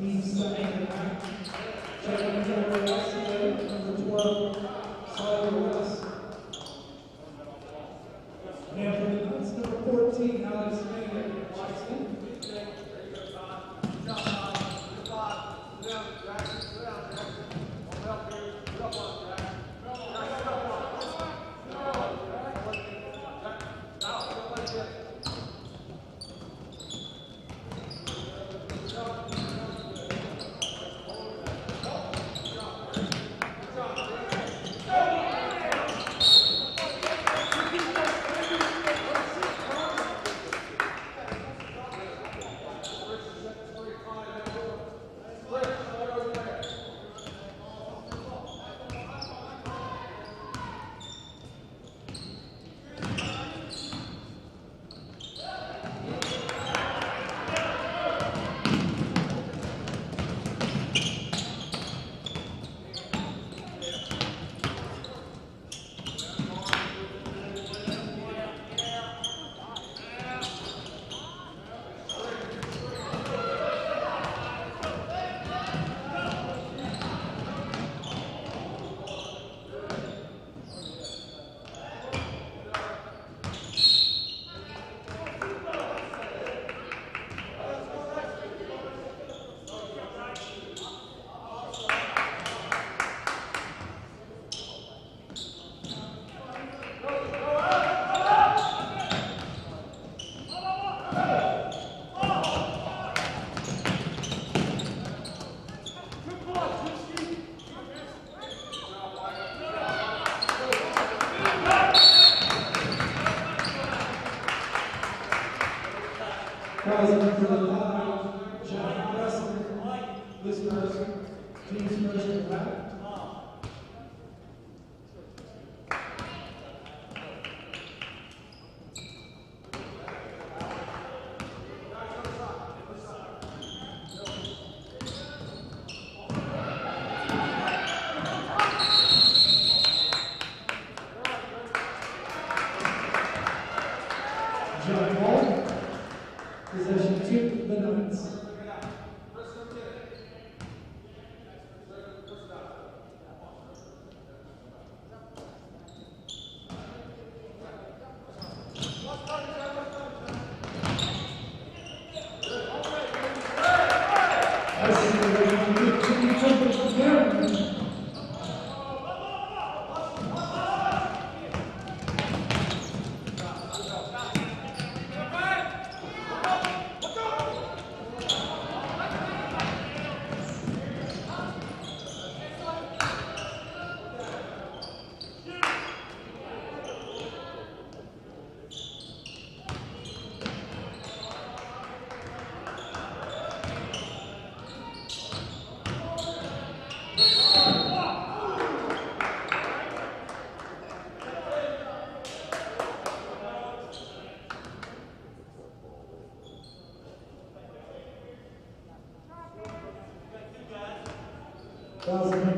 Team second back. Checking for LCA, number 12, Solid West. And for the Nuts, number 14, Alex Mayer, Lexington.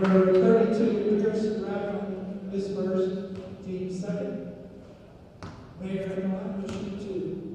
Number 32, Pearson Rackham, dispersed, team second. Mayor in line, machine 2.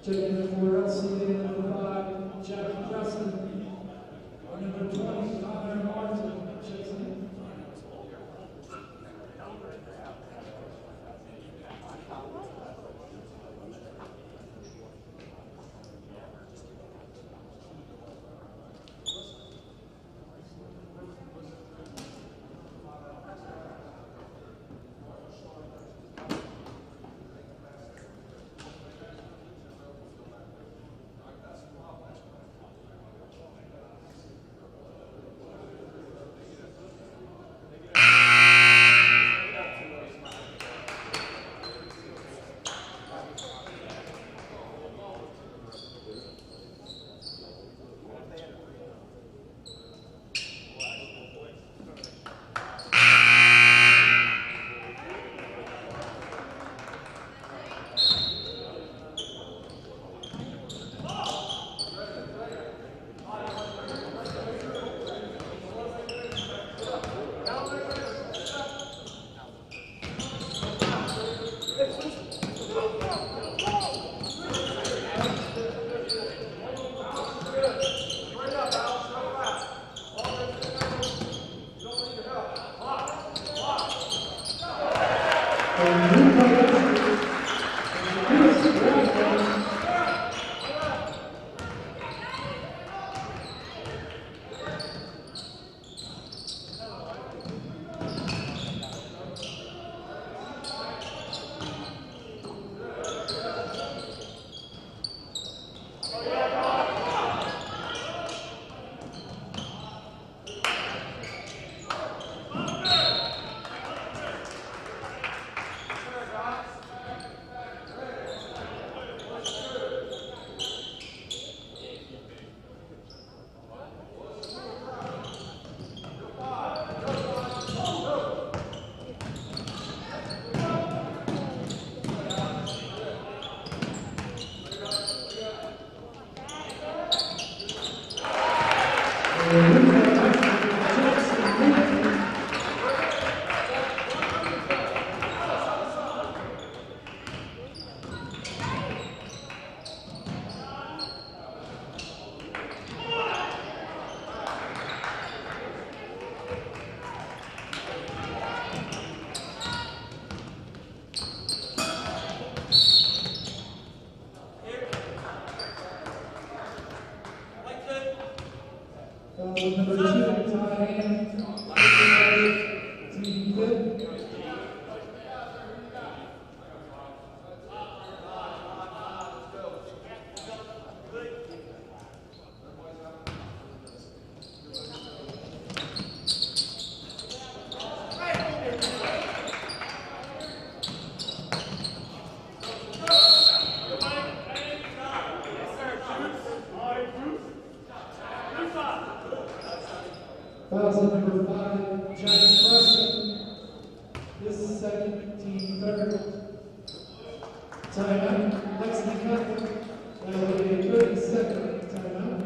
Taking it for LCA number 5, Jack Preston. Number 20, Connor Martin. Checks in. Timeout. Lexington. That will be a 30-second timeout.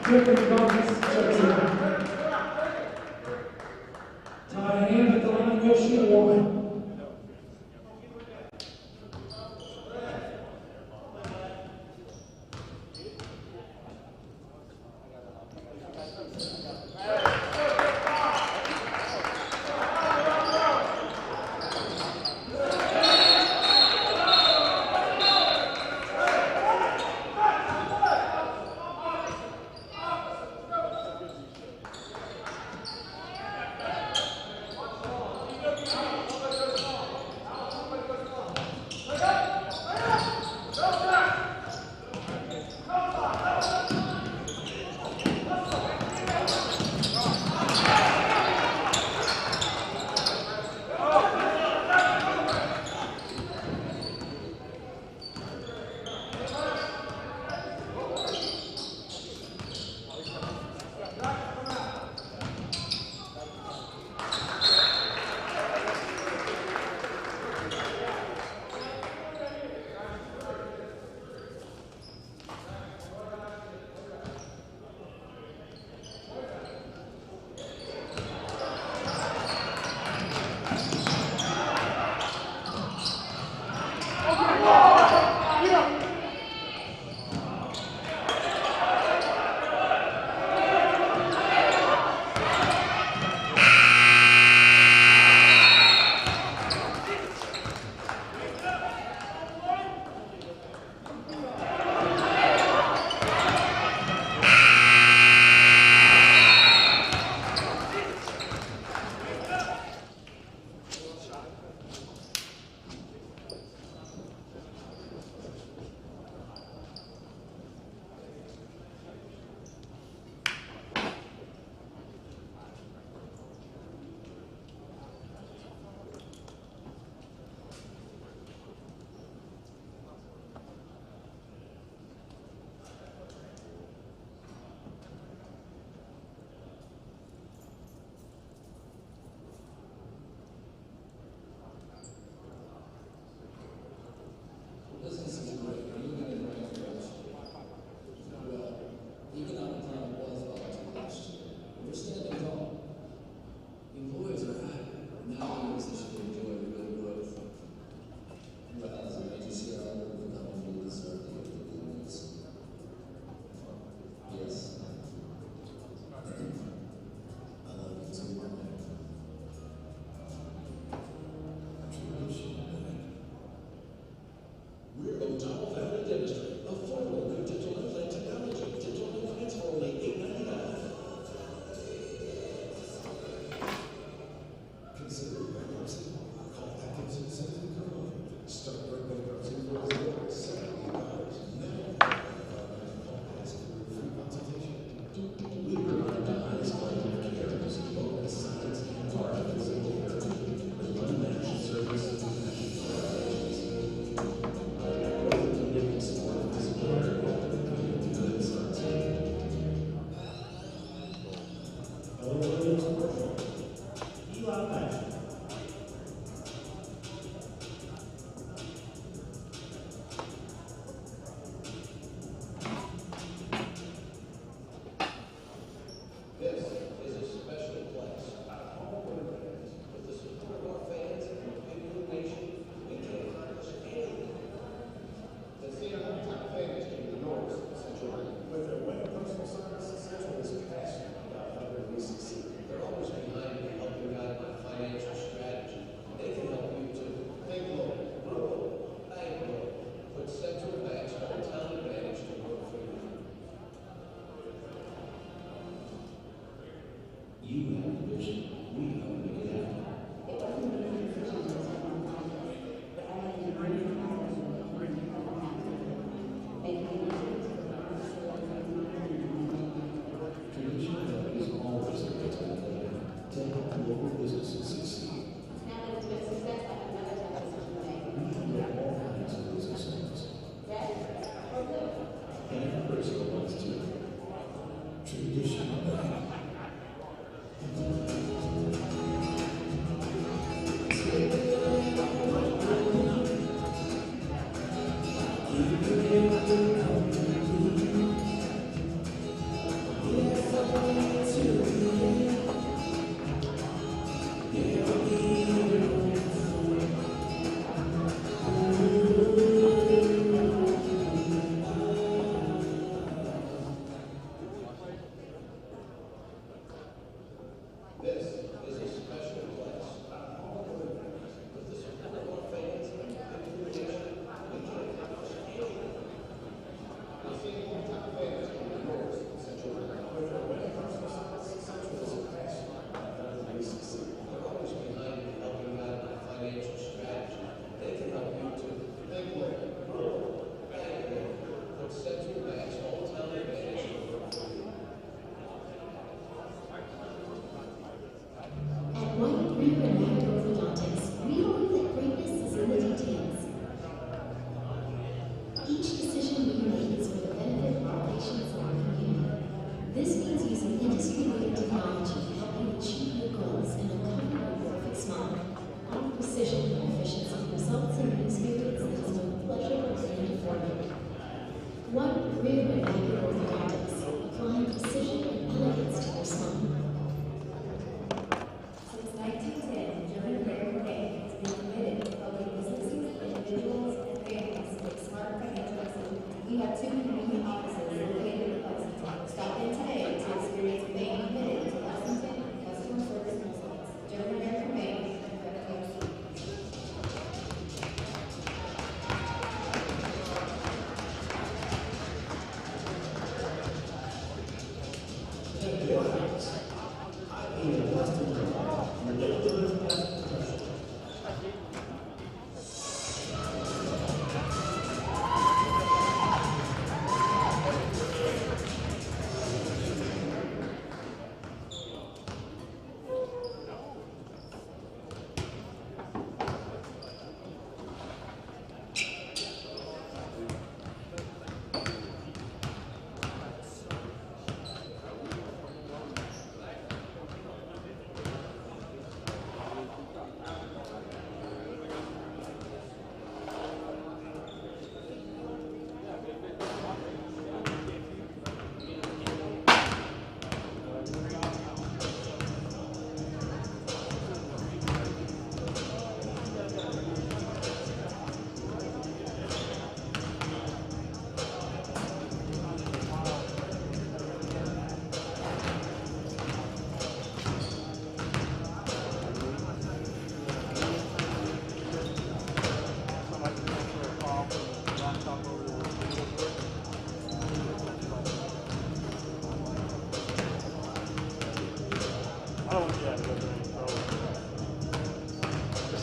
Different comments, checks in. Tie hand at the line, go shoot one.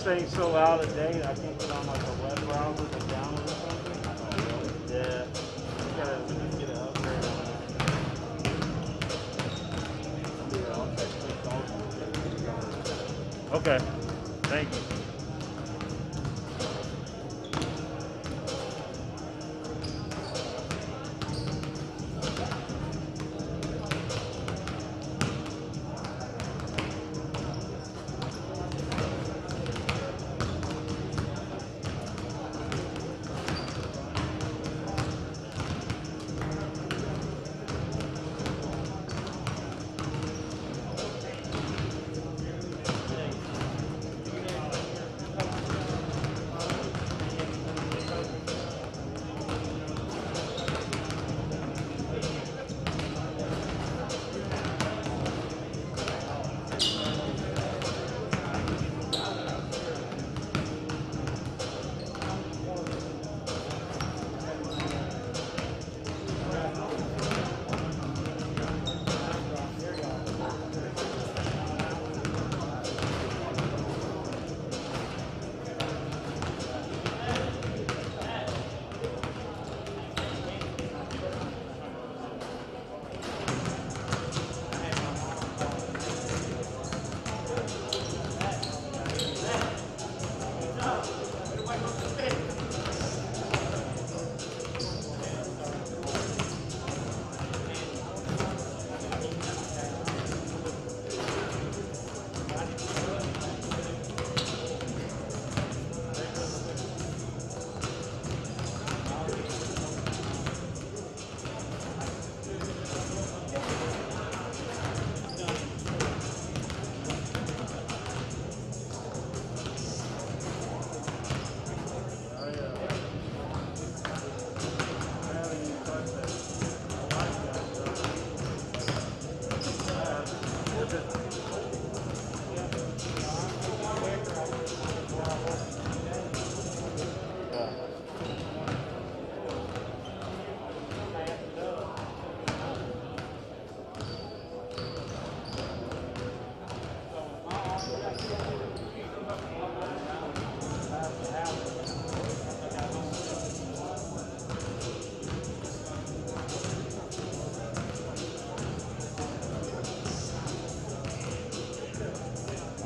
thing's so out of date, I can't get on like a web browser to download or something. Yeah. We need to get an upgrade on that. Yeah, I'll text you. Okay. Thank you.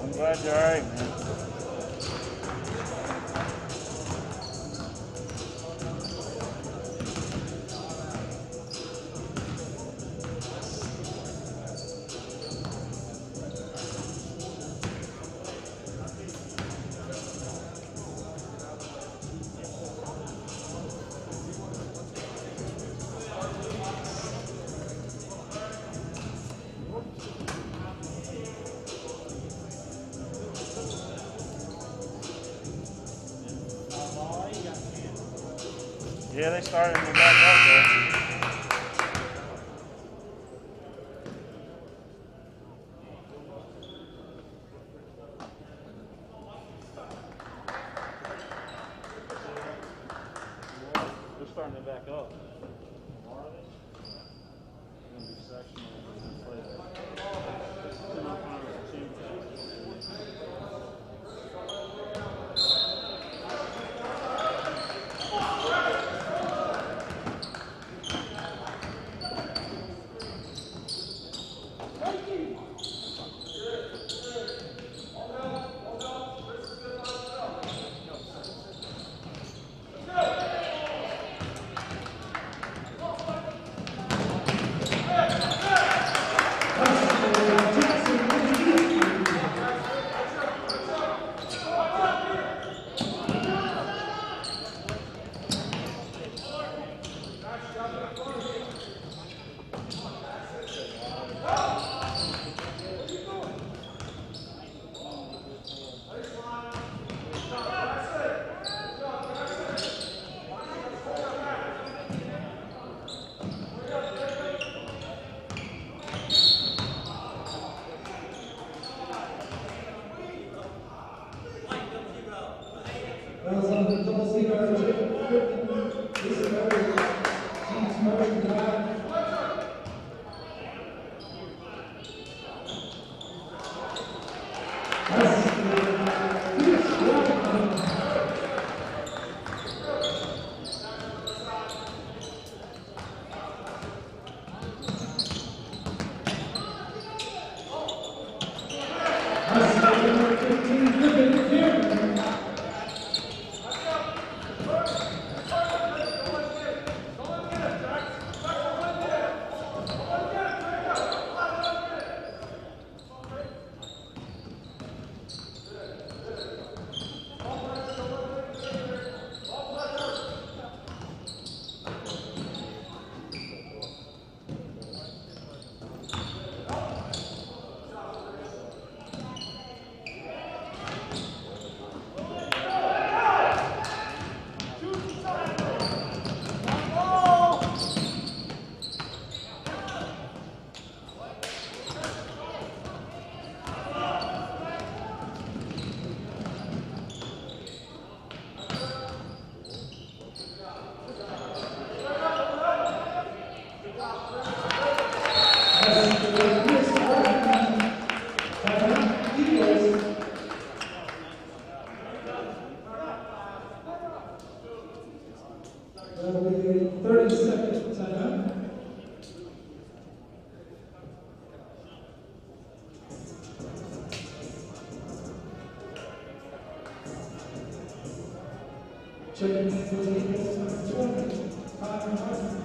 I'm glad you're all right, man. Yeah, they started me back up there. They're starting it back up. That will be a 30-second timeout. Checking for the Eagles, number 20, Connor Hudson.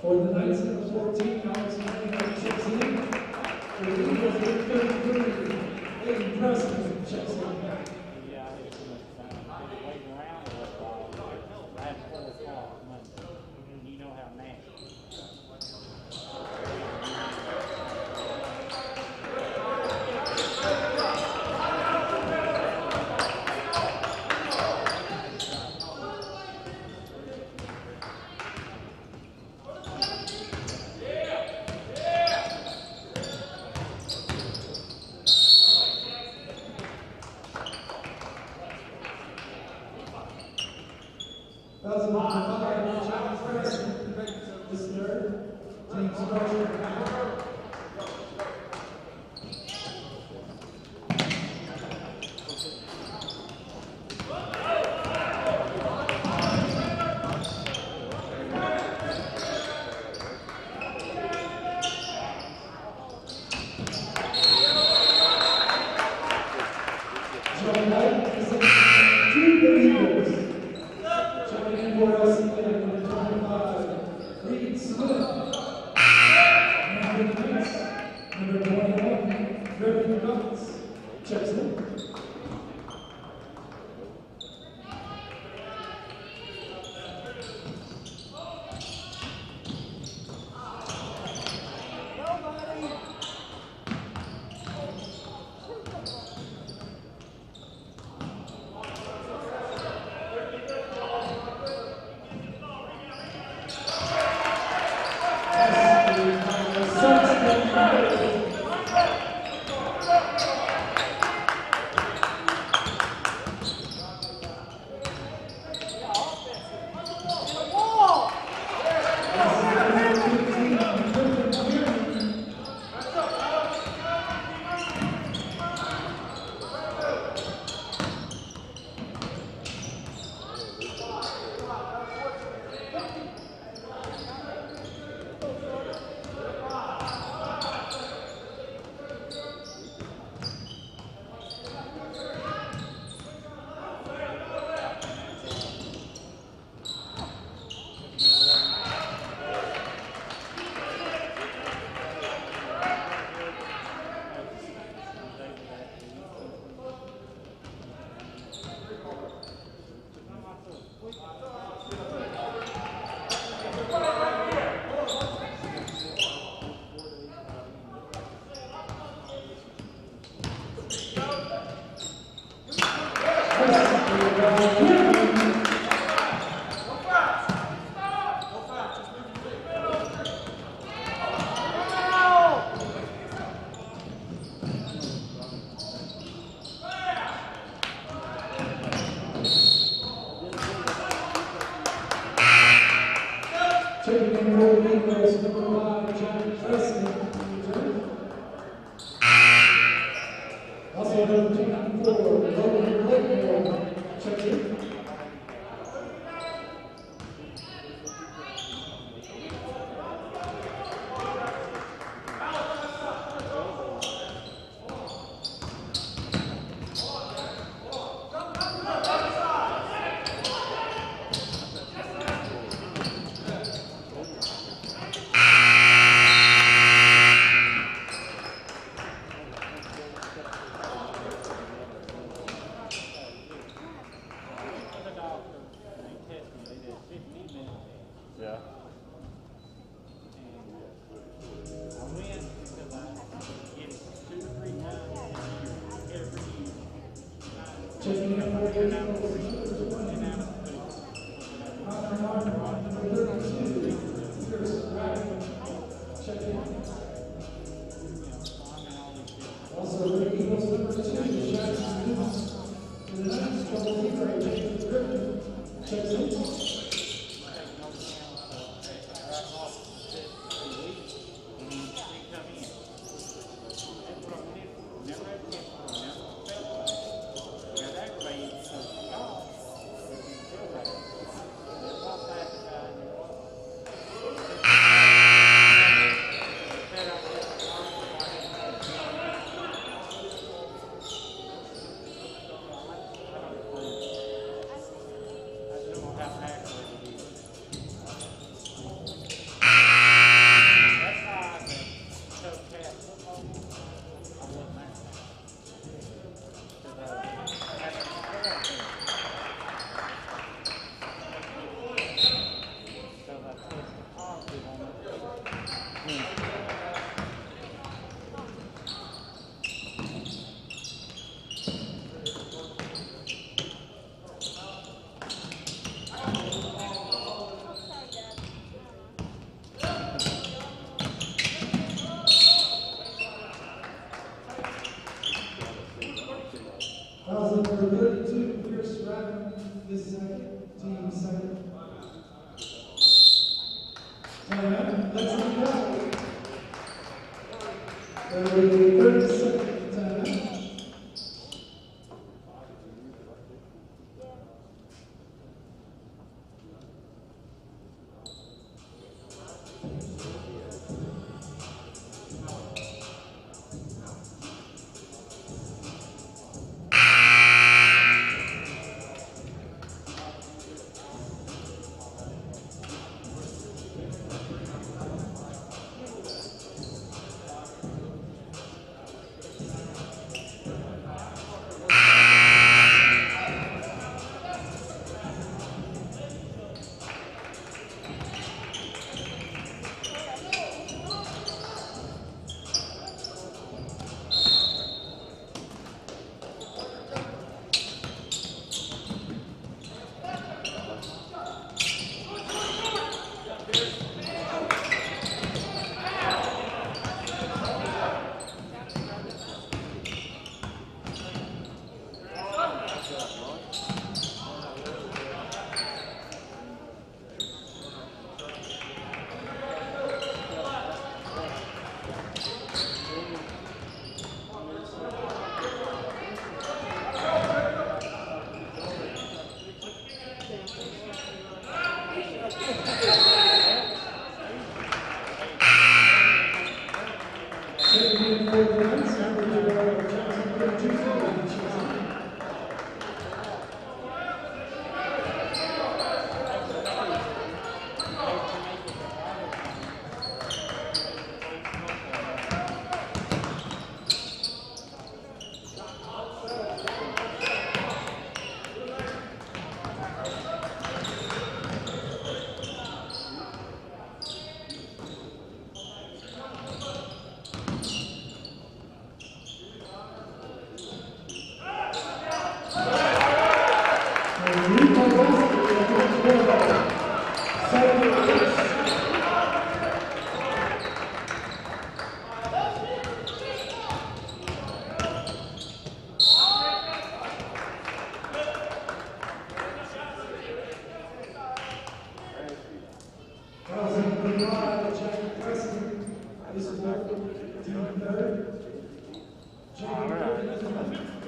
For the Knights of 14, Alex Manning checks in. For the Eagles of 33, Aiden Preston checks in. for LCA number 25, Reed Smith. Number 21, Griffin Guts. Checks in.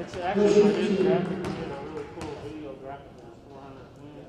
It's actually my new graphic. We did a really cool video graphic for 400 wins.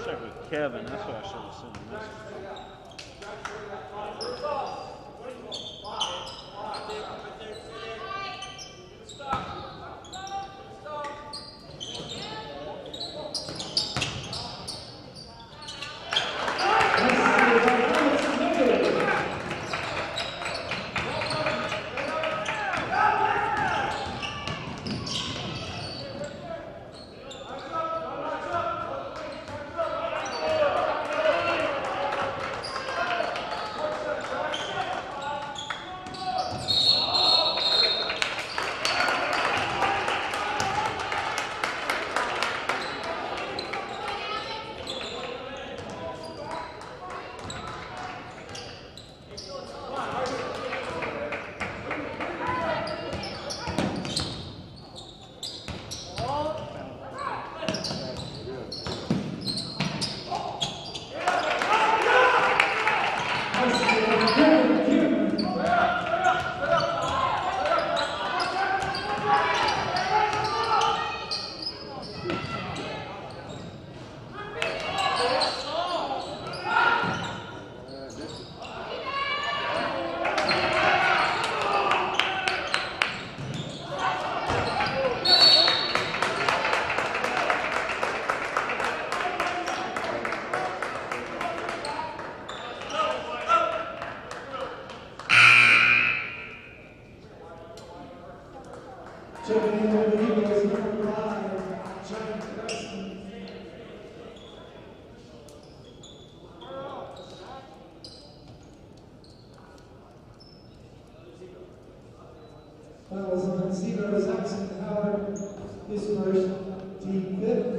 Check with Kevin, that's what I should have sent a message. Finals on Zero Saxon Howard, this first team fifth.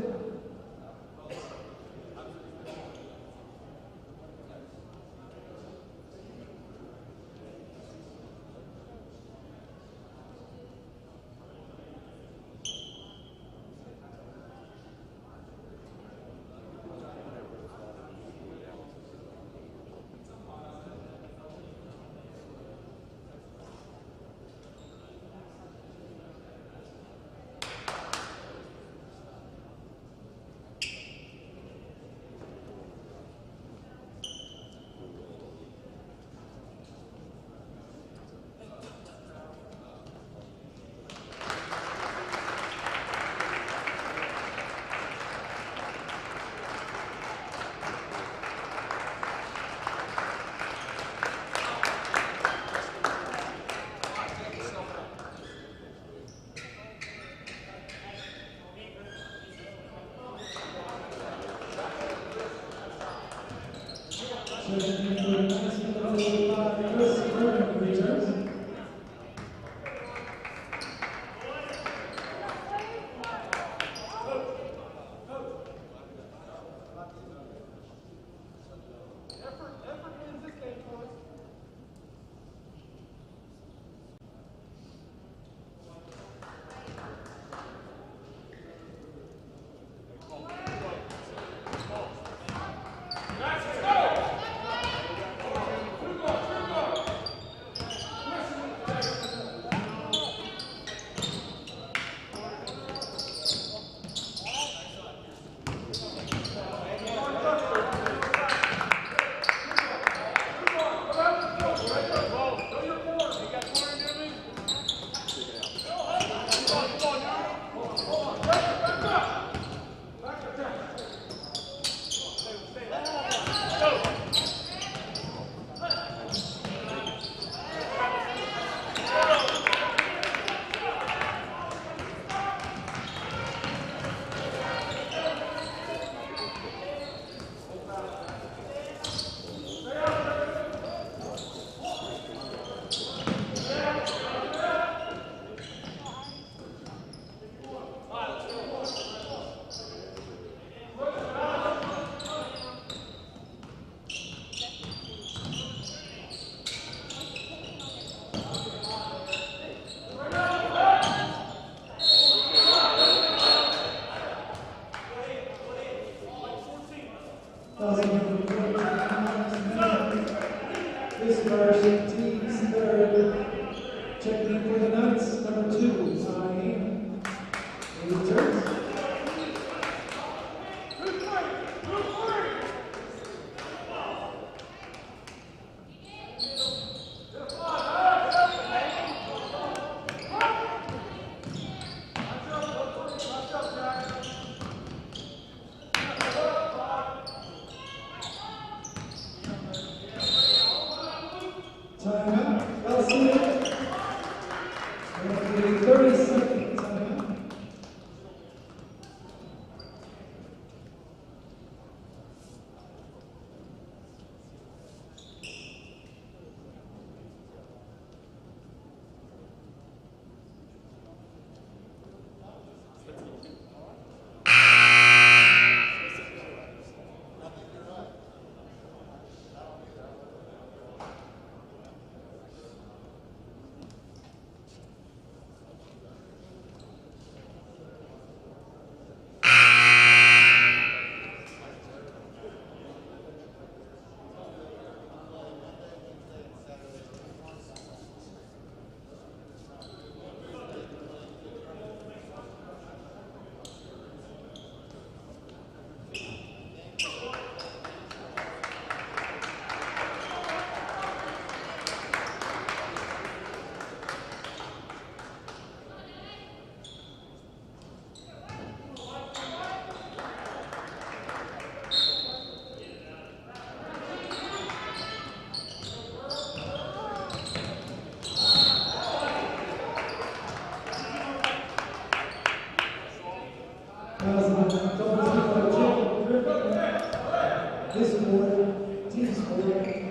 This quarter, team score.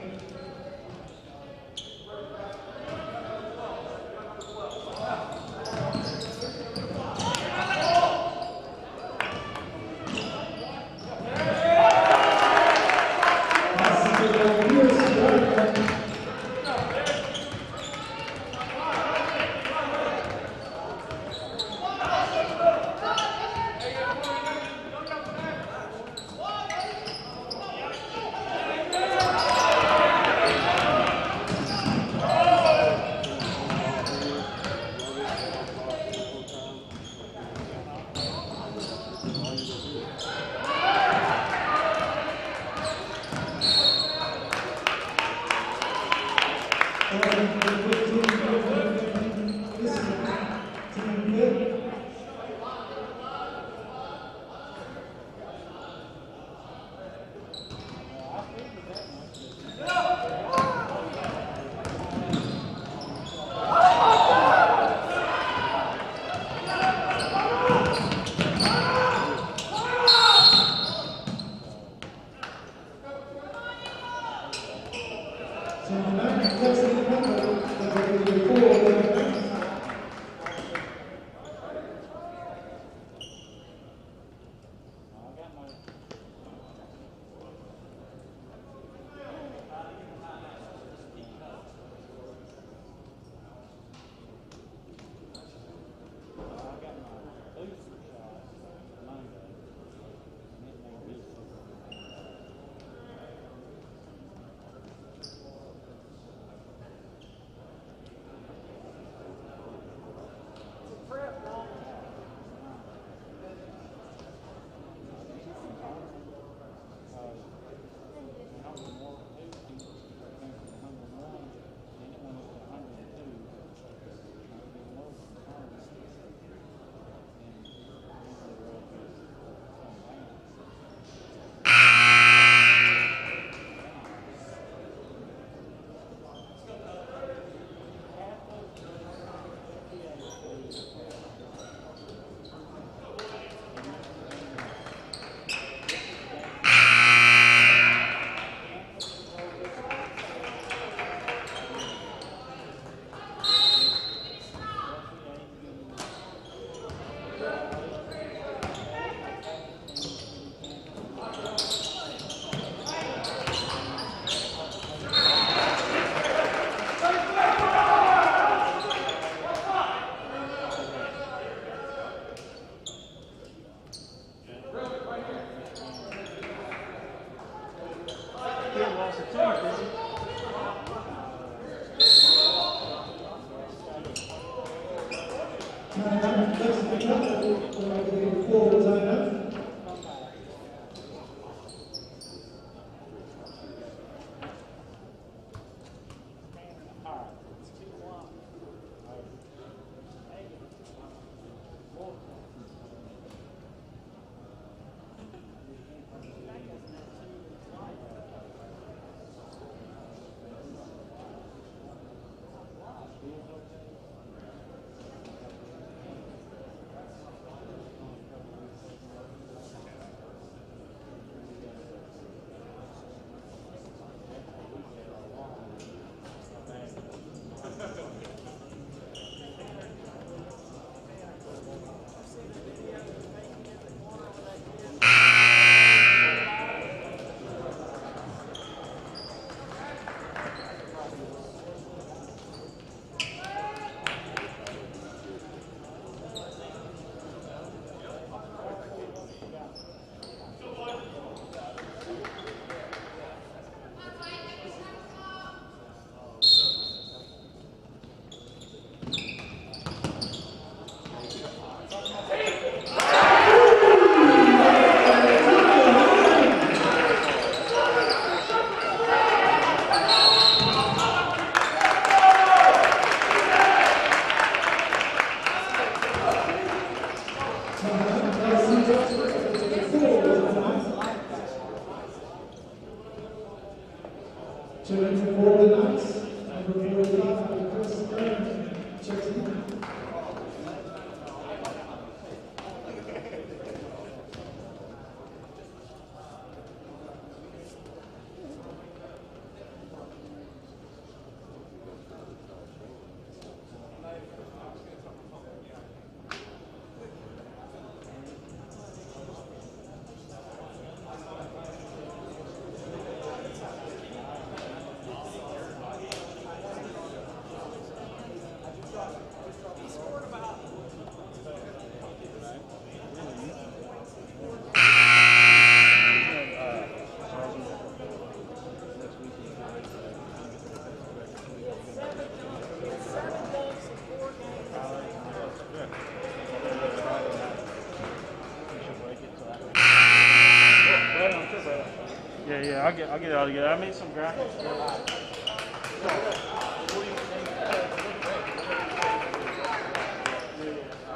Yeah. I'll get it all together. I made some graphics.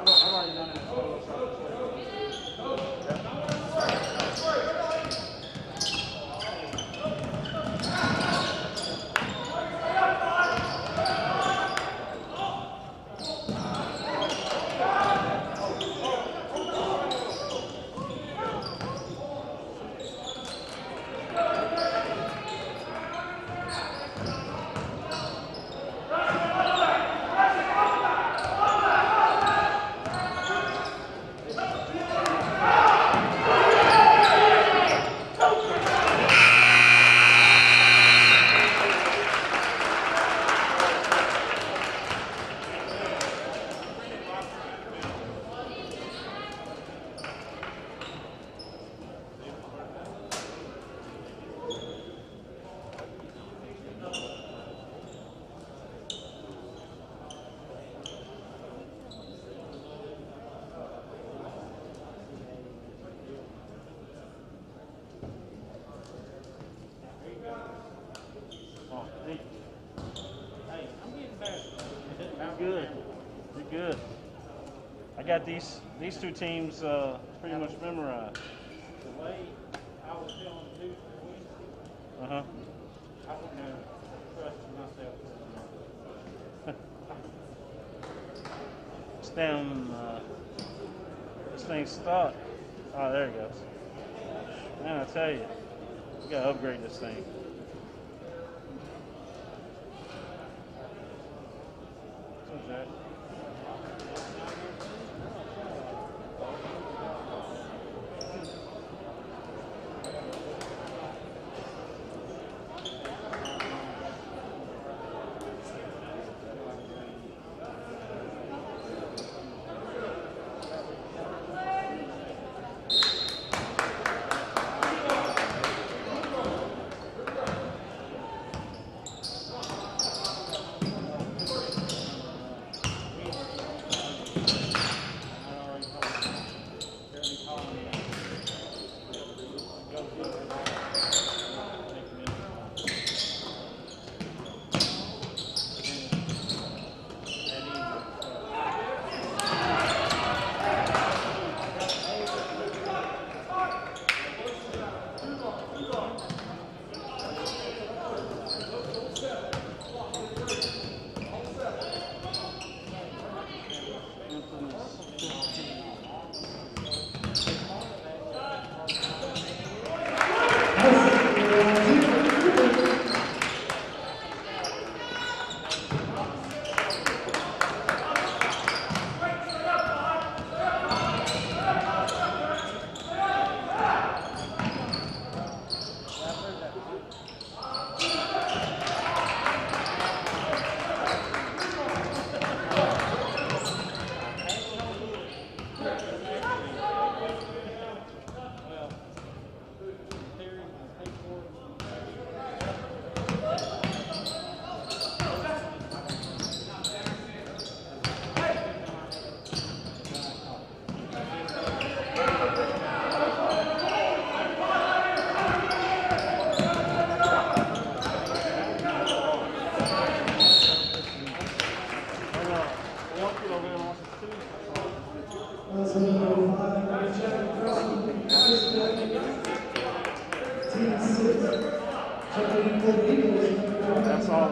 I've already done it. Good. I got these two teams pretty much memorized. The way I was feeling 2 weeks, I wouldn't have trusted myself. This thing's stuck. Oh, there it goes. Man, I tell you, we gotta upgrade this thing. What's that? That's all.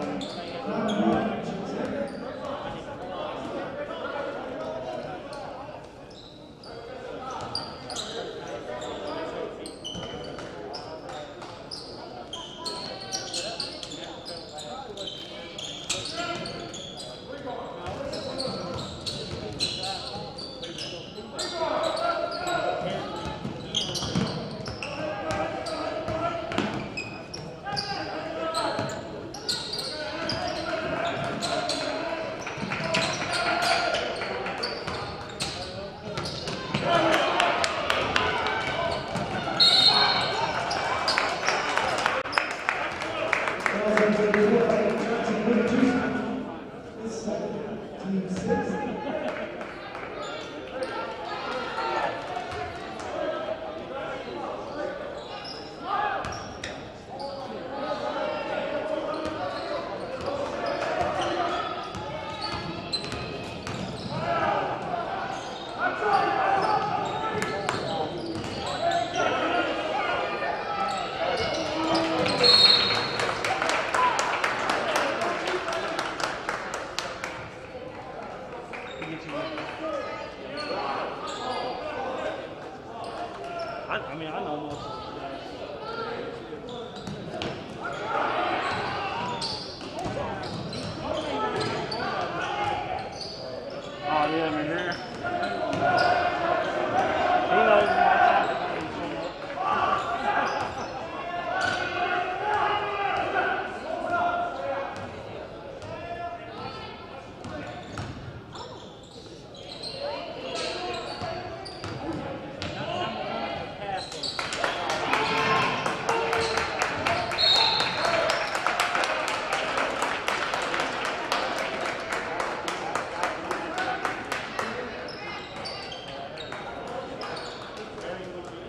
I mean, I know most of them. Oh, yeah, I mean, here. He knows my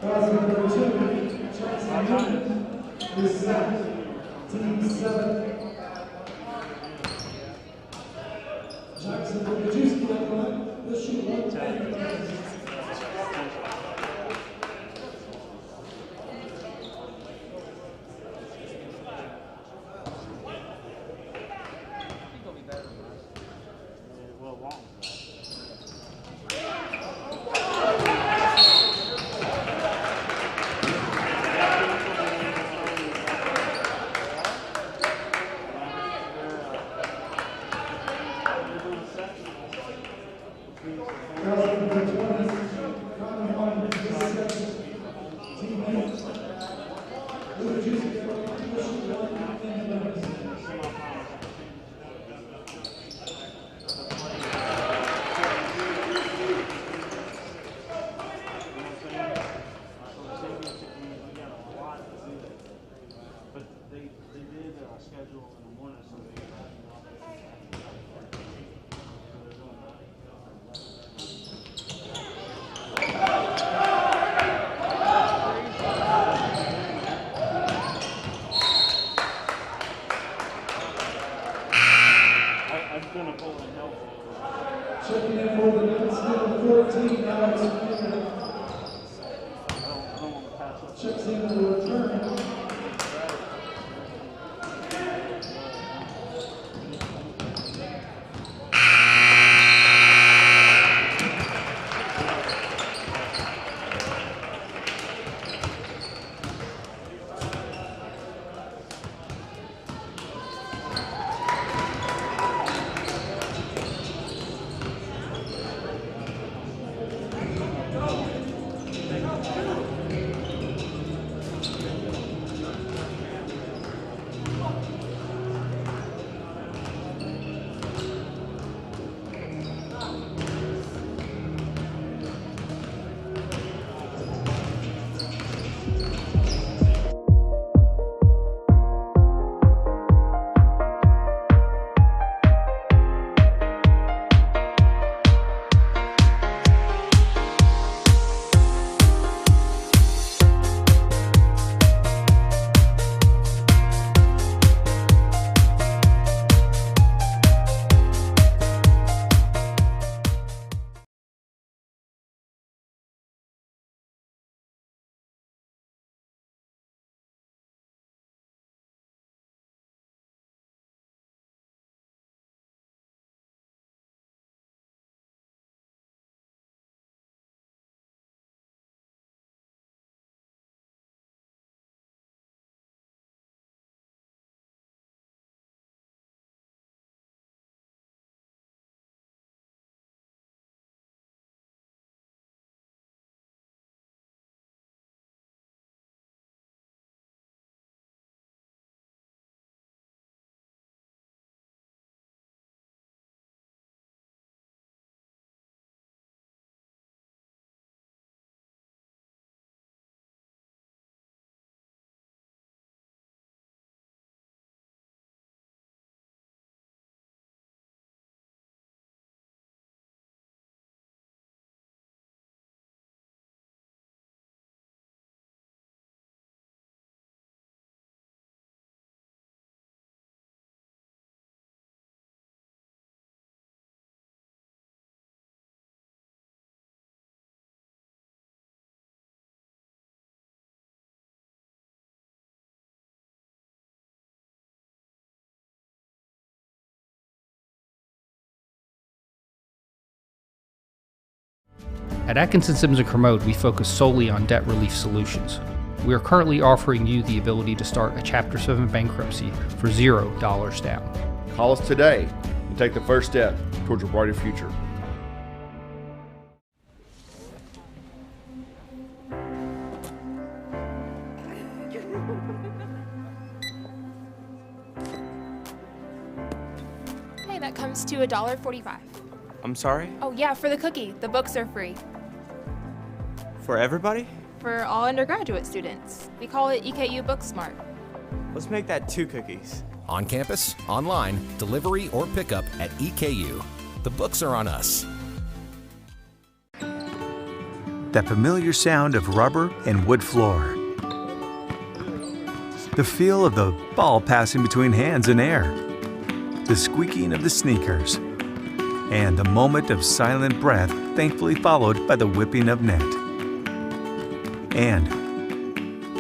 Number 2, Jackson Newman, is set. Team 7. Jackson Newman, will shoot 110. Checking in for the Lexington 14, Alex. Checks in for return. At Atkinson Sims & Kermode, we focus solely on debt relief solutions. We are currently offering you the ability to start a Chapter 7 bankruptcy for $0 down. Call us today and take the first step towards a brighter future. Hey, that comes to $1.45. I'm sorry? Oh yeah, for the cookie. The books are free. For everybody? For all undergraduate students. We call it EKU Book Smart. Let's make that 2 cookies. On campus, online, delivery, or pickup at EKU. The books are on us. That familiar sound of rubber and wood floor. The feel of the ball passing between hands and air. The squeaking of the sneakers. And the moment of silent breath, thankfully followed by the whipping of net. And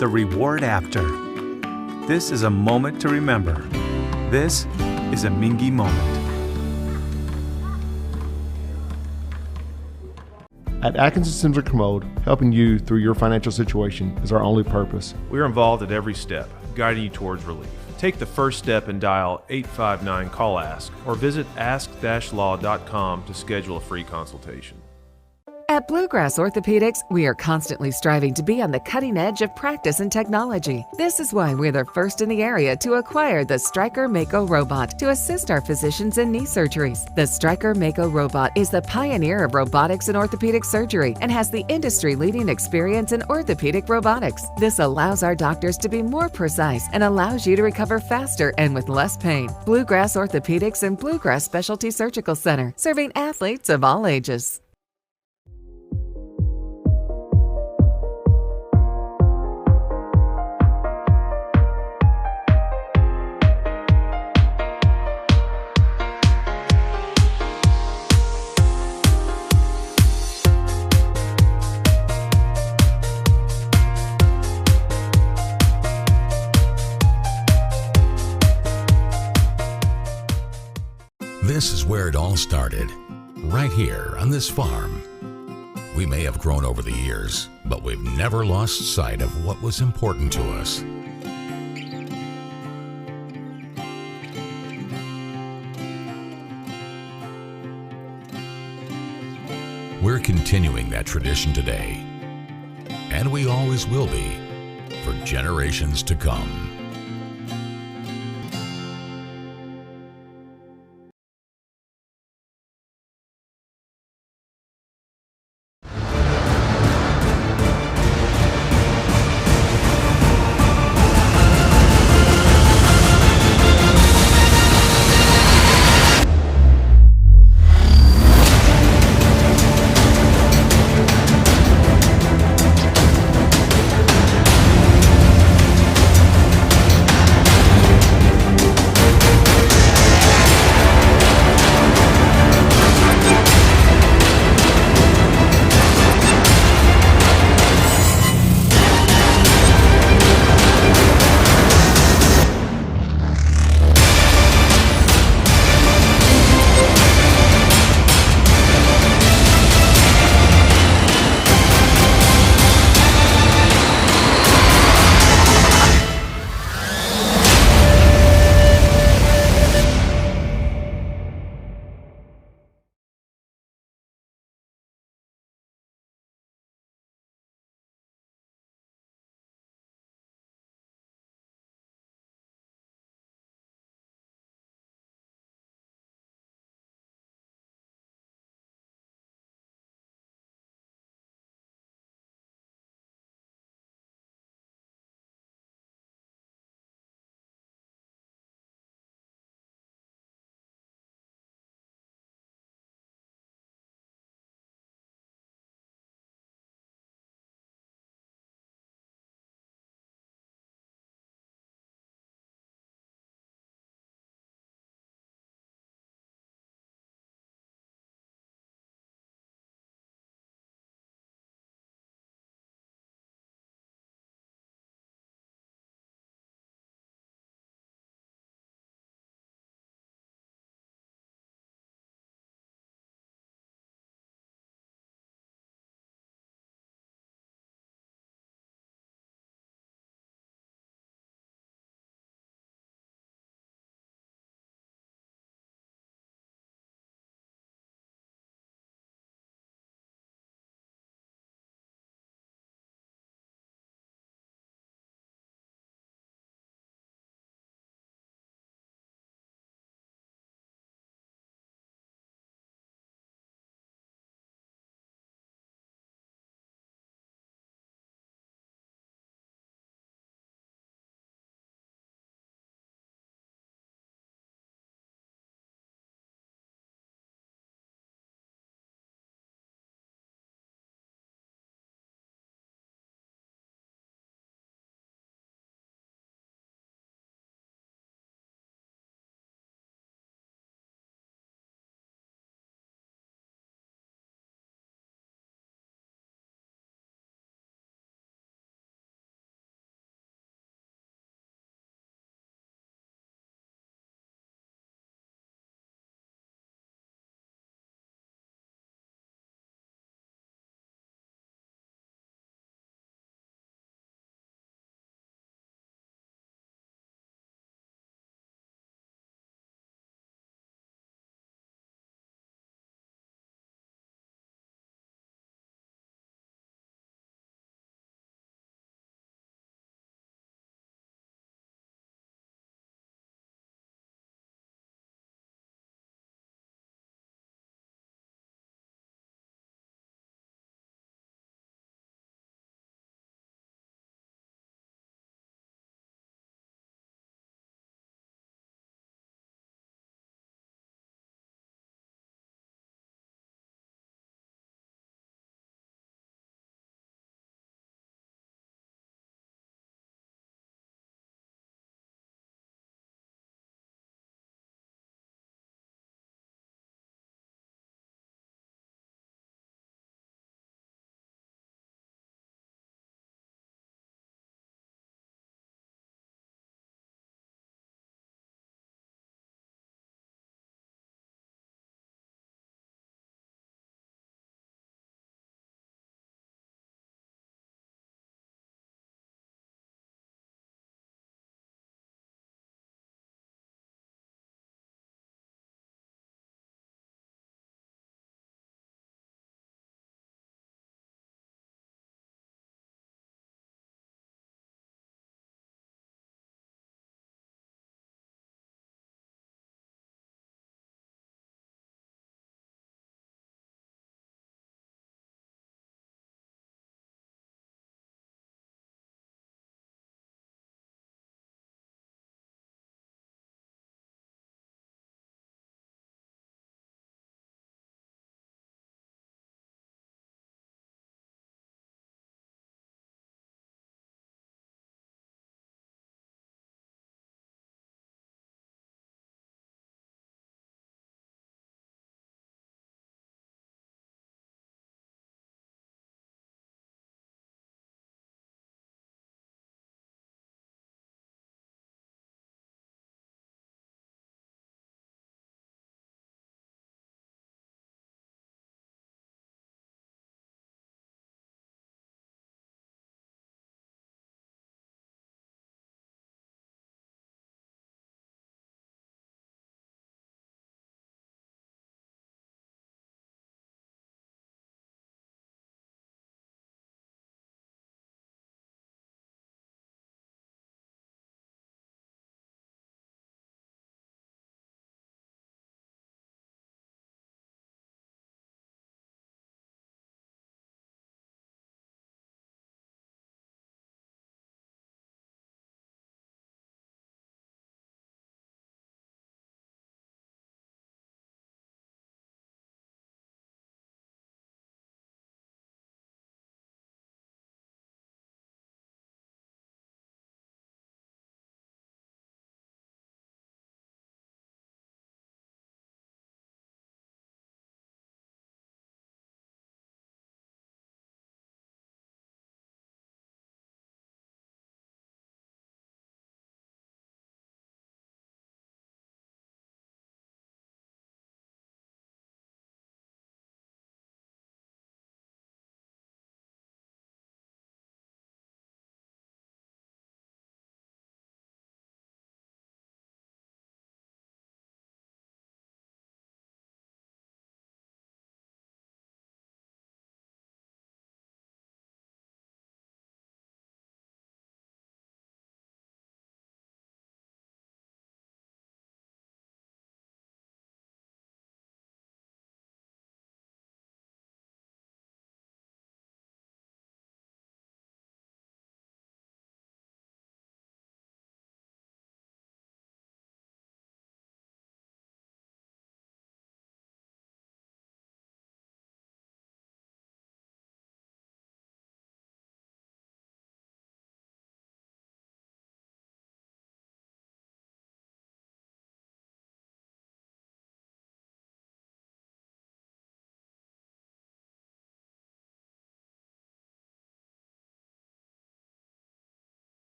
the reward after. This is a moment to remember. This is a Mingy moment. At Atkinson Sims & Kermode, helping you through your financial situation is our only purpose. We are involved at every step, guiding you towards relief. Take the first step and dial 859-CALL-ASK or visit ask-law.com to schedule a free consultation. At Bluegrass Orthopedics, we are constantly striving to be on the cutting edge of practice and technology. This is why we're the first in the area to acquire the Stryker Mako robot to assist our physicians in knee surgeries. The Stryker Mako robot is the pioneer of robotics in orthopedic surgery and has the industry-leading experience in orthopedic robotics. This allows our doctors to be more precise and allows you to recover faster and with less pain. Bluegrass Orthopedics and Bluegrass Specialty Surgical Center, serving athletes of all ages. This is where it all started, right here on this farm. We may have grown over the years, but we've never lost sight of what was important to us. We're continuing that tradition today, and we always will be, for generations to come.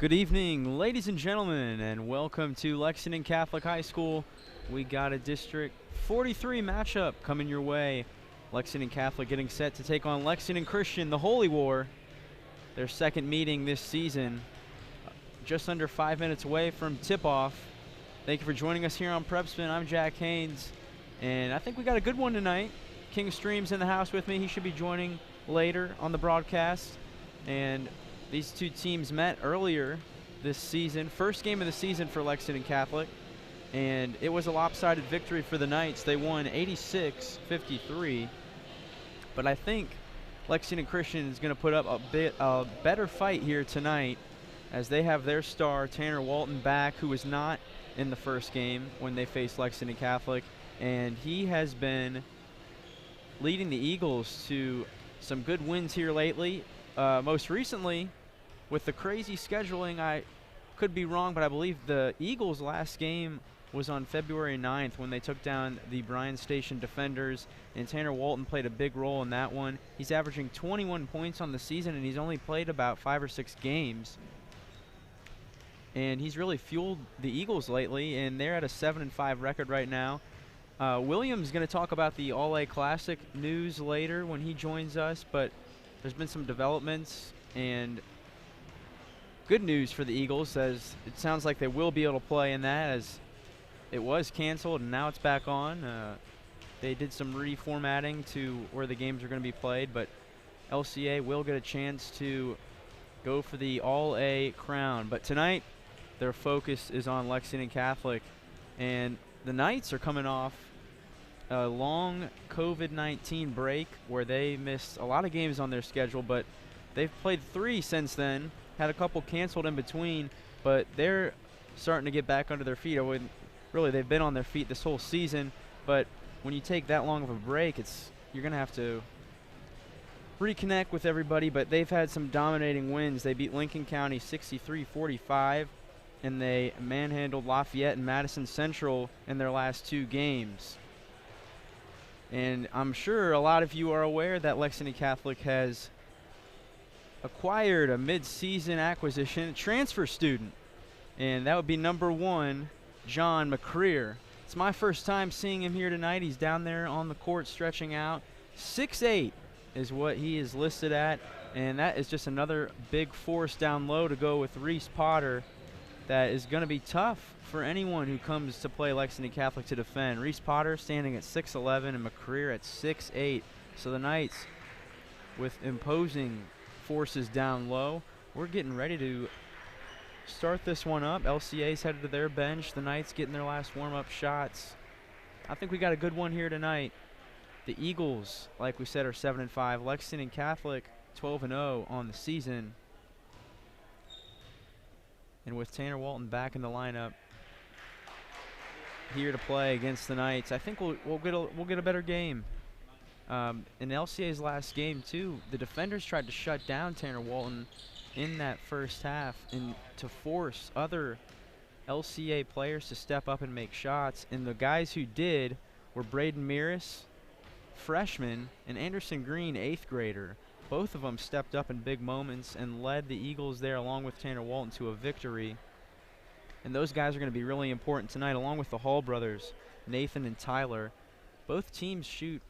Good evening, ladies and gentlemen, and welcome to Lexington Catholic High School. We got a District 43 matchup coming your way. Lexington Catholic getting set to take on Lexington Christian, the Holy War. Their second meeting this season, just under 5 minutes away from tip-off. Thank you for joining us here on Prepspin. I'm Jack Haynes, and I think we got a good one tonight. King Stream's in the house with me. He should be joining later on the broadcast. And these two teams met earlier this season, first game of the season for Lexington Catholic, and it was a lopsided victory for the Knights. They won 86-53, but I think Lexington Christian is going to put up a better fight here tonight, as they have their star Tanner Walton back, who was not in the first game when they faced Lexington Catholic, and he has been leading the Eagles to some good wins here lately. Most recently, with the crazy scheduling, I could be wrong, but I believe the Eagles' last game was on February 9th when they took down the Bryan Station Defenders, and Tanner Walton played a big role in that one. He's averaging 21 points on the season, and he's only played about 5 or 6 games. And he's really fueled the Eagles lately, and they're at a 7-5 record right now. William's going to talk about the All-A Classic news later when he joins us, but there's been some developments and good news for the Eagles, as it sounds like they will be able to play in that, as it was canceled and now it's back on. They did some reformatting to where the games are going to be played, but LCA will get a chance to go for the All-A crown. But tonight, their focus is on Lexington Catholic, and the Knights are coming off a long COVID-19 break where they missed a lot of games on their schedule, but they've played 3 since then, had a couple canceled in between, but they're starting to get back under their feet. Really, they've been on their feet this whole season, but when you take that long of a break, you're going to have to reconnect with everybody, but they've had some dominating wins. They beat Lincoln County 63-45, and they manhandled Lafayette and Madison Central in their last 2 games. And I'm sure a lot of you are aware that Lexington Catholic has acquired a mid-season acquisition, a transfer student, and that would be number 1, John McCreer. It's my first time seeing him here tonight. He's down there on the court stretching out. 6'8" is what he is listed at, and that is just another big force down low to go with Reese Potter. That is going to be tough for anyone who comes to play Lexington Catholic to defend. Reese Potter standing at 6'11" and McCreer at 6'8". So the Knights, with imposing forces down low, we're getting ready to start this one up. LCA's headed to their bench. The Knights getting their last warm-up shots. I think we got a good one here tonight. The Eagles, like we said, are 7-5. Lexington Catholic 12-0 on the season. And with Tanner Walton back in the lineup here to play against the Knights, I think we'll get a better game. In LCA's last game too, the defenders tried to shut down Tanner Walton in that first half and to force other LCA players to step up and make shots. And the guys who did were Braden Miras, freshman, and Anderson Green, 8th grader. Both of them stepped up in big moments and led the Eagles there, along with Tanner Walton, to a victory. And those guys are going to be really important tonight, along with the Hall brothers, Nathan and Tyler. Both teams shoot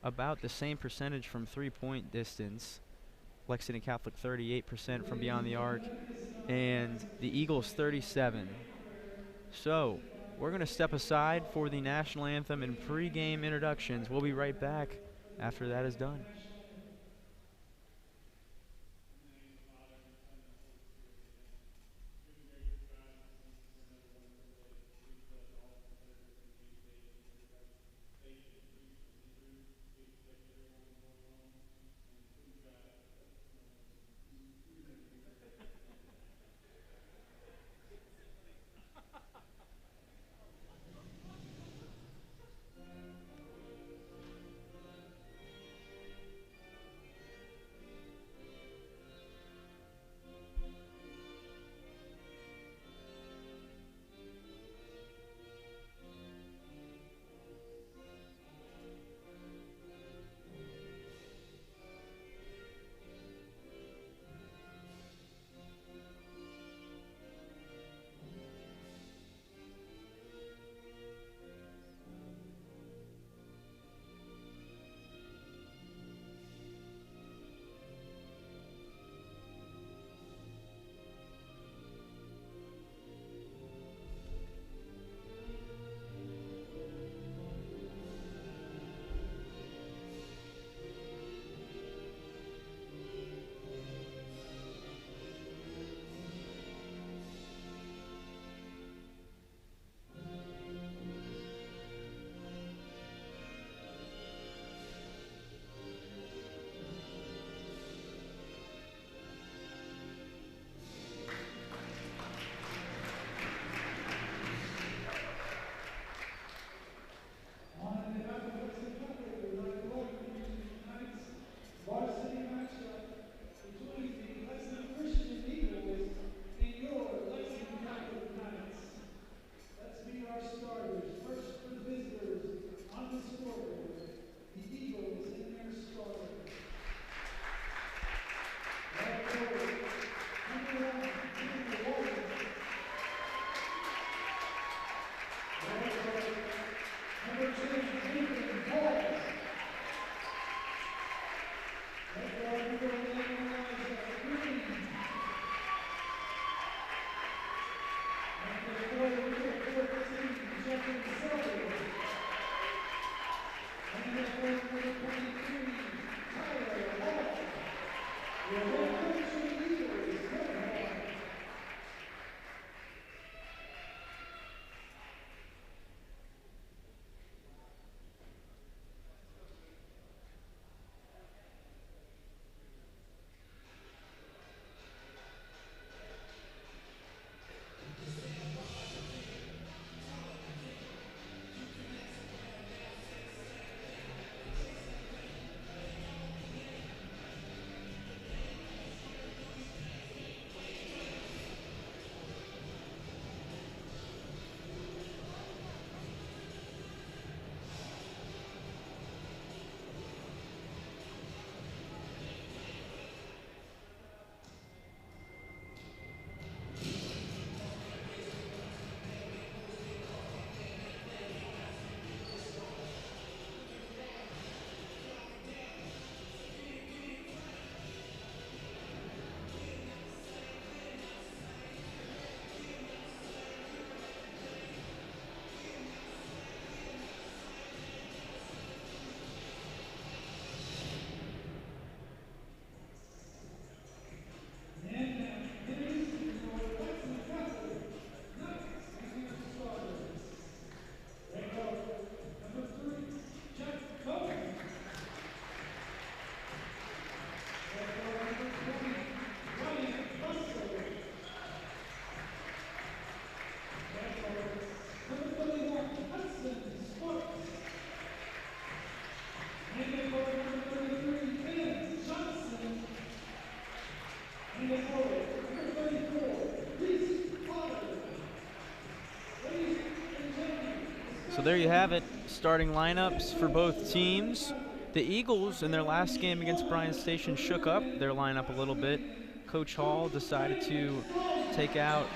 about the same percentage from three-point distance. Lexington Catholic 38% from beyond the arc, and the Eagles 37. So we're going to step aside for the national anthem and pregame introductions. We'll be right back after that is done. So there you have it, starting lineups for both teams. The Eagles, in their last game against Bryan Station, shook up their lineup a little bit. Coach Hall decided to take out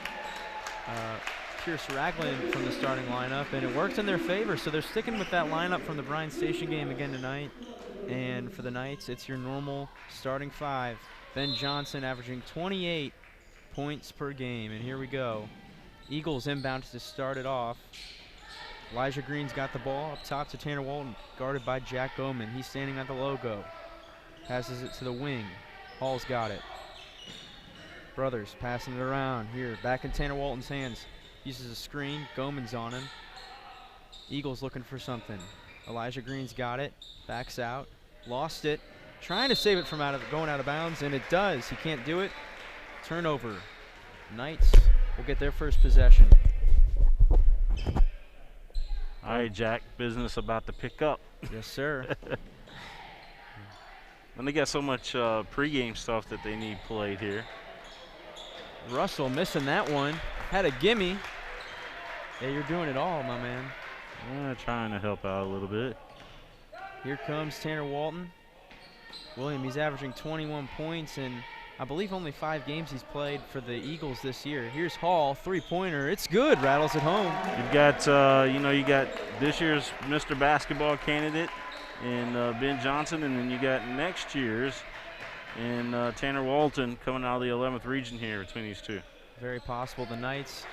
Pierce Ragland from the starting lineup, and it worked in their favor. So they're sticking with that lineup from the Bryan Station game again tonight. And for the Knights, it's your normal starting 5. Ben Johnson averaging 28 points per game, and here we go. Eagles inbound to start it off. Elijah Green's got the ball up top to Tanner Walton, guarded by Jack Bowman. He's standing at the logo. Passes it to the wing. Hall's got it. Brothers passing it around here. Back in Tanner Walton's hands. Uses a screen. Goman's on him. Eagles looking for something. Elijah Green's got it. Backs out. Lost it. Trying to save it from going out of bounds, and it does. He can't do it. Turnover. Knights will get their first possession. All right, Jack, business about to pick up. Yes, sir. And they got so much pregame stuff that they need played here. Russell missing that one. Had a gimme. Yeah, you're doing it all, my man. Trying to help out a little bit. Here comes Tanner Walton. William, he's averaging 21 points, and I believe only 5 games he's played for the Eagles this year. Here's Hall, 3-pointer. It's good. Rattles it home. You've got, you got this year's Mr. Basketball candidate in Ben Johnson, and then you got next year's in Tanner Walton coming out of the 11th region here between these two. Very possible. The Knights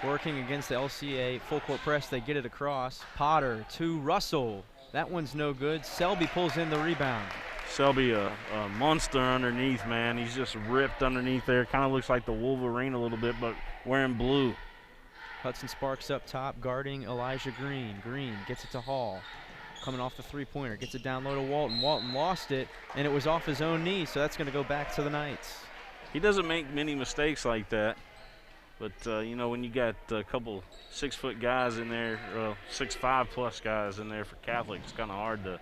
working against the LCA full court press. They get it across. Potter to Russell. That one's no good. Selby pulls in the rebound. Selby, a monster underneath, man. He's just ripped underneath there. Kind of looks like the Wolverine a little bit, but wearing blue. Hudson Sparks up top, guarding Elijah Green. Green gets it to Hall. Coming off the 3-pointer, gets it down low to Walton. Walton lost it, and it was off his own knee, so that's going to go back to the Knights. He doesn't make many mistakes like that, but, when you got a couple 6-foot guys in there, 6'5+ guys in there for Catholic, it's kind of hard to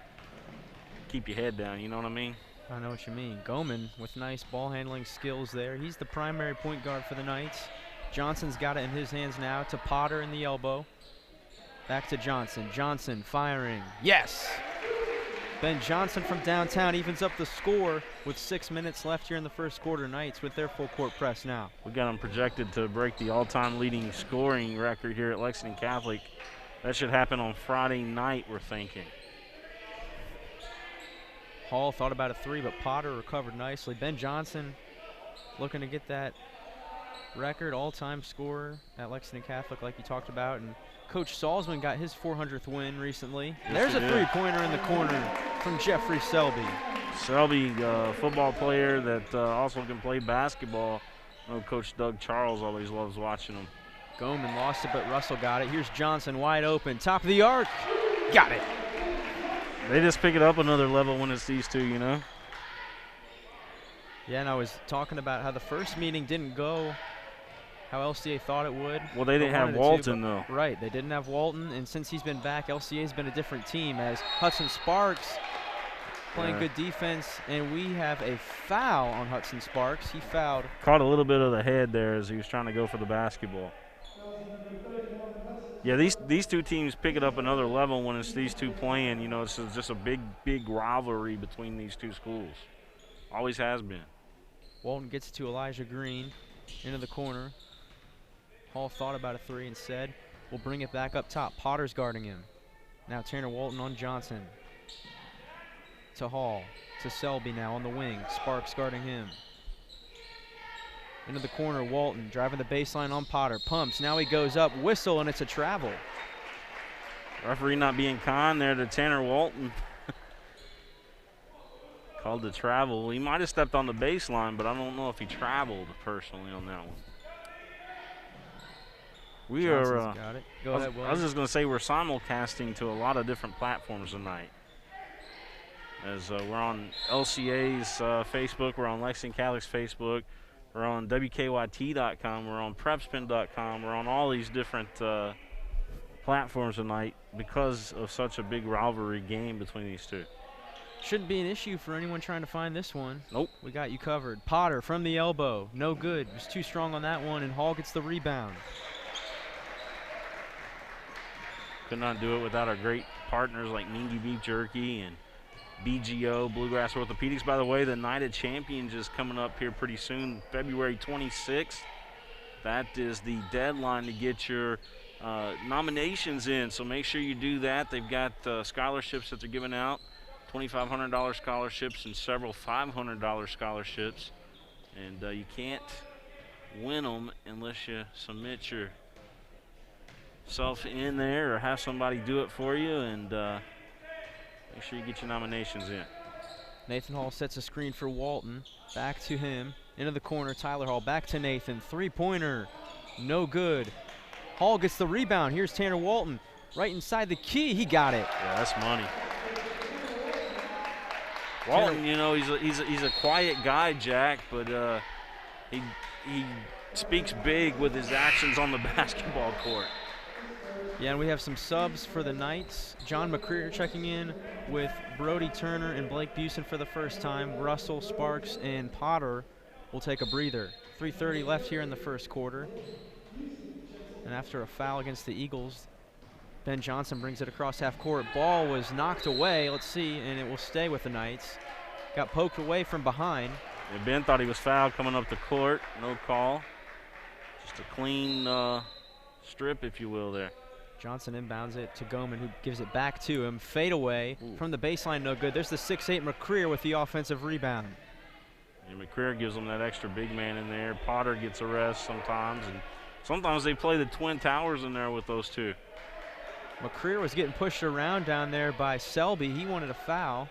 keep your head down, you know what I mean? I know what you mean. Goman with nice ball handling skills there. He's the primary point guard for the Knights. Johnson's got it in his hands now to Potter in the elbow. Back to Johnson. Johnson firing. Yes! Ben Johnson from downtown evens up the score with 6 minutes left here in the first quarter. Knights with their full court press now. We got them projected to break the all-time leading scoring record here at Lexington Catholic. That should happen on Friday night, we're thinking. Hall thought about a 3, but Potter recovered nicely. Ben Johnson looking to get that record, all-time scorer at Lexington Catholic like you talked about. And Coach Salzman got his 400th win recently. Yes, there's a 3-pointer in the corner from Jeffrey Selby. Selby, football player that also can play basketball. I know Coach Doug Charles always loves watching him. Goman lost it, but Russell got it. Here's Johnson wide open, top of the arc. Got it. They just pick it up another level when it's these two, you know? Yeah, and I was talking about how the first meeting didn't go how LCA thought it would. Well, they didn't have Walton, though. Right, they didn't have Walton, and since he's been back, LCA's been a different team as Hudson Sparks playing good defense, and we have a foul on Hudson Sparks. He fouled. Caught a little bit of the head there as he was trying to go for the basketball. Yeah, these two teams pick it up another level when it's these two playing. You know, it's just a big rivalry between these two schools. Always has been. Walton gets it to Elijah Green into the corner. Hall thought about a 3 and said, we'll bring it back up top. Potter's guarding him. Now Tanner Walton on Johnson. To Hall. To Selby now on the wing. Sparks guarding him. Into the corner, Walton driving the baseline on Potter. Pumps, now he goes up, whistle, and it's a travel. Referee not being kind there to Tanner Walton. Called the travel. He might have stepped on the baseline, but I don't know if he traveled personally on that one. We are. Got it. Go ahead, William. I was just going to say we're simulcasting to a lot of different platforms tonight. As we're on LCA's Facebook, we're on Lexington Catholic's Facebook, we're on WKYT.com, we're on Prepspin.com, we're on all these different platforms tonight because of such a big rivalry game between these two. Shouldn't be an issue for anyone trying to find this one. Nope. We got you covered. Potter from the elbow. No good. Was too strong on that one, and Hall gets the rebound. Could not do it without our great partners like Mingy Beef Jerky and BGO, Bluegrass Orthopedics. By the way, the Night of Champions is coming up here pretty soon, February 26th. That is the deadline to get your nominations in, so make sure you do that. They've got scholarships that they're giving out, $2,500 scholarships and several $500 scholarships. And you can't win them unless you submit yourself in there or have somebody do it for you, and make sure you get your nominations in. Nathan Hall sets a screen for Walton. Back to him. Into the corner, Tyler Hall. Back to Nathan. Three-pointer. No good. Hall gets the rebound. Here's Tanner Walton. Right inside the key. He got it. Yeah, that's money. Walton, you know, he's a quiet guy, Jack, but he speaks big with his actions on the basketball court. Yeah, and we have some subs for the Knights. John McCreer checking in with Brody Turner and Blake Busen for the first time. Russell, Sparks, and Potter will take a breather. 3:30 left here in the first quarter. And after a foul against the Eagles, Ben Johnson brings it across half court. Ball was knocked away, let's see, and it will stay with the Knights. Got poked away from behind. Yeah, Ben thought he was fouled coming up the court. No call. Just a clean strip, if you will, there. Johnson inbounds it to Goman, who gives it back to him. Fade away from the baseline, no good. There's the 6'8" McCreer with the offensive rebound. And McCreer gives them that extra big man in there. Potter gets a rest sometimes, and sometimes they play the Twin Towers in there with those two. McCreer was getting pushed around down there by Selby. He wanted a foul.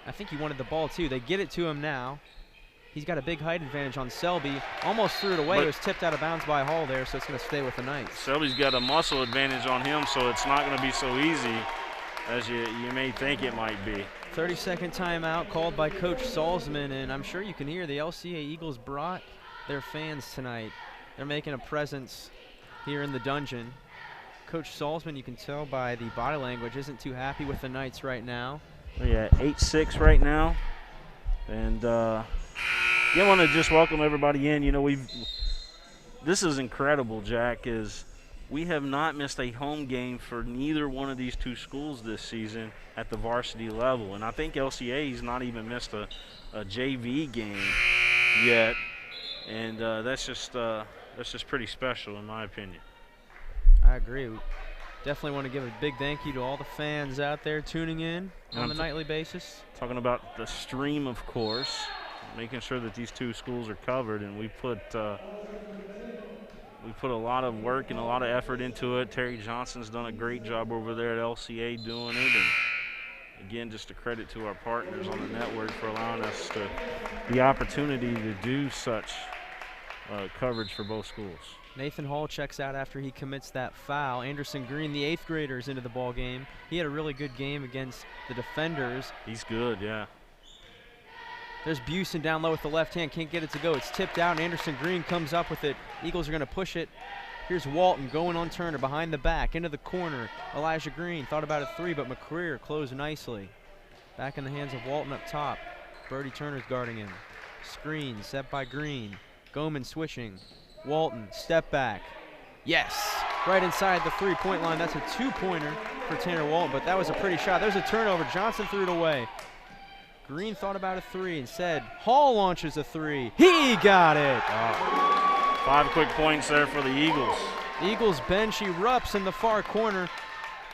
I think he wanted the ball too. They get it to him now. He's got a big height advantage on Selby. Almost threw it away. But it was tipped out of bounds by Hall there, so it's going to stay with the Knights. Selby's got a muscle advantage on him, so it's not going to be so easy as you may think it might be. 30-second timeout called by Coach Salzman, and I'm sure you can hear the LCA Eagles brought their fans tonight. They're making a presence here in the dungeon. Coach Salzman, you can tell by the body language, isn't too happy with the Knights right now. Yeah, 8-6 right now. And I want to just welcome everybody in. You know, this is incredible, Jack, is we have not missed a home game for neither one of these two schools this season at the varsity level. And I think LCA's not even missed a JV game yet. And that's just pretty special in my opinion. I agree. We definitely want to give a big thank you to all the fans out there tuning in on the nightly basis. Talking about the stream, of course, making sure that these two schools are covered, and we put a lot of work and a lot of effort into it. Terry Johnson's done a great job over there at LCA doing it, and again, just a credit to our partners on the network for allowing us the opportunity to do such coverage for both schools. Nathan Hall checks out after he commits that foul. Anderson Green, the 8th grader, is into the ball game. He had a really good game against the defenders. He's good, yeah. There's Busen down low with the left hand, can't get it to go. It's tipped out, and Anderson Green comes up with it. Eagles are going to push it. Here's Walton going on Turner behind the back, into the corner. Elijah Green thought about a three, but McCreer closed nicely. Back in the hands of Walton up top. Brody Turner's guarding him. Screen set by Green. Goman switching. Walton, step back. Yes, right inside the three-point line. That's a two-pointer for Tanner Walton, but that was a pretty shot. There's a turnover. Johnson threw it away. Green thought about a three. Instead, Hall launches a three. He got it. Wow. 5 quick points there for the Eagles. Eagles bench erupts in the far corner.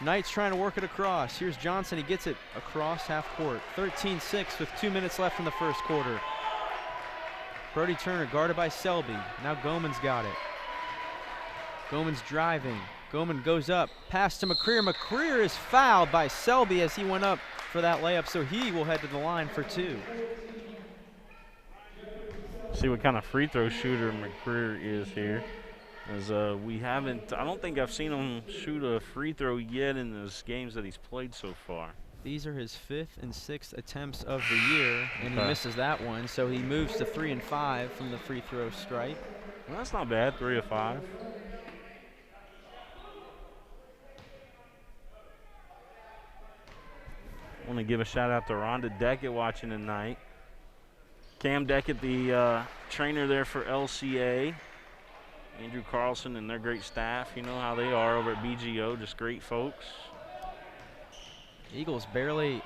Knights trying to work it across. Here's Johnson. He gets it across half court. 13-6 with 2 minutes left in the first quarter. Brody Turner guarded by Selby. Now Goman's got it. Goman's driving. Goman goes up. Pass to McCreer. McCreer is fouled by Selby as he went up for that layup, so he will head to the line for 2. See what kind of free throw shooter McCreer is here. As I don't think I've seen him shoot a free throw yet in the games that he's played so far. These are his 5th and 6th attempts of the year, and he misses that one, so he moves to 3 and 5 from the free throw stripe. Well, that's not bad, 3 of 5. I want to give a shout out to Rhonda Deckett watching tonight. Cam Deckett, the trainer there for LCA. Andrew Carlson and their great staff. You know how they are over at BGO, just great folks. Eagles barely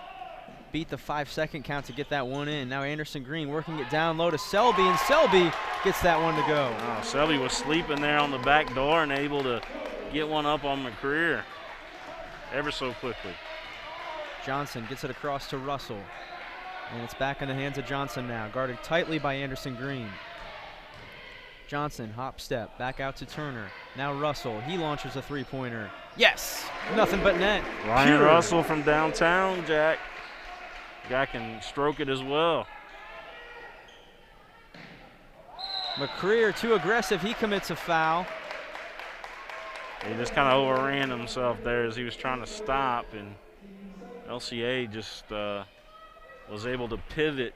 beat the 5-second count to get that one in. Now Anderson Green working it down low to Selby, and Selby gets that one to go. Oh, Selby was sleeping there on the back door and able to get one up on McCreer ever so quickly. Johnson gets it across to Russell, and it's back in the hands of Johnson now, guarded tightly by Anderson Green. Johnson, hop step, back out to Turner. Now Russell, he launches a three-pointer. Yes, nothing but net. Ryan Pure. Russell from downtown, Jack. Guy can stroke it as well. McCreer too aggressive, he commits a foul. He just kind of overran himself there as he was trying to stop, and LCA just was able to pivot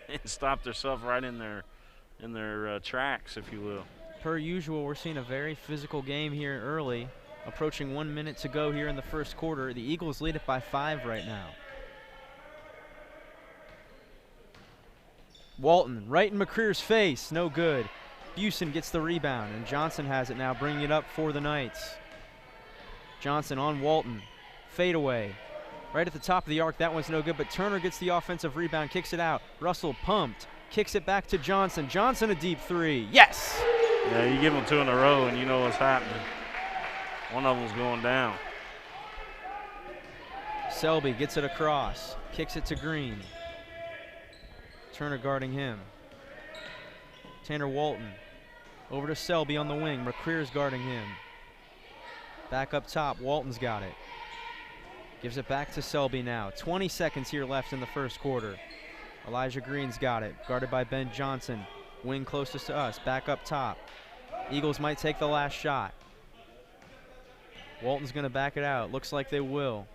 and stop themselves right in their tracks, if you will. Per usual, we're seeing a very physical game here early. Approaching 1 minute to go here in the first quarter. The Eagles lead it by 5 right now. Walton right in McCreer's face, no good. Busen gets the rebound, and Johnson has it now, bringing it up for the Knights. Johnson on Walton, fade away. Right at the top of the arc, that one's no good, but Turner gets the offensive rebound, kicks it out. Russell pumped, kicks it back to Johnson. Johnson a deep three, yes! Yeah, you give them 2 in a row and you know what's happening. One of them's going down. Selby gets it across, kicks it to Green. Turner guarding him. Tanner Walton over to Selby on the wing. McCreer's guarding him. Back up top, Walton's got it. Gives it back to Selby now. 20 seconds here left in the first quarter. Elijah Green's got it, guarded by Ben Johnson. Wing closest to us, back up top. Eagles might take the last shot. Walton's gonna back it out, looks like they will.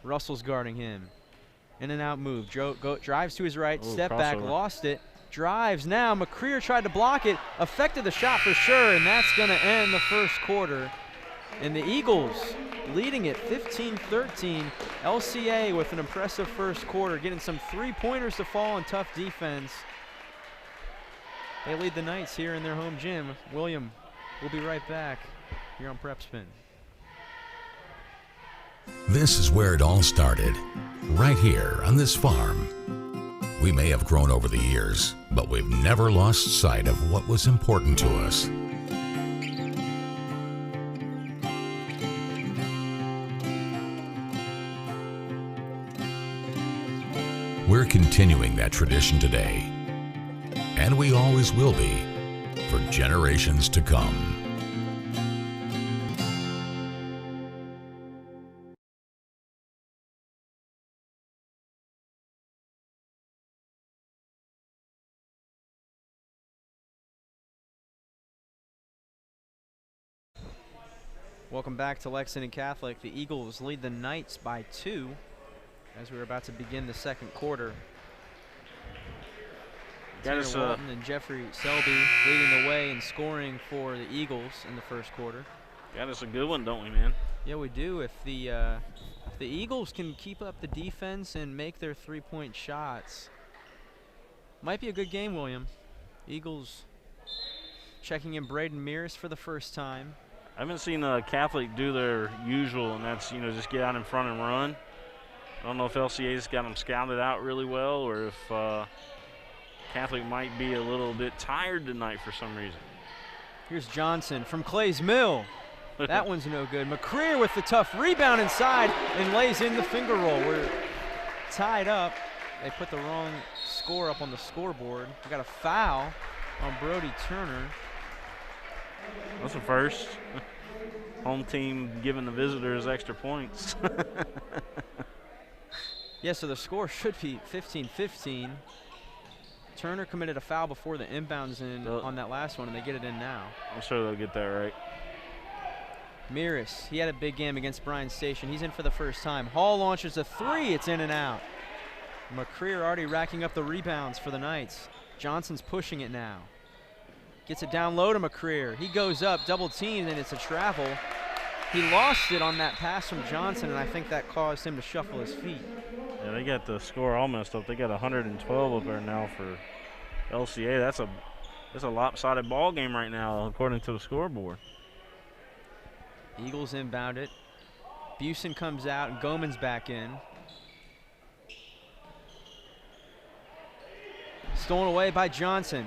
Russell's guarding him. In and out move, drives to his right, step back, lost it. Drives now, McCreer tried to block it, affected the shot for sure, and that's gonna end the first quarter. And the Eagles leading it 15-13. LCA with an impressive first quarter, getting some three-pointers to fall and tough defense. They lead the Knights here in their home gym. William, we'll be right back here on Prep Spin. This is where it all started, right here on this farm. We may have grown over the years, but we've never lost sight of what was important to us. We're continuing that tradition today, and we always will be for generations to come. Welcome back to Lexington Catholic. The Eagles lead the Knights by 2 as we're about to begin the second quarter. Tanner Walton and Jeffrey Selby leading the way and scoring for the Eagles in the first quarter. Got us a good one, don't we, man? Yeah, we do. If the Eagles can keep up the defense and make their three-point shots, might be a good game, William. Eagles checking in Braden Mears for the first time. I haven't seen Catholic do their usual, and that's, you know, just get out in front and run. I don't know if LCA's got them scouted out really well, or if Catholic might be a little bit tired tonight for some reason. Here's Johnson from Clay's Mill. That one's no good. McCreer with the tough rebound inside and lays in the finger roll. We're tied up. They put the wrong score up on the scoreboard. We got a foul on Brody Turner. That's a first. Home team giving the visitors extra points. Yeah, so the score should be 15-15. Turner committed a foul before the inbounds in on that last one, and they get it in now. I'm sure they'll get that right. Miras, he had a big game against Bryan Station. He's in for the first time. Hall launches a three. It's in and out. McCreer already racking up the rebounds for the Knights. Johnson's pushing it now. Gets it down low to McCreer. He goes up, double teamed, and it's a travel. He lost it on that pass from Johnson, and I think that caused him to shuffle his feet. Yeah, they got the score all messed up. They got 112 up there now for LCA. That's a It's a lopsided ball game right now, according to the scoreboard. Eagles inbound it. Busen comes out, and Goman's back in. Stolen away by Johnson.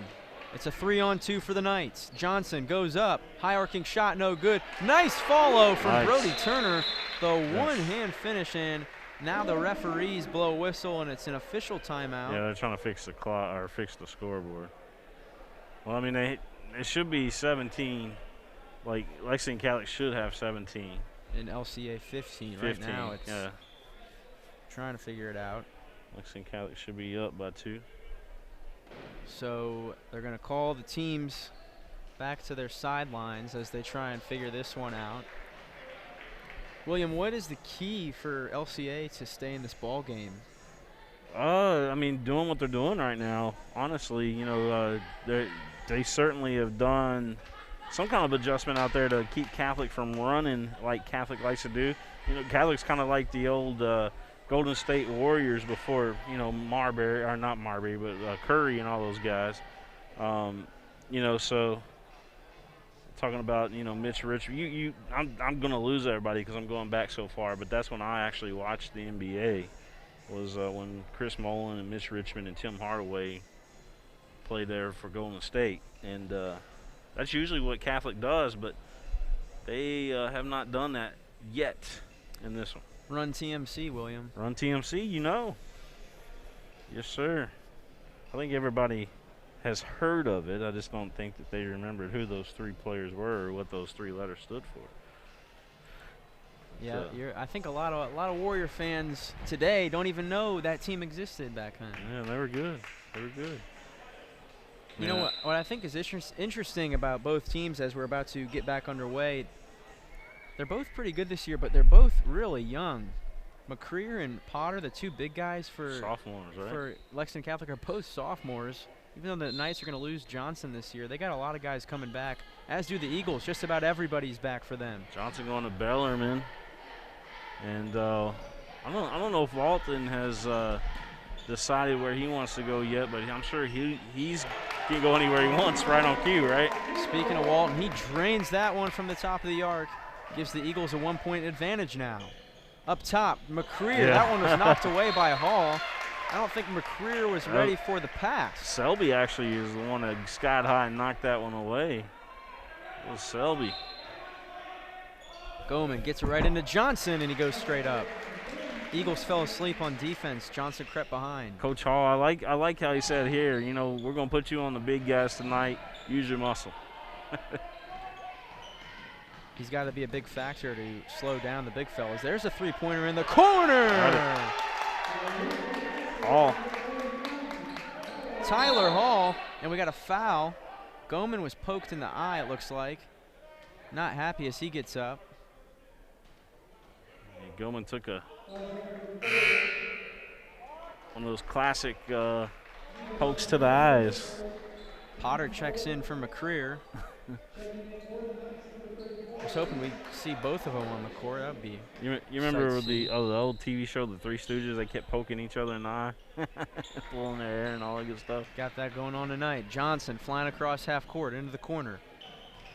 It's a 3-on-2 for the Knights. Johnson goes up. High arcing shot, no good. Nice follow from Brody Turner. The one-hand finish in. Now the referees blow a whistle, and it's an official timeout. Yeah, they're trying to fix the clock or fix the scoreboard. Well, I mean, it should be 17. Like, Lexington Catholic should have 17. In LCA 15 right now. It's trying to figure it out. Lexington Catholic should be up by 2. So they're going to call the teams back to their sidelines as they try and figure this one out. William, what is the key for LCA to stay in this ball game? I mean, doing what they're doing right now. Honestly, you know, they certainly have done some kind of adjustment out there to keep Catholic from running like Catholic likes to do. You know, Catholic's kind of like the old Golden State Warriors before, you know, Marbury, or not Marbury, but Curry and all those guys. You know, so talking about, you know, Mitch Richmond, I'm going to lose everybody because I'm going back so far, but that's when I actually watched the NBA, was when Chris Mullen and Mitch Richmond and Tim Hardaway played there for Golden State. And that's usually what Catholic does, but they have not done that yet in this one. Run TMC, William. Run TMC, you know. Yes, sir. I think everybody has heard of it. I just don't think that they remembered who those 3 players were or what those 3 letters stood for. Yeah, I think a lot of Warrior fans today don't even know that team existed back then. Yeah, they were good. They were good. You know what I think is interesting about both teams as we're about to get back underway, they're both pretty good this year, but they're both really young. McCreer and Potter, the 2 big guys for sophomores, right? For Lexington Catholic, are both sophomores. Even though the Knights are going to lose Johnson this year, they got a lot of guys coming back, as do the Eagles. Just about everybody's back for them. Johnson going to Bellarmine. And I don't know if Walton has decided where he wants to go yet, but I'm sure he's can go anywhere he wants right on cue, right? Speaking of Walton, he drains that one from the top of the arc. Gives the Eagles a 1-point advantage now. Up top, McCreer. Yeah. That one was knocked away by Hall. I don't think McCreer was ready for the pass. Selby actually is the one that skied high and knocked that one away. It was Selby. Goman gets it right into Johnson, and he goes straight up. Eagles fell asleep on defense. Johnson crept behind. Coach Hall, I like how he said here, you know, we're going to put you on the big guys tonight. Use your muscle. He's got to be a big factor to slow down the big fellas. There's a 3-pointer in the corner. Hall. Tyler Hall, and we got a foul. Goman was poked in the eye, it looks like. Not happy as he gets up. And Goman took one of those classic pokes to the eyes. Potter checks in for McCreer. I was hoping we'd see both of them on the court. That would be. You remember the old TV show, The Three Stooges? They kept poking each other in the eye, pulling their hair and all that good stuff. Got that going on tonight. Johnson flying across half court into the corner.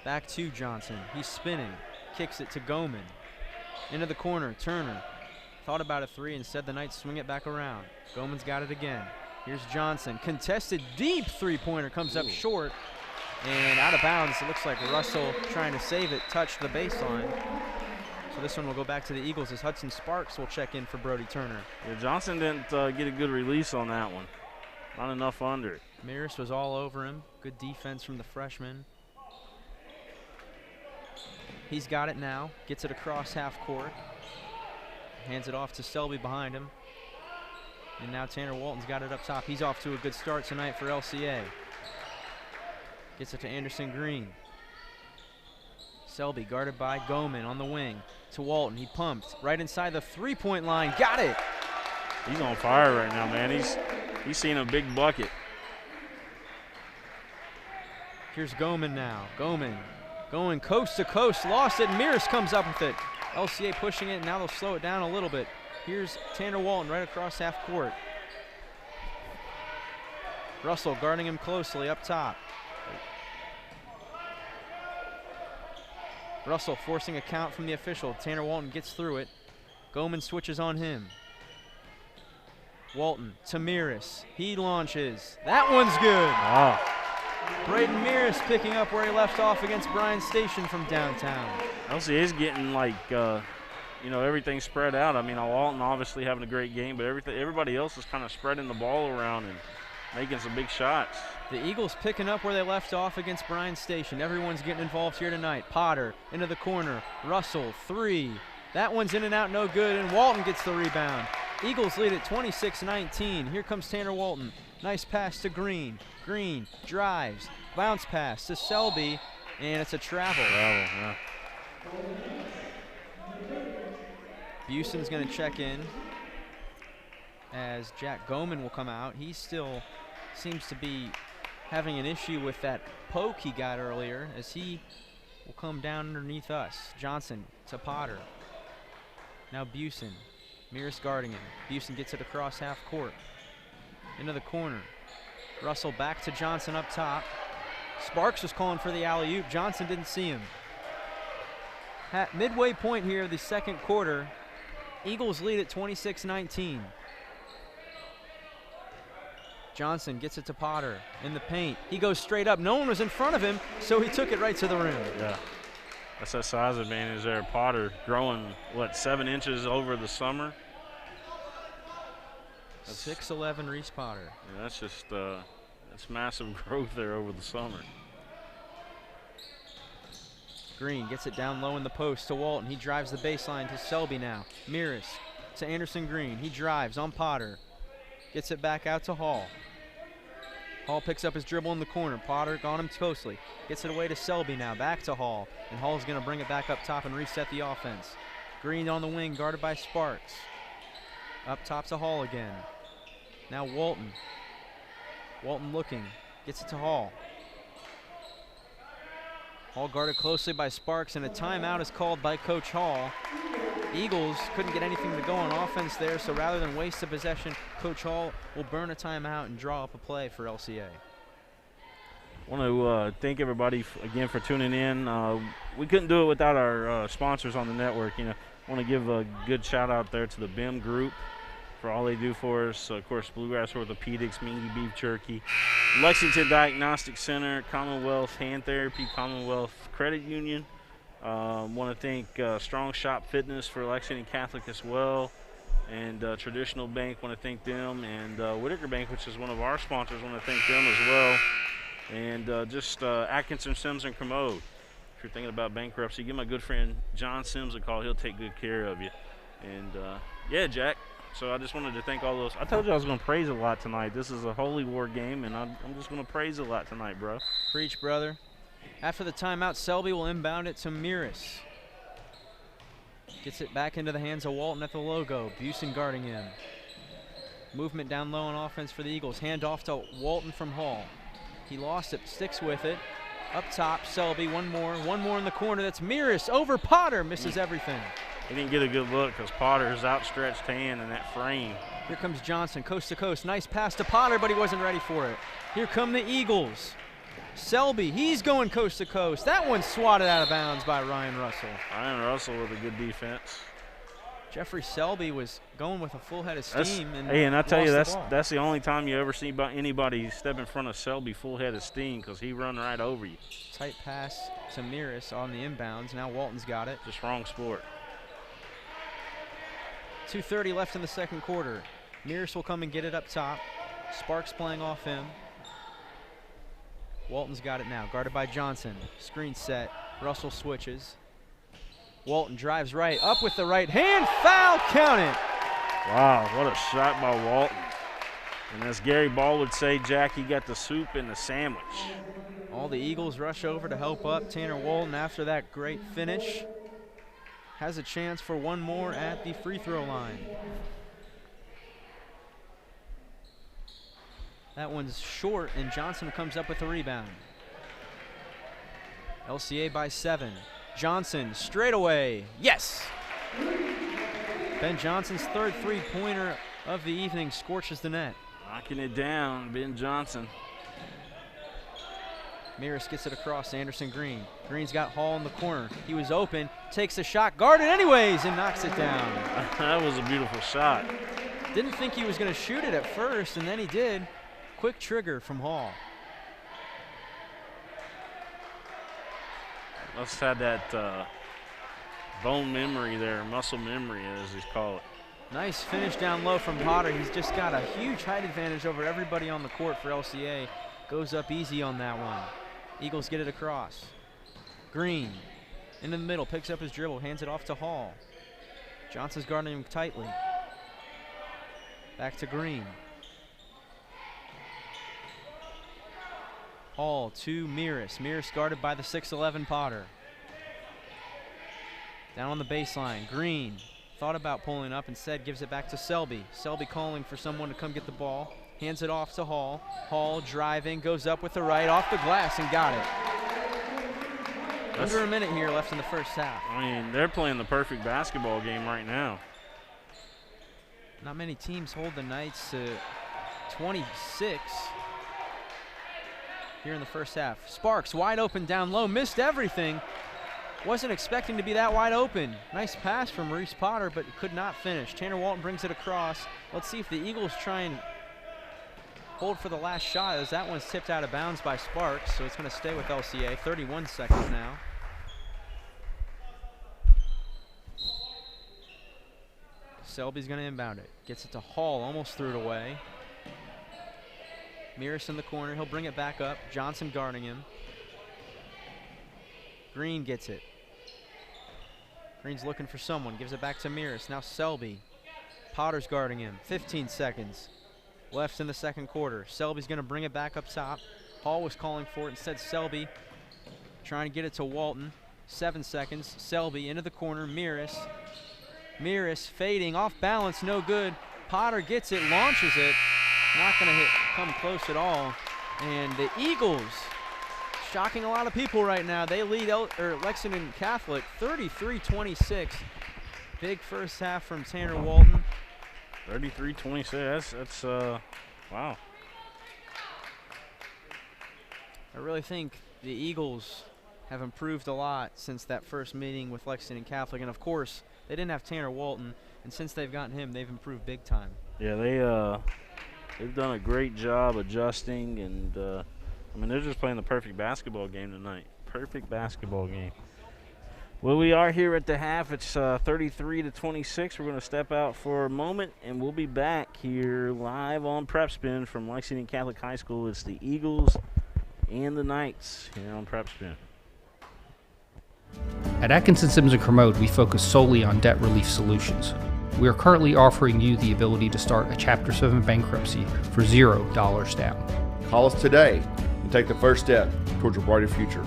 Back to Johnson. He's spinning. Kicks it to Goman. Into the corner. Turner thought about a 3 and said the Knights swing it back around. Goman's got it again. Here's Johnson. Contested deep 3-pointer comes up short. And out of bounds. It looks like Russell trying to save it touched the baseline. So this one will go back to the Eagles as Hudson Sparks will check in for Brody Turner. Yeah, Johnson didn't get a good release on that one. Not enough under it. Maris was all over him. Good defense from the freshman. He's got it now. Gets it across half court. Hands it off to Selby behind him. And now Tanner Walton's got it up top. He's off to a good start tonight for LCA. Gets it to Anderson Green. Selby guarded by Goman on the wing. To Walton. He pumped right inside the 3-point line. Got it. He's on fire right now, man. He's seeing a big bucket. Here's Goman now. Goman going coast to coast. Lost it. Mears comes up with it. LCA pushing it. Now they'll slow it down a little bit. Here's Tanner Walton right across half court. Russell guarding him closely up top. Russell forcing a count from the official. Tanner Walton gets through it. Goman switches on him. Walton to Meares. He launches. That one's good. Wow. Braden Meares picking up where he left off against Bryan Station from downtown. LCA is getting like, you know, everything spread out. I mean, Walton obviously having a great game, but everybody else is kind of spreading the ball around and making some big shots. The Eagles picking up where they left off against Bryan Station. Everyone's getting involved here tonight. Potter into the corner. Russell, 3. That one's in and out, no good, and Walton gets the rebound. Eagles lead at 26-19. Here comes Tanner Walton. Nice pass to Green. Green drives. Bounce pass to Selby, and it's a travel. Yeah. Buson's going to check in as Jack Goman will come out. He still seems to be having an issue with that poke he got earlier, as he will come down underneath us. Johnson to Potter. Now Buson. Meares guarding him. Buson gets it across half court. Into the corner. Russell back to Johnson up top. Sparks was calling for the alley-oop. Johnson didn't see him. At midway point here of the second quarter, Eagles lead at 26-19. Johnson gets it to Potter in the paint. He goes straight up. No one was in front of him, so he took it right to the rim. Yeah. That's that size advantage there. Potter growing, what, 7 inches over the summer? 6'11" Reese Potter. Yeah, that's just that's massive growth there over the summer. Green gets it down low in the post to Walton. He drives the baseline to Selby now. Meares to Anderson Green. He drives on Potter. Gets it back out to Hall. Hall picks up his dribble in the corner. Potter got him closely. Gets it away to Selby now. Back to Hall. And Hall's going to bring it back up top and reset the offense. Green on the wing, guarded by Sparks. Up top to Hall again. Now Walton. Walton looking. Gets it to Hall. Hall guarded closely by Sparks, and a timeout is called by Coach Hall. Eagles couldn't get anything to go on offense there, so rather than waste a possession, Coach Hall will burn a timeout and draw up a play for LCA. I want to thank everybody again for tuning in. We couldn't do it without our sponsors on the network. You know, I want to give a good shout out there to the BIM group for all they do for us. Of course, Bluegrass Orthopedics, Mingy Beef Jerky, Lexington Diagnostic Center, Commonwealth Hand Therapy, Commonwealth Credit Union. Want to thank Strong Shop Fitness for Lexington Catholic as well, and Traditional Bank. Want to thank them, and Whitaker Bank, which is one of our sponsors. Want to thank them as well, and just Atkinson, Sims, and Commode. If you're thinking about bankruptcy, give my good friend John Sims a call. He'll take good care of you. And yeah, Jack. So I just wanted to thank all those. I told you I was going to praise a lot tonight. This is a holy war game, and I'm just going to praise a lot tonight, bro. Preach, brother. After the timeout, Selby will inbound it to Meares. Gets it back into the hands of Walton at the logo. Buson guarding him. Movement down low on offense for the Eagles. Hand off to Walton from Hall. He lost it, sticks with it. Up top, Selby, one more in the corner. That's Meares over Potter, misses everything. He didn't get a good look because Potter's outstretched hand in that frame. Here comes Johnson, coast to coast. Nice pass to Potter, but he wasn't ready for it. Here come the Eagles. Selby, he's going coast to coast. That one's swatted out of bounds by Ryan Russell. Ryan Russell with a good defense. Jeffrey Selby was going with a full head of steam. And I tell you, that's the only time you ever see anybody step in front of Selby full head of steam, because he run right over you. Tight pass to Meares on the inbounds. Now Walton's got it. Just wrong sport. 2:30 left in the second quarter. Meares will come and get it up top. Sparks playing off him. Walton's got it now, guarded by Johnson. Screen set. Russell switches. Walton drives right, up with the right hand. Foul, count it. Wow, what a shot by Walton. And as Gary Ball would say, Jack, he got the soup and the sandwich. All the Eagles rush over to help up Tanner Walton after that great finish. Has a chance for one more at the free throw line. That one's short, and Johnson comes up with the rebound. LCA by 7. Johnson straight away. Yes! Ben Johnson's third three-pointer of the evening scorches the net. Knocking it down, Ben Johnson. Mears gets it across to Anderson Green. Green's got Hall in the corner. He was open, takes the shot, guarded anyways, and knocks it down. That was a beautiful shot. Didn't think he was going to shoot it at first, and then he did. Quick trigger from Hall. Let's have that bone memory there, muscle memory as he's called it. Nice finish down low from Potter. He's just got a huge height advantage over everybody on the court for LCA. Goes up easy on that one. Eagles get it across. Green in the middle, picks up his dribble, hands it off to Hall. Johnson's guarding him tightly. Back to Green. Hall to Mears. Mears guarded by the 6'11 Potter. Down on the baseline, Green thought about pulling up, instead gives it back to Selby. Selby calling for someone to come get the ball. Hands it off to Hall. Hall driving, goes up with the right, off the glass, and got it. Under a minute here left in the first half. I mean, they're playing the perfect basketball game right now. Not many teams hold the Knights to 26 here in the first half. Sparks wide open down low, missed everything. Wasn't expecting to be that wide open. Nice pass from Maurice Potter, but could not finish. Tanner Walton brings it across. Let's see if the Eagles try and hold for the last shot, as that one's tipped out of bounds by Sparks, so it's going to stay with LCA. 31 seconds now. Selby's going to inbound it. Gets it to Hall, almost threw it away. Mears in the corner, he'll bring it back up. Johnson guarding him. Green gets it. Green's looking for someone, gives it back to Mears. Now Selby. Potter's guarding him. 15 seconds left in the second quarter. Selby's going to bring it back up top. Hall was calling for it. Instead, Selby trying to get it to Walton. 7 seconds. Selby into the corner. Mears. Mears fading, off balance, no good. Potter gets it, launches it. Not going to come close at all. And the Eagles, shocking a lot of people right now. They lead Lexington Catholic 33-26. Big first half from Tanner Walton. 33-26. That's wow. I really think the Eagles have improved a lot since that first meeting with Lexington Catholic, and of course they didn't have Tanner Walton, and since they've gotten him, they've improved big time. Yeah, they've done a great job adjusting, and I mean, they're just playing the perfect basketball game tonight. Perfect basketball game. Well, we are here at the half. It's 33-26. We're going to step out for a moment, and we'll be back here live on Prep Spin from Lexington Catholic High School. It's the Eagles and the Knights here on Prep Spin. At Atkinson Sims & Kermode, we focus solely on debt relief solutions. We are currently offering you the ability to start a Chapter 7 bankruptcy for $0 down. Call us today and take the first step towards a brighter future.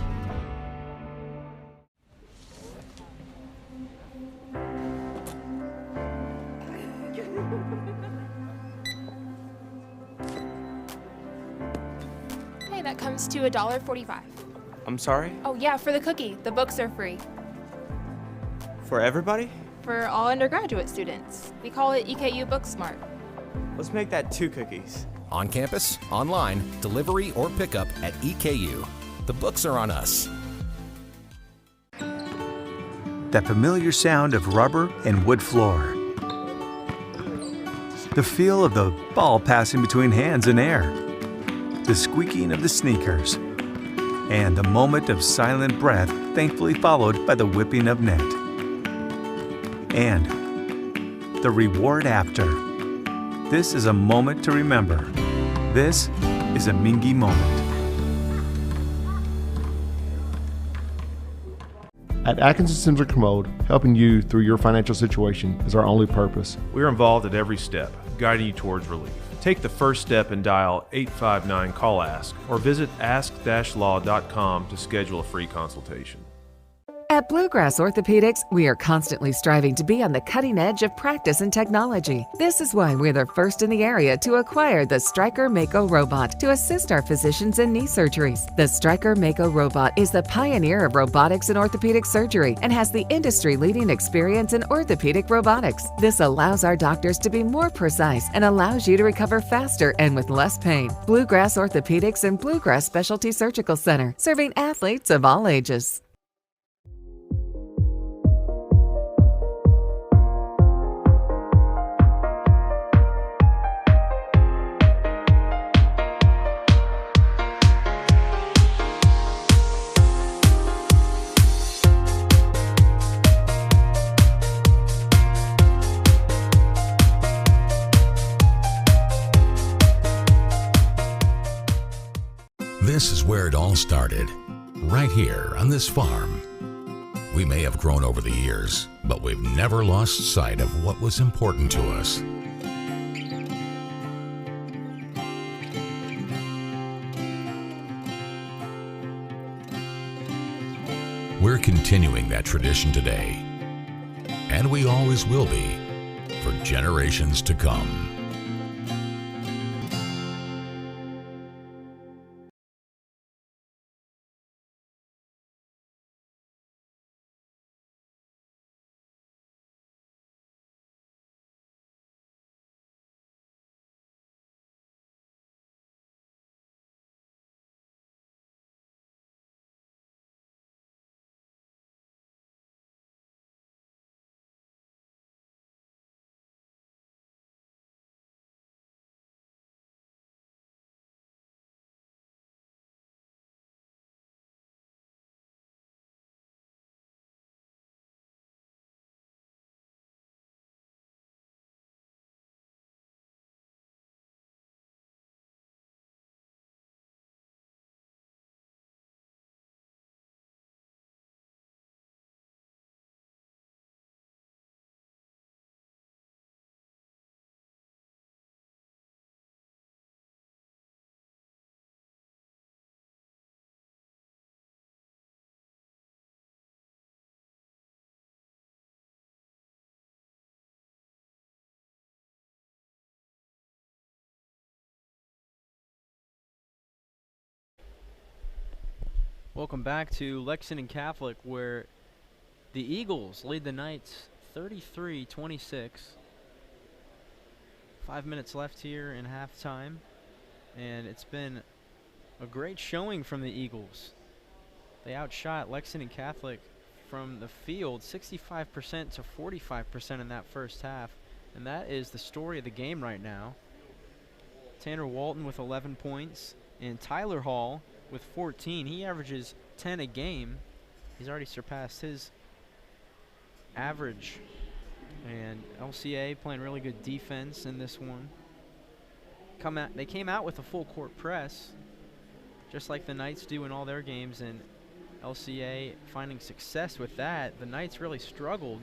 Hey, that comes to $1.45. I'm sorry? Oh yeah, for the cookie. The books are free. For everybody? For all undergraduate students. We call it EKU Book Smart. Let's make that 2 cookies. On campus, online, delivery, or pickup at EKU. The books are on us. That familiar sound of rubber and wood floor. The feel of the ball passing between hands and air. The squeaking of the sneakers. And a moment of silent breath, thankfully followed by the whipping of net. And the reward after. This is a moment to remember. This is a Mingy moment. At Atkinson Sims & Kermode, helping you through your financial situation is our only purpose. We're involved at every step, guiding you towards relief. Take the first step and dial 859-CALL-ASK or visit ask-law.com to schedule a free consultation. At Bluegrass Orthopedics, we are constantly striving to be on the cutting edge of practice and technology. This is why we're the first in the area to acquire the Stryker Mako robot to assist our physicians in knee surgeries. The Stryker Mako robot is the pioneer of robotics in orthopedic surgery and has the industry-leading experience in orthopedic robotics. This allows our doctors to be more precise and allows you to recover faster and with less pain. Bluegrass Orthopedics and Bluegrass Specialty Surgical Center, serving athletes of all ages. This is where it all started, right here on this farm. We may have grown over the years, but we've never lost sight of what was important to us. We're continuing that tradition today, and we always will be for generations to come. Welcome back to Lexington Catholic, where the Eagles lead the Knights 33-26. 5 minutes left here in halftime, and it's been a great showing from the Eagles. They outshot Lexington Catholic from the field 65% to 45% in that first half, and that is the story of the game right now. Tanner Walton with 11 points, and Tyler Hall with 14. He averages 10 a game. He's already surpassed his average. And LCA playing really good defense in this one. They came out with a full court press, just like the Knights do in all their games, and LCA finding success with that. The Knights really struggled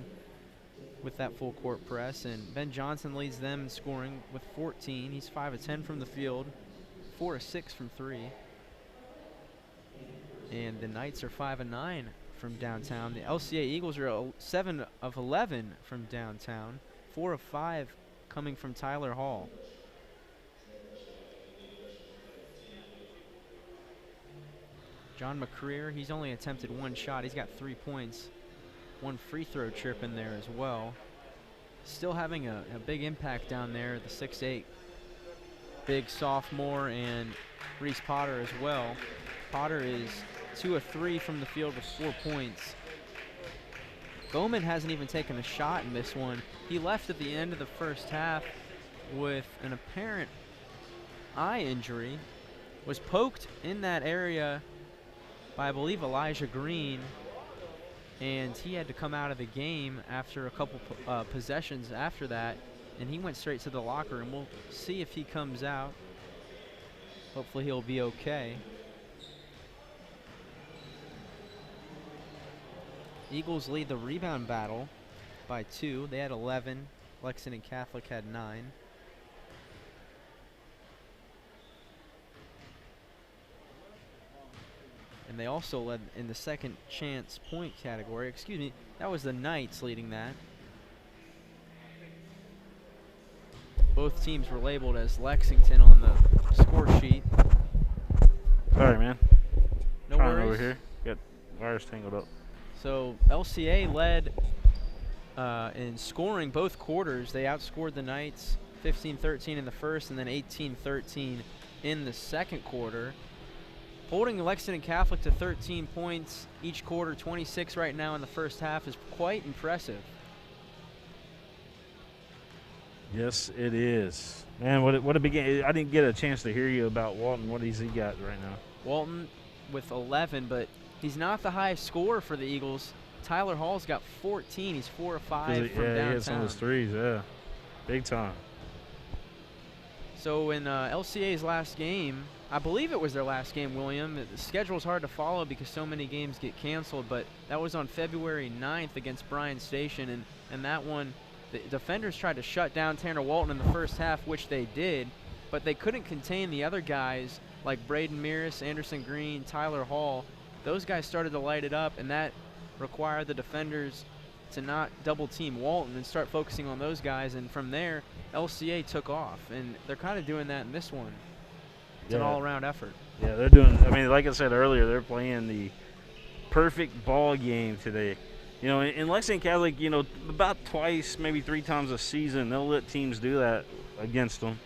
with that full court press, and Ben Johnson leads them in scoring with 14. He's 5 of 10 from the field, 4 of 6 from 3. And the Knights are 5 of 9 from downtown. The LCA Eagles are 7 of 11 from downtown, 4 of 5 coming from Tyler Hall. John McCreer, he's only attempted 1 shot. He's got 3 points, 1 free throw trip in there as well. Still having a big impact down there, the 6'8" big sophomore, and Reese Potter as well. Potter is 2 of 3 from the field with 4 points. Bowman hasn't even taken a shot in this one. He left at the end of the first half with an apparent eye injury. Was poked in that area by, I believe, Elijah Green, and he had to come out of the game after a couple possessions after that, and he went straight to the locker, and we'll see if he comes out. Hopefully he'll be okay. Eagles lead the rebound battle by 2. They had 11. Lexington Catholic had 9. And they also led in the second chance point category. Excuse me, that was the Knights leading that. Both teams were labeled as Lexington on the score sheet. Sorry, man. No Trying worries. over here. Got wires tangled up. So LCA led in scoring both quarters. They outscored the Knights 15-13 in the first and then 18-13 in the second quarter. Holding Lexington Catholic to 13 points each quarter, 26 right now in the first half, is quite impressive. Yes, it is. Man, what a big game. I didn't get a chance to hear you about Walton. What has he got right now? Walton with 11, but he's not the highest scorer for the Eagles. Tyler Hall's got 14. He's 4 of 5 from downtown. He hit some of those threes, yeah. Big time. So in LCA's last game, I believe it was their last game, William. The schedule's hard to follow because so many games get canceled, but that was on February 9th against Bryan Station, and that one, the defenders tried to shut down Tanner Walton in the first half, which they did, but they couldn't contain the other guys like Braden Mearis, Anderson Green, Tyler Hall. Those guys started to light it up, and that required the defenders to not double team Walton and start focusing on those guys, and from there LCA took off, and they're kind of doing that in this one. It's an all-around effort. Yeah, they're doing, I mean, like I said earlier, they're playing the perfect ball game today. You know, in Lexington Catholic, you know, about twice, maybe 3 times a season, they'll let teams do that against them.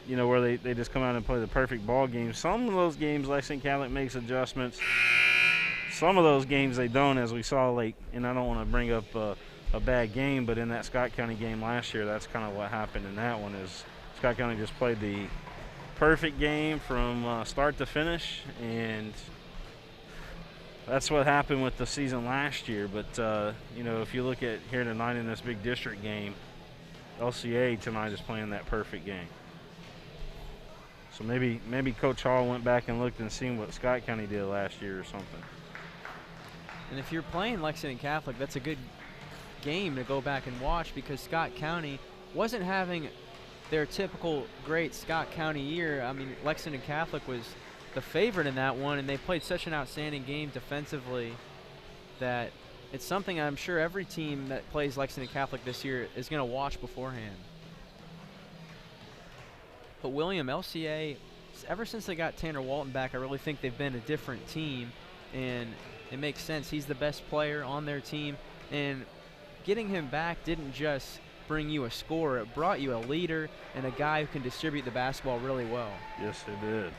You know, where they just come out and play the perfect ball game. Some of those games, Lexington Catholic makes adjustments. Some of those games they don't, as we saw late. And I don't want to bring up a bad game, but in that Scott County game last year, that's kind of what happened in that one. Is Scott County just played the perfect game from start to finish, and that's what happened with the season last year. But you know, if you look at here tonight in this big district game, LCA tonight is playing that perfect game. So maybe Coach Hall went back and looked and seen what Scott County did last year or something. And if you're playing Lexington Catholic, that's a good game to go back and watch, because Scott County wasn't having their typical great Scott County year. I mean, Lexington Catholic was the favorite in that one, and they played such an outstanding game defensively that it's something I'm sure every team that plays Lexington Catholic this year is going to watch beforehand. But William, LCA, ever since they got Tanner Walton back, I really think they've been a different team, and it makes sense. He's the best player on their team, and getting him back didn't just bring you a scorer. It brought you a leader and a guy who can distribute the basketball really well. Yes, it did.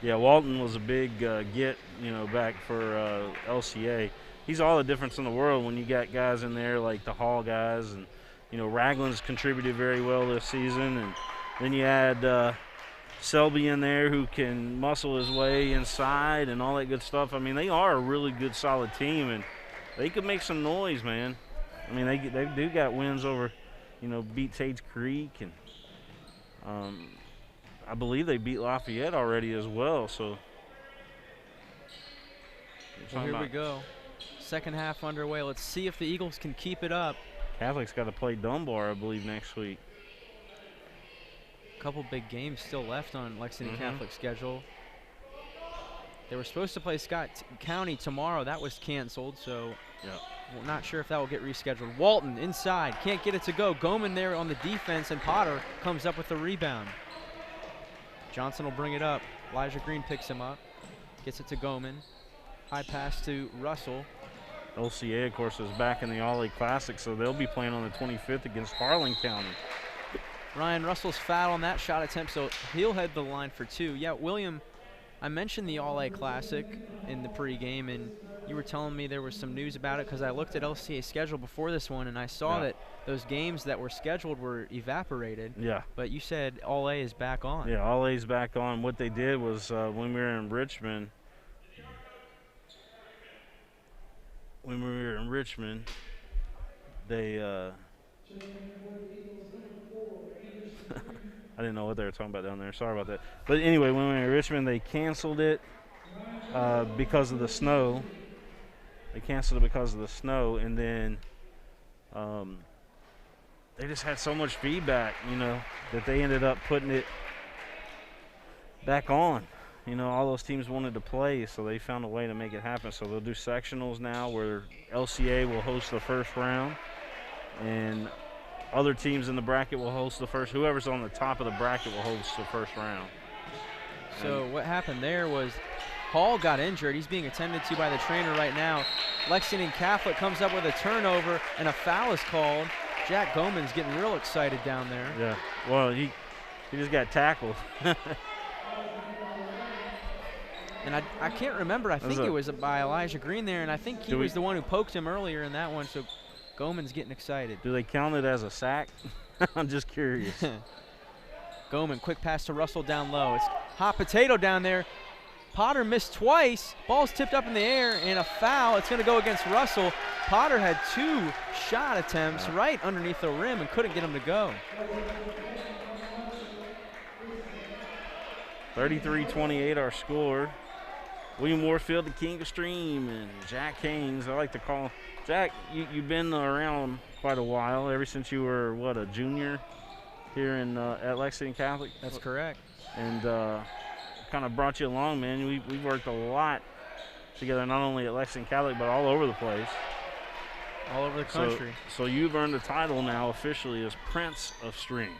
Yeah, Walton was a big get, you know, back for LCA. He's all the difference in the world when you got guys in there like the Hall guys, and you know, Ragland's contributed very well this season, and then you add Selby in there who can muscle his way inside and all that good stuff. I mean, they are a really good, solid team, and they could make some noise, man. I mean, they do got wins over, you know, beat Tate's Creek, and I believe they beat Lafayette already as well. So here we go. Second half underway. Let's see if the Eagles can keep it up. Catholic's got to play Dunbar, I believe, next week. A couple big games still left on Lexington Catholic schedule. They were supposed to play Scott County tomorrow. That was canceled, so we're not sure if that will get rescheduled. Walton inside, can't get it to go. Goman there on the defense, and Potter comes up with the rebound. Johnson will bring it up. Elijah Green picks him up, gets it to Goman. High pass to Russell. LCA, of course, is back in the All-A Classic, so they'll be playing on the 25th against Harlan County. Ryan Russell's foul on that shot attempt, so he'll head the line for 2. Yeah, William, I mentioned the All-A Classic in the pregame, and you were telling me there was some news about it because I looked at LCA's schedule before this one, and I saw that those games that were scheduled were evaporated. Yeah. But you said All-A is back on. Yeah, All-A's back on. What they did was when we were in Richmond, they I didn't know what they were talking about down there. Sorry about that. But anyway, when we were in Richmond, they canceled it because of the snow. They canceled it because of the snow, and then they just had so much feedback, you know, that they ended up putting it back on. you know, all those teams wanted to play, so they found a way to make it happen. So they'll do sectionals now where LCA will host the first round, and other teams in the bracket will host the first. Whoever's on the top of the bracket will host the first round. So what happened there was Hall got injured. He's being attended to by the trainer right now. Lexington Catholic comes up with a turnover, and a foul is called. Jack Goman's getting real excited down there. Yeah, well, he just got tackled. And I can't remember. I think it was by Elijah Green there, and I think he was the one who poked him earlier in that one, so Goman's getting excited. Do they count it as a sack? I'm just curious. Goman, quick pass to Russell down low. It's hot potato down there. Potter missed twice. Ball's tipped up in the air, and a foul. It's going to go against Russell. Potter had 2 shot attempts right underneath the rim and couldn't get him to go. 33-28 our score. William Warfield, the king of stream, and Jack Haynes. I like to call Jack. You've been around quite a while, ever since you were what, a junior here in at Lexington Catholic. That's correct. And kind of brought you along, man. We've worked a lot together, not only at Lexington Catholic but all over the place, all over the country. So you've earned the title now officially as Prince of Stream.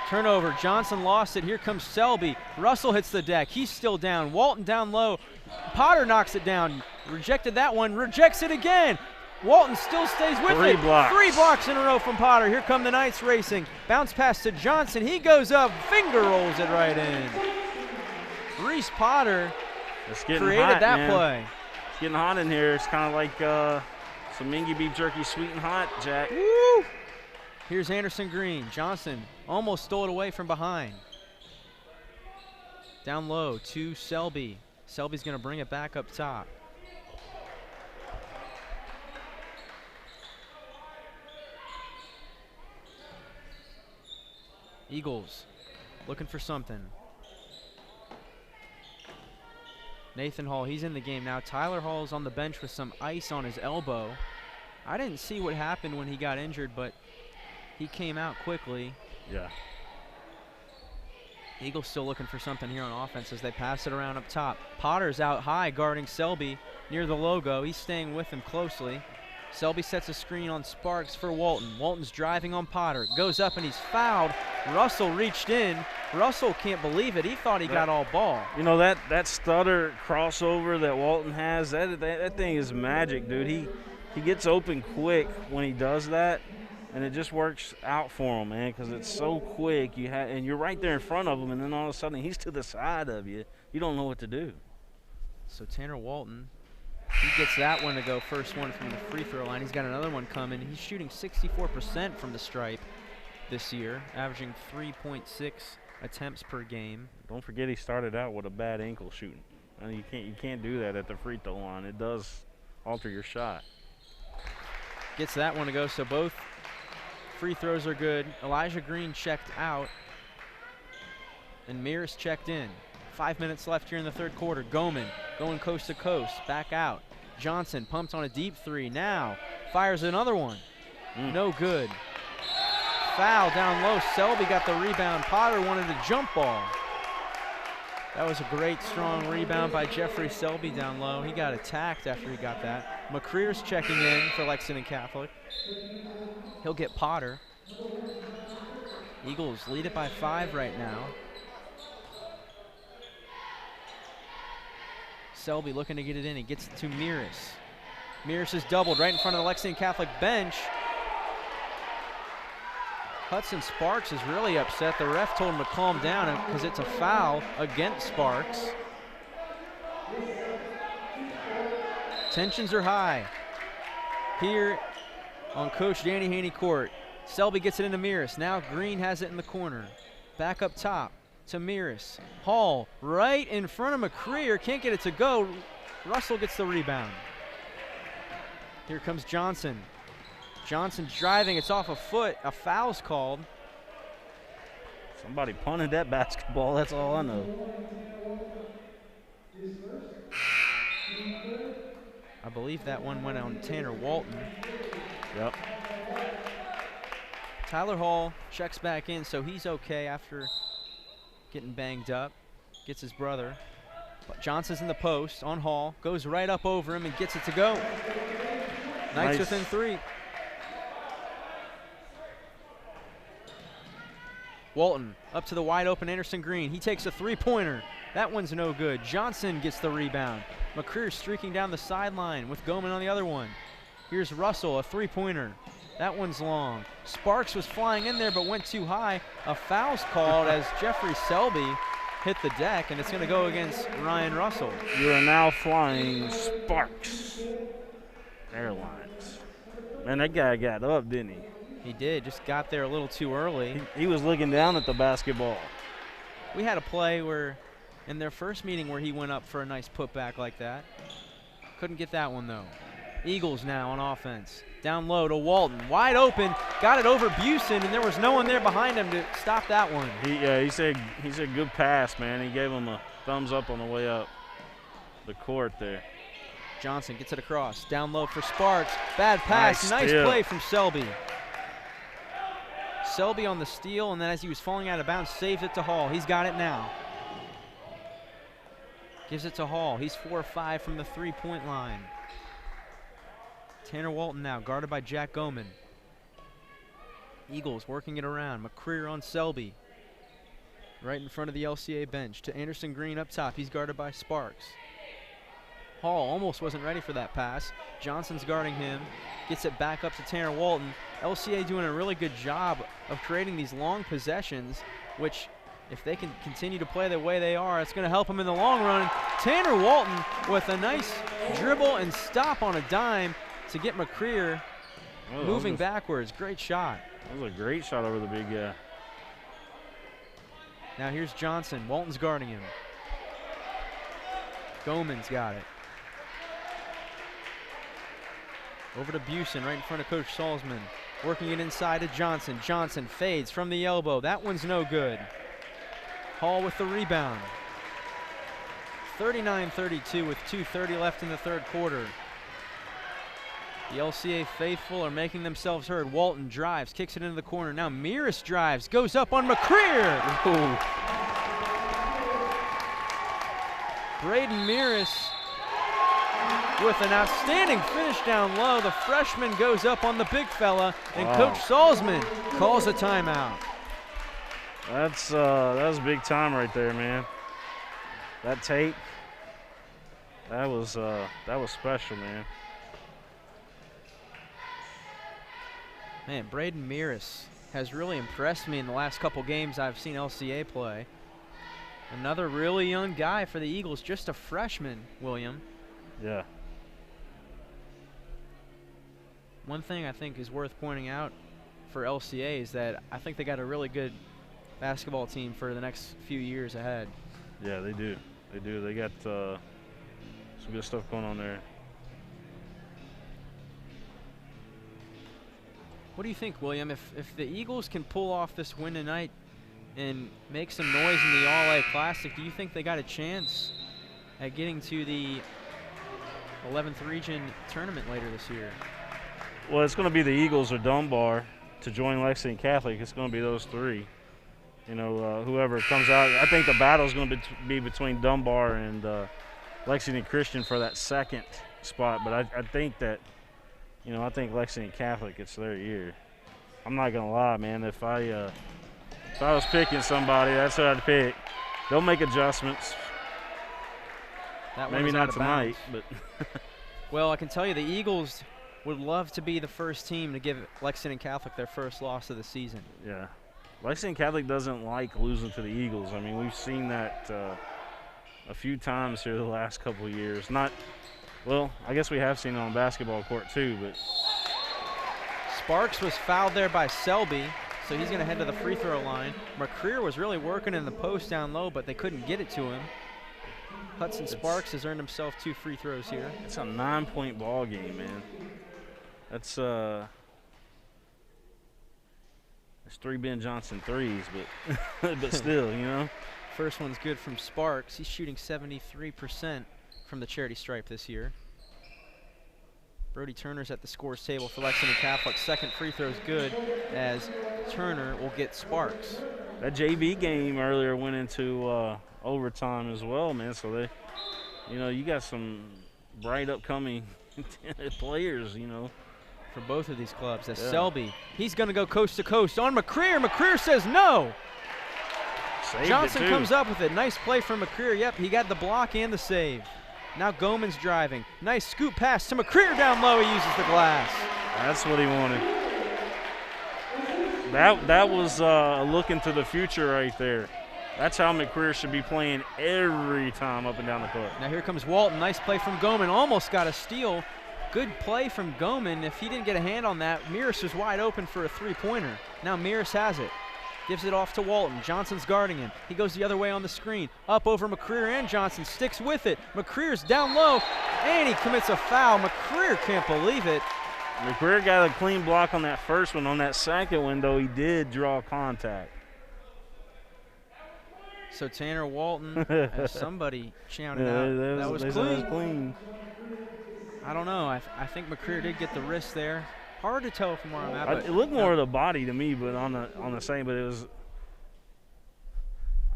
Turnover, Johnson lost it. Here comes Selby. Russell hits the deck. He's still down. Walton down low. Potter knocks it down. Rejected that one. Rejects it again. Walton still stays with it. 3 blocks. 3 blocks in a row from Potter. Here come the Knights racing. Bounce pass to Johnson. He goes up. Finger rolls it right in. Reese Potter created that play. It's getting hot in here. It's kind of like some Mingy beef jerky, sweet and hot, Jack. Woo! Here's Anderson Green. Johnson almost stole it away from behind. Down low to Selby. Selby's going to bring it back up top. Eagles looking for something. Nathan Hall, he's in the game now. Tyler Hall's on the bench with some ice on his elbow. I didn't see what happened when he got injured, but he came out quickly. Yeah. Eagles still looking for something here on offense as they pass it around up top. Potter's out high guarding Selby near the logo. He's staying with him closely. Selby sets a screen on Sparks for Walton. Walton's driving on Potter. Goes up and he's fouled. Russell reached in. Russell can't believe it. He thought he got all ball. You know, that stutter crossover that Walton has, that thing is magic, dude. He gets open quick when he does that, and it just works out for him, man, because it's so quick. And you're right there in front of him, and then all of a sudden he's to the side of you. You don't know what to do. So Tanner Walton, he gets that one to go, first one from the free throw line. He's got another one coming. He's shooting 64% from the stripe this year, averaging 3.6 attempts per game. Don't forget he started out with a bad ankle shooting. I mean, you can't do that at the free throw line. It does alter your shot. Gets that one to go, so both free throws are good. Elijah Green checked out, and Mears checked in. 5 minutes left here in the third quarter. Goman going coast to coast, back out. Johnson pumped on a deep 3. Now fires another one. No good. Foul down low. Selby got the rebound. Potter wanted a jump ball. That was a great, strong rebound by Jeffrey Selby down low. He got attacked after he got that. McCreer's checking in for Lexington Catholic. He'll get Potter. Eagles lead it by 5 right now. Selby looking to get it in. He gets it to Mears. Mears is doubled right in front of the Lexington Catholic bench. Hudson Sparks is really upset. The ref told him to calm down because it's a foul against Sparks. Tensions are high here on Coach Danny Haney court. Selby gets it into Mears. Now Green has it in the corner. Back up top to Mears. Hall right in front of McCreer. Can't get it to go. Russell gets the rebound. Here comes Johnson. Johnson driving. It's off a foot. A foul's called. Somebody punted that basketball. That's all I know. I believe that one went on Tanner Walton. Yep. Tyler Hall checks back in, so he's okay after getting banged up. gets his brother. But Johnson's in the post on Hall, goes right up over him and gets it to go. Knights within 3. Walton up to the wide open Anderson Green. He takes a 3-pointer. That one's no good. Johnson gets the rebound. McCreer streaking down the sideline with Goman on the other one. Here's Russell, a 3-pointer. That one's long. Sparks was flying in there but went too high. A foul's called as Jeffrey Selby hit the deck, and it's going to go against Ryan Russell. You are now flying Sparks Airlines. Man, that guy got up, didn't he? He did, just got there a little too early. He was looking down at the basketball. We had a play where, in their first meeting, where he went up for a nice putback like that. Couldn't get that one, though. Eagles now on offense. Down low to Walton. Wide open. Got it over Busen, and there was no one there behind him to stop that one. He said good pass, man. He gave him a thumbs up on the way up the court there. Johnson gets it across. Down low for Sparks. Bad pass. Nice play from Selby. Selby on the steal, and then as he was falling out of bounds, saves it to Hall. He's got it now. Gives it to Hall. He's 4-5 from the 3-point line. Tanner Walton now, guarded by Jack Goman. Eagles working it around. McCreer on Selby. Right in front of the LCA bench to Anderson Green up top. He's guarded by Sparks. Hall almost wasn't ready for that pass. Johnson's guarding him. Gets it back up to Tanner Walton. LCA doing a really good job of creating these long possessions, which if they can continue to play the way they are, it's going to help them in the long run. Tanner Walton with a nice dribble and stop on a dime to get McCreer moving backwards. Great shot. That was a great shot over the big guy. Now here's Johnson. Walton's guarding him. Goman's got it. Over to Busen, right in front of Coach Salzman. Working it inside to Johnson. Johnson fades from the elbow. That one's no good. Hall with the rebound. 39-32 with 2:30 left in the third quarter. The LCA faithful are making themselves heard. Walton drives, kicks it into the corner. Now Mearis drives, goes up on McCreer. Ooh. Braden Mearis with an outstanding finish down low. The freshman goes up on the big fella, and Coach Salzman calls a timeout. That was big time right there, man. That take, that was special, man. Man, Braden Mearis has really impressed me in the last couple games I've seen LCA play. Another really young guy for the Eagles, just a freshman, William. Yeah. One thing I think is worth pointing out for LCA is that I think they got a really good basketball team for the next few years ahead. Yeah, they do. They do. They got some good stuff going on there. What do you think, William? If the Eagles can pull off this win tonight and make some noise in the All-A Classic, do you think they got a chance at getting to the 11th region tournament later this year? Well, it's going to be the Eagles or Dunbar to join Lexington Catholic. It's going to be those three. You know, whoever comes out. I think the battle is going to be between Dunbar and Lexington Christian for that second spot. But I think that, you know, I think Lexington Catholic, it's their year. I'm not going to lie, man. If I was picking somebody, that's who I'd pick. They'll make adjustments. That maybe not tonight, but. Well, I can tell you the Eagles would love to be the first team to give Lexington Catholic their first loss of the season. Yeah. Lexington Catholic doesn't like losing to the Eagles. I mean, we've seen that a few times here the last couple of years. Well, I guess we have seen it on basketball court too, but. Sparks was fouled there by Selby, so he's going to head to the free throw line. McCreer was really working in the post down low, but they couldn't get it to him. Hudson Sparks has earned himself 2 free throws here. It's a 9-point ball game, man. That's it's 3 Ben Johnson threes, but but still, you know. First one's good from Sparks. He's shooting 73% from the charity stripe this year. Brody Turner's at the scores table for Lexington Catholic. Second free throw's good as Turner will get Sparks. That JV game earlier went into overtime as well, man. So they, you got some bright upcoming players, for both of these clubs. That's Selby. He's going to go coast to coast on McCreer. McCreer says no. Saved Johnson it too. comes up with it. Nice play from McCreer. Yep, he got the block and the save. Now Goman's driving. Nice scoop pass to McCreer down low. He uses the glass. That's what he wanted. That was a look into the future right there. That's how McCreer should be playing every time up and down the court. Now here comes Walton. Nice play from Goman. Almost got a steal. Good play from Goman. If he didn't get a hand on that, Meares was wide open for a three-pointer. Now Meares has it. Gives it off to Walton. Johnson's guarding him. He goes the other way on the screen. Up over McCreer and Johnson. Sticks with it. McCreer's down low, and he commits a foul. McCreer can't believe it. McCreer got a clean block on that first one. On that second one, though, he did draw contact. So Tanner Walton, as somebody shouted out, that was clean. I don't know. I think McCreer did get the wrist there. Hard to tell from where I'm at. But it looked more of the body to me, but on the same. But it was,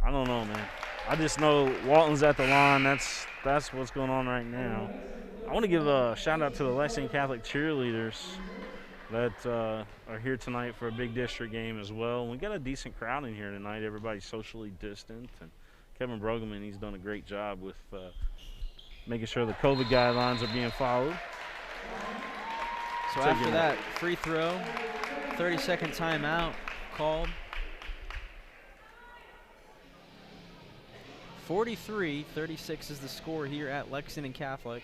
I don't know, man. I just know Walton's at the line. That's what's going on right now. I want to give a shout out to the Lexington Catholic cheerleaders that are here tonight for a big district game as well. We got a decent crowd in here tonight. Everybody's socially distant, and Kevin Brogeman, he's done a great job with making sure the COVID guidelines are being followed. So after that free throw, 30-second timeout called. 43-36 is the score here at Lexington Catholic.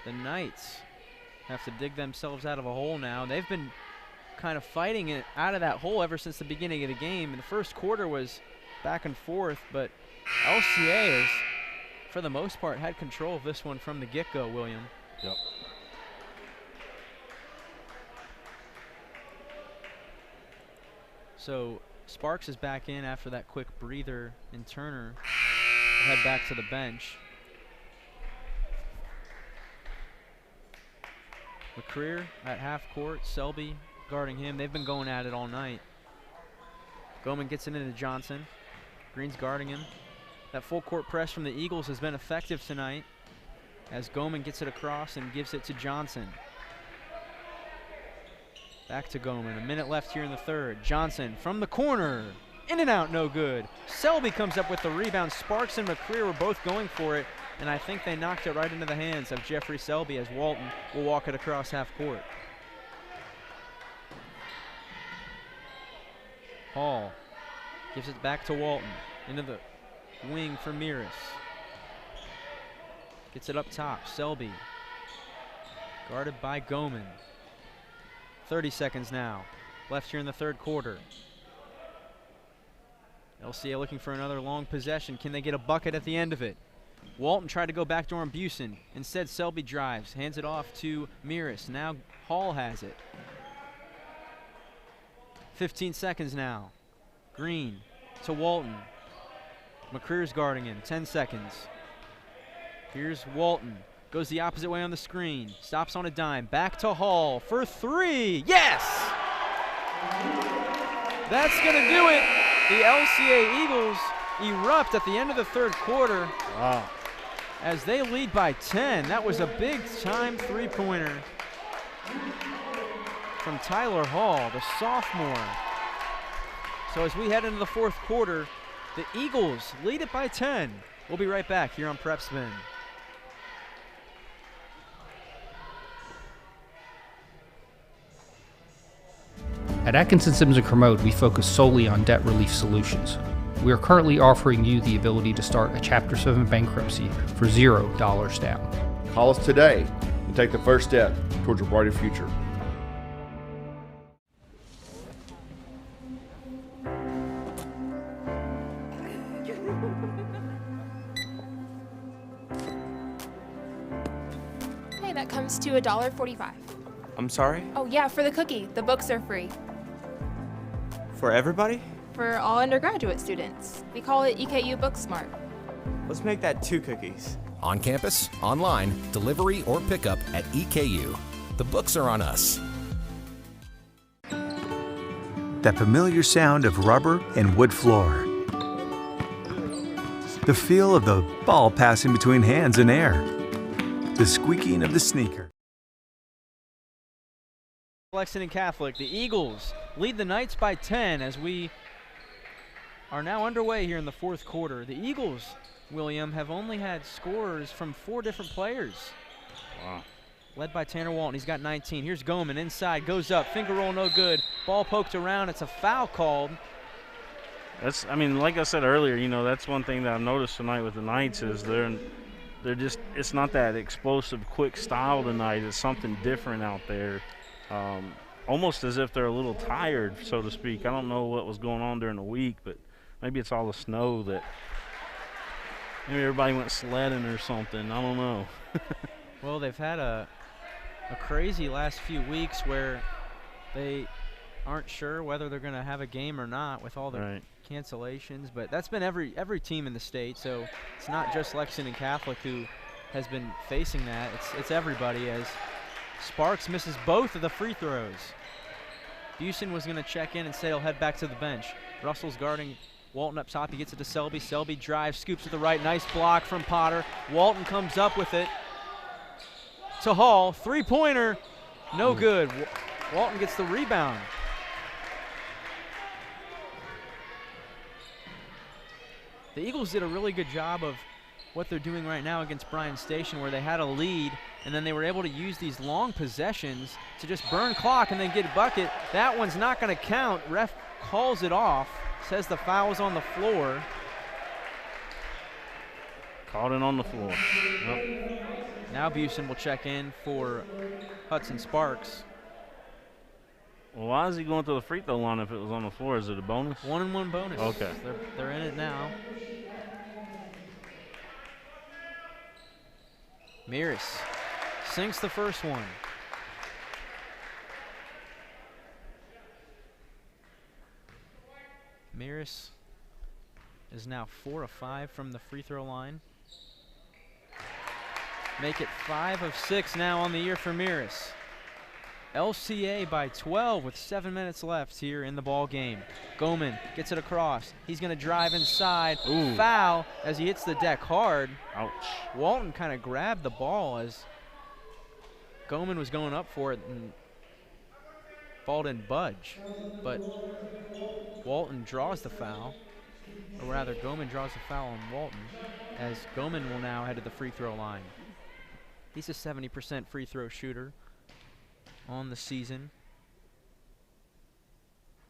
The Knights have to dig themselves out of a hole now. They've been kind of fighting it out of that hole ever since the beginning of the game. And the first quarter was back and forth, but LCA has, for the most part, had control of this one from the get-go, William. Yep. So Sparks is back in after that quick breather, and Turner will head back to the bench. McCreer at half court, Selby guarding him. They've been going at it all night. Goman gets it into Johnson. Green's guarding him. That full court press from the Eagles has been effective tonight as Goman gets it across and gives it to Johnson. Back to Goman. A minute left here in the third. Johnson from the corner. In and out, no good. Selby comes up with the rebound. Sparks and McCreer were both going for it, and I think they knocked it right into the hands of Jeffrey Selby as Walton will walk it across half court. Hall gives it back to Walton. Into the wing for Meares. Gets it up top. Selby guarded by Goman. 30 seconds now left here in the third quarter. LCA looking for another long possession. Can they get a bucket at the end of it? Walton tried to go backdoor on Busen. Instead, Selby drives, hands it off to Meares. Now Hall has it. 15 seconds now. Green to Walton. McCreer's guarding him. 10 seconds. Here's Walton. Goes the opposite way on the screen. Stops on a dime. Back to Hall for three. Yes! That's going to do it. The LCA Eagles erupt at the end of the third quarter. Wow. As they lead by 10. That was a big-time three-pointer from Tyler Hall, the sophomore. So as we head into the fourth quarter, the Eagles lead it by 10. We'll be right back here on Prep Spin. At Atkinson Sims & Kermode, we focus solely on debt relief solutions. We are currently offering you the ability to start a Chapter 7 bankruptcy for $0 down. Call us today and take the first step towards a brighter future. Hey, that comes to $1.45. I'm sorry? Oh yeah, for the cookie. The books are free. For everybody? For all undergraduate students. We call it EKU Book Smart. Let's make that 2 cookies. On campus, online, delivery, or pickup at EKU. The books are on us. That familiar sound of rubber and wood floor. The feel of the ball passing between hands and air. The squeaking of the sneaker. Lexington Catholic, the Eagles lead the Knights by 10 as we are now underway here in the fourth quarter. The Eagles, William, have only had scores from 4 different players. Wow. Led by Tanner Walton, he's got 19. Here's Goman inside, goes up, finger roll no good. Ball poked around, it's a foul called. That's, I mean, like I said earlier, you know, that's one thing that I've noticed tonight with the Knights is they're just, it's not that explosive, quick style tonight. It's something different out there. Almost as if they're a little tired, so to speak. I don't know what was going on during the week, but maybe it's all the snow that maybe everybody went sledding or something. I don't know. Well, they've had a crazy last few weeks where they aren't sure whether they're going to have a game or not with all the cancellations, but that's been every team in the state, so it's not just Lexington Catholic who has been facing that. It's everybody, as Sparks misses both of the free throws. Busen was going to check in and say he'll head back to the bench. Russell's guarding Walton up top. He gets it to Selby. Selby drives, scoops to the right. Nice block from Potter. Walton comes up with it to Hall. Three-pointer, no good. Walton gets the rebound. The Eagles did a really good job of what they're doing right now against Bryan Station, where they had a lead and then they were able to use these long possessions to just burn clock and then get a bucket. That one's not going to count. Ref calls it off, says the foul's on the floor. Called it on the floor. Yep. Now Busen will check in for Hudson Sparks. Well, why is he going to the free throw line if it was on the floor? Is it a bonus? 1-and-1 bonus. Okay. They're in it now. Mears sinks the first one. Mears is now 4 of 5 from the free throw line. Make it 5 of 6 now on the year for Mears. LCA by 12 with 7 minutes left here in the ball game. Goman gets it across. He's going to drive inside. Ooh. Foul as he hits the deck hard. Ouch. Walton kind of grabbed the ball as Goman was going up for it, and ball didn't budge. But Walton draws the foul, or rather Goman draws the foul on Walton, as Goman will now head to the free throw line. He's a 70% free throw shooter on the season.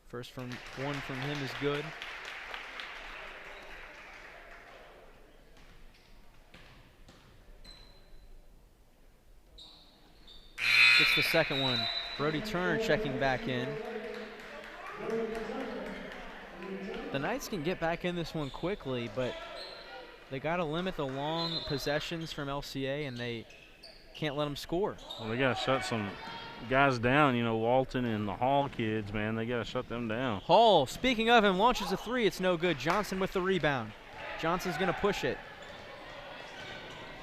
First one from him is good. Gets the second one. Brody Turner checking back in. The Knights can get back in this one quickly, but they got to limit the long possessions from LCA, and they can't let them score. Well, they got to shut some guys down, you know, Walton and the Hall kids, man. They got to shut them down. Hall, speaking of him, launches a three. It's no good. Johnson with the rebound. Johnson's going to push it.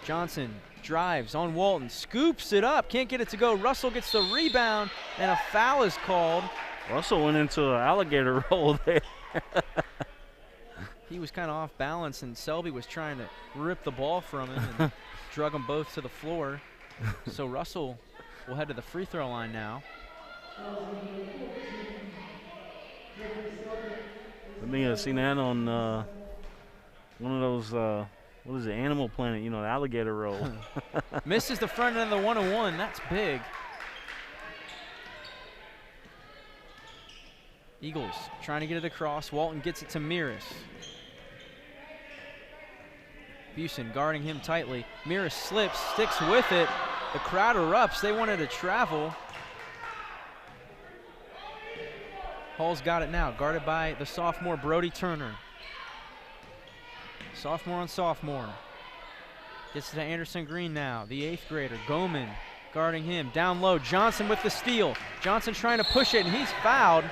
Johnson drives on Walton, scoops it up, can't get it to go. Russell gets the rebound, and a foul is called. Russell went into an alligator roll there. He was kind of off balance, and Selby was trying to rip the ball from him and drug them both to the floor. So Russell will head to the free throw line now. I think I've seen that on one of those, what is it, Animal Planet, you know, the alligator roll. Misses the front end of the 1-on-1. That's big. Eagles trying to get it across. Walton gets it to Mears. Busen guarding him tightly. Mears slips, sticks with it. The crowd erupts. They wanted to travel. Hall's got it now, guarded by the sophomore Brody Turner. Sophomore on sophomore. Gets to Anderson Green now, the 8th grader. Goman guarding him. Down low, Johnson with the steal. Johnson trying to push it, and he's fouled.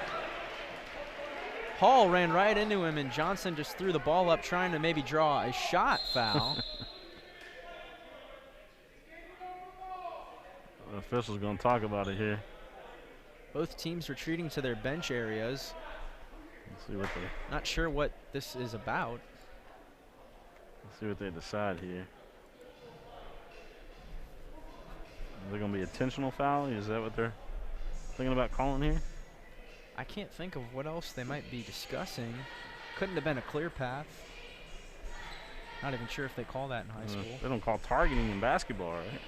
Hall ran right into him, and Johnson just threw the ball up trying to maybe draw a shot foul. The official's going to talk about it here. Both teams retreating to their bench areas. Let's see what they... Not sure what this is about. Let's see what they decide here. Is it going to be intentional foul? Is that what they're thinking about calling here? I can't think of what else they might be discussing. Couldn't have been a clear path. Not even sure if they call that in high school. They don't call targeting in basketball, right?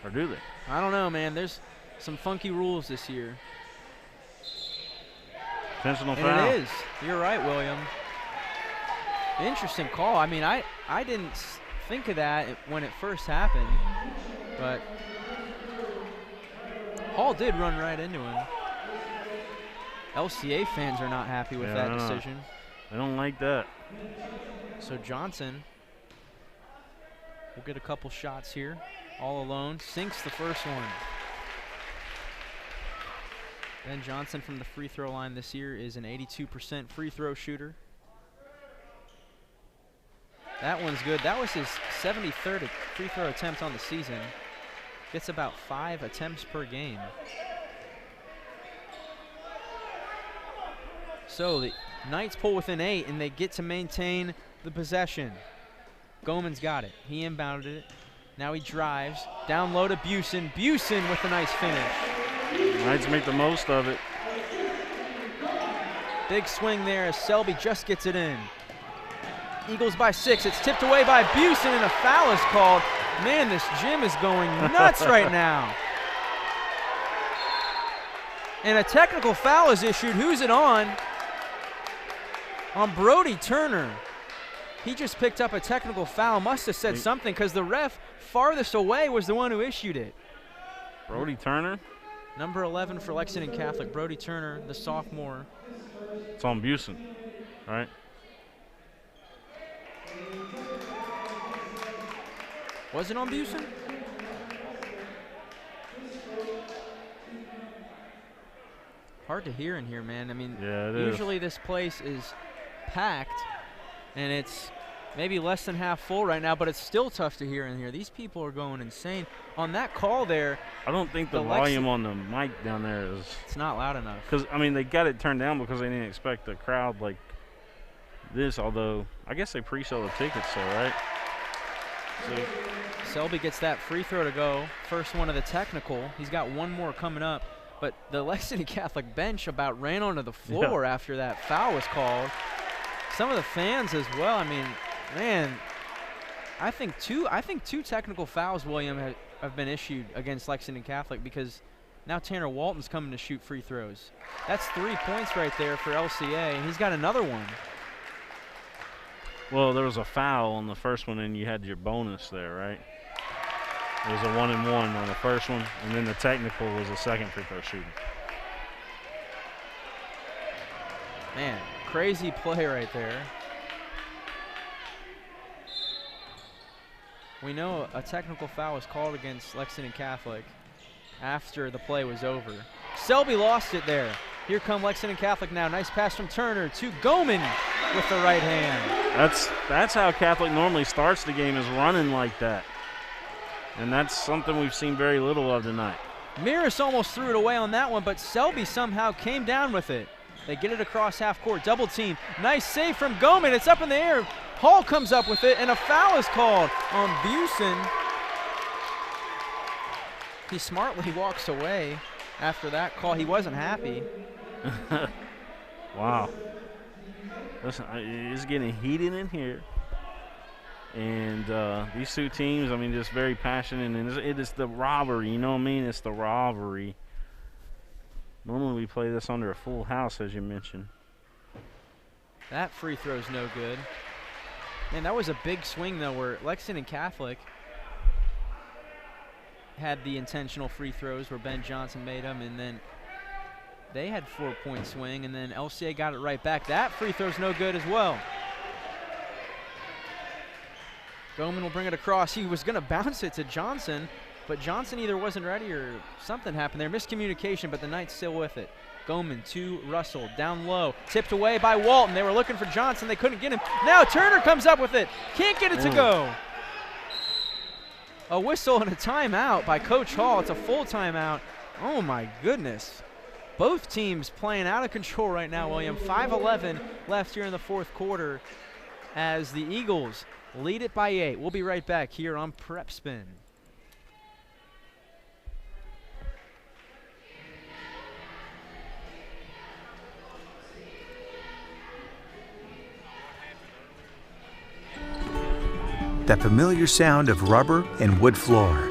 Or do they? I don't know, man. There's some funky rules this year. Intentional foul. And it is. You're right, William. Interesting call. I mean, I didn't think of that when it first happened, but Hall did run right into him. LCA fans are not happy with that decision. I don't like that. So Johnson will get a couple shots here. All alone. Sinks the first one. Ben Johnson from the free throw line this year is an 82% free throw shooter. That one's good. That was his 73rd free throw attempt on the season. Gets about 5 attempts per game. So the Knights pull within 8, and they get to maintain the possession. Goman's got it. He inbounded it. Now he drives. Down low to Busen. Busen with a nice finish. Knights make the most of it. Big swing there as Selby just gets it in. Eagles by 6. It's tipped away by Busen, and a foul is called. Man, this gym is going nuts right now. And a technical foul is issued. Who's it on? On Brody Turner. He just picked up a technical foul. Must have said something because the ref farthest away was the one who issued it. Brody Turner? Number 11 for Lexington Catholic. Brody Turner, the sophomore. It's on Busen, right? Was it on Busen? Hard to hear in here, man. I mean, yeah, usually this place is packed, and it's maybe less than half full right now, but it's still tough to hear in here. These people are going insane. On that call there, I don't think the volume on the mic down there is... It's not loud enough. Because, I mean, they got it turned down because they didn't expect a crowd like this, although I guess they pre-sell the tickets, so, right? So Selby gets that free throw to go. First one of the technical. He's got one more coming up. But the Lexington Catholic bench about ran onto the floor after that foul was called. Some of the fans as well. I mean, man, I think two technical fouls, William, have been issued against Lexington Catholic because now Tanner Walton's coming to shoot free throws. That's 3 points right there for LCA, and he's got another one. Well, there was a foul on the first one, and you had your bonus there, right? It was a 1-and-1 on the first one, and then the technical was a second free throw shooting. Man, crazy play right there. We know a technical foul was called against Lexington Catholic after the play was over. Selby lost it there. Here come Lexington Catholic now. Nice pass from Turner to Goman with the right hand. That's how Catholic normally starts the game, is running like that. And that's something we've seen very little of tonight. Miras almost threw it away on that one, but Selby somehow came down with it. They get it across half court, double team. Nice save from Goman. It's up in the air. Hall comes up with it, and a foul is called on Busen. He smartly walks away after that call. He wasn't happy. Wow. Listen, it's getting heated in here. And these two teams, I mean, just very passionate, and it is the rivalry, you know what I mean? It's the rivalry. Normally we play this under a full house, as you mentioned. That free throw's no good. Man, that was a big swing, though, where Lexington Catholic had the intentional free throws where Ben Johnson made them, and then they had 4-point swing, and then LCA got it right back. That free throw's no good as well. Goman will bring it across. He was going to bounce it to Johnson, but Johnson either wasn't ready or something happened there. Miscommunication, but the Knights still with it. Goman to Russell, down low, tipped away by Walton. They were looking for Johnson. They couldn't get him. Now Turner comes up with it. Can't get it to go. A whistle and a timeout by Coach Hall. It's a full timeout. Oh, my goodness. Both teams playing out of control right now, William. 5:11 left here in the fourth quarter as the Eagles lead it by 8. We'll be right back here on Prep Spin. That familiar sound of rubber and wood floor.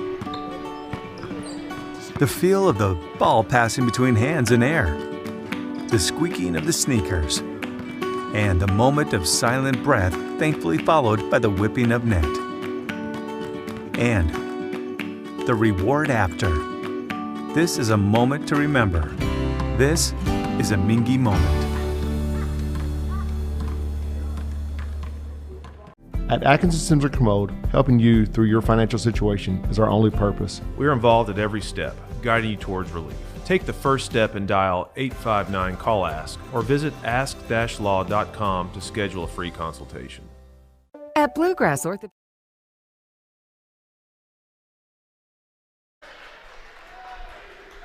The feel of the ball passing between hands and air. The squeaking of the sneakers. And a moment of silent breath, thankfully followed by the whipping of net. And the reward after. This is a moment to remember. This is a Mingy moment. At Atkinson Sims and Commode, helping you through your financial situation is our only purpose. We are involved at every step, guiding you towards relief. Take the first step and dial 859-CALL-ASK or visit ask-law.com to schedule a free consultation. At Bluegrass Orthopedics.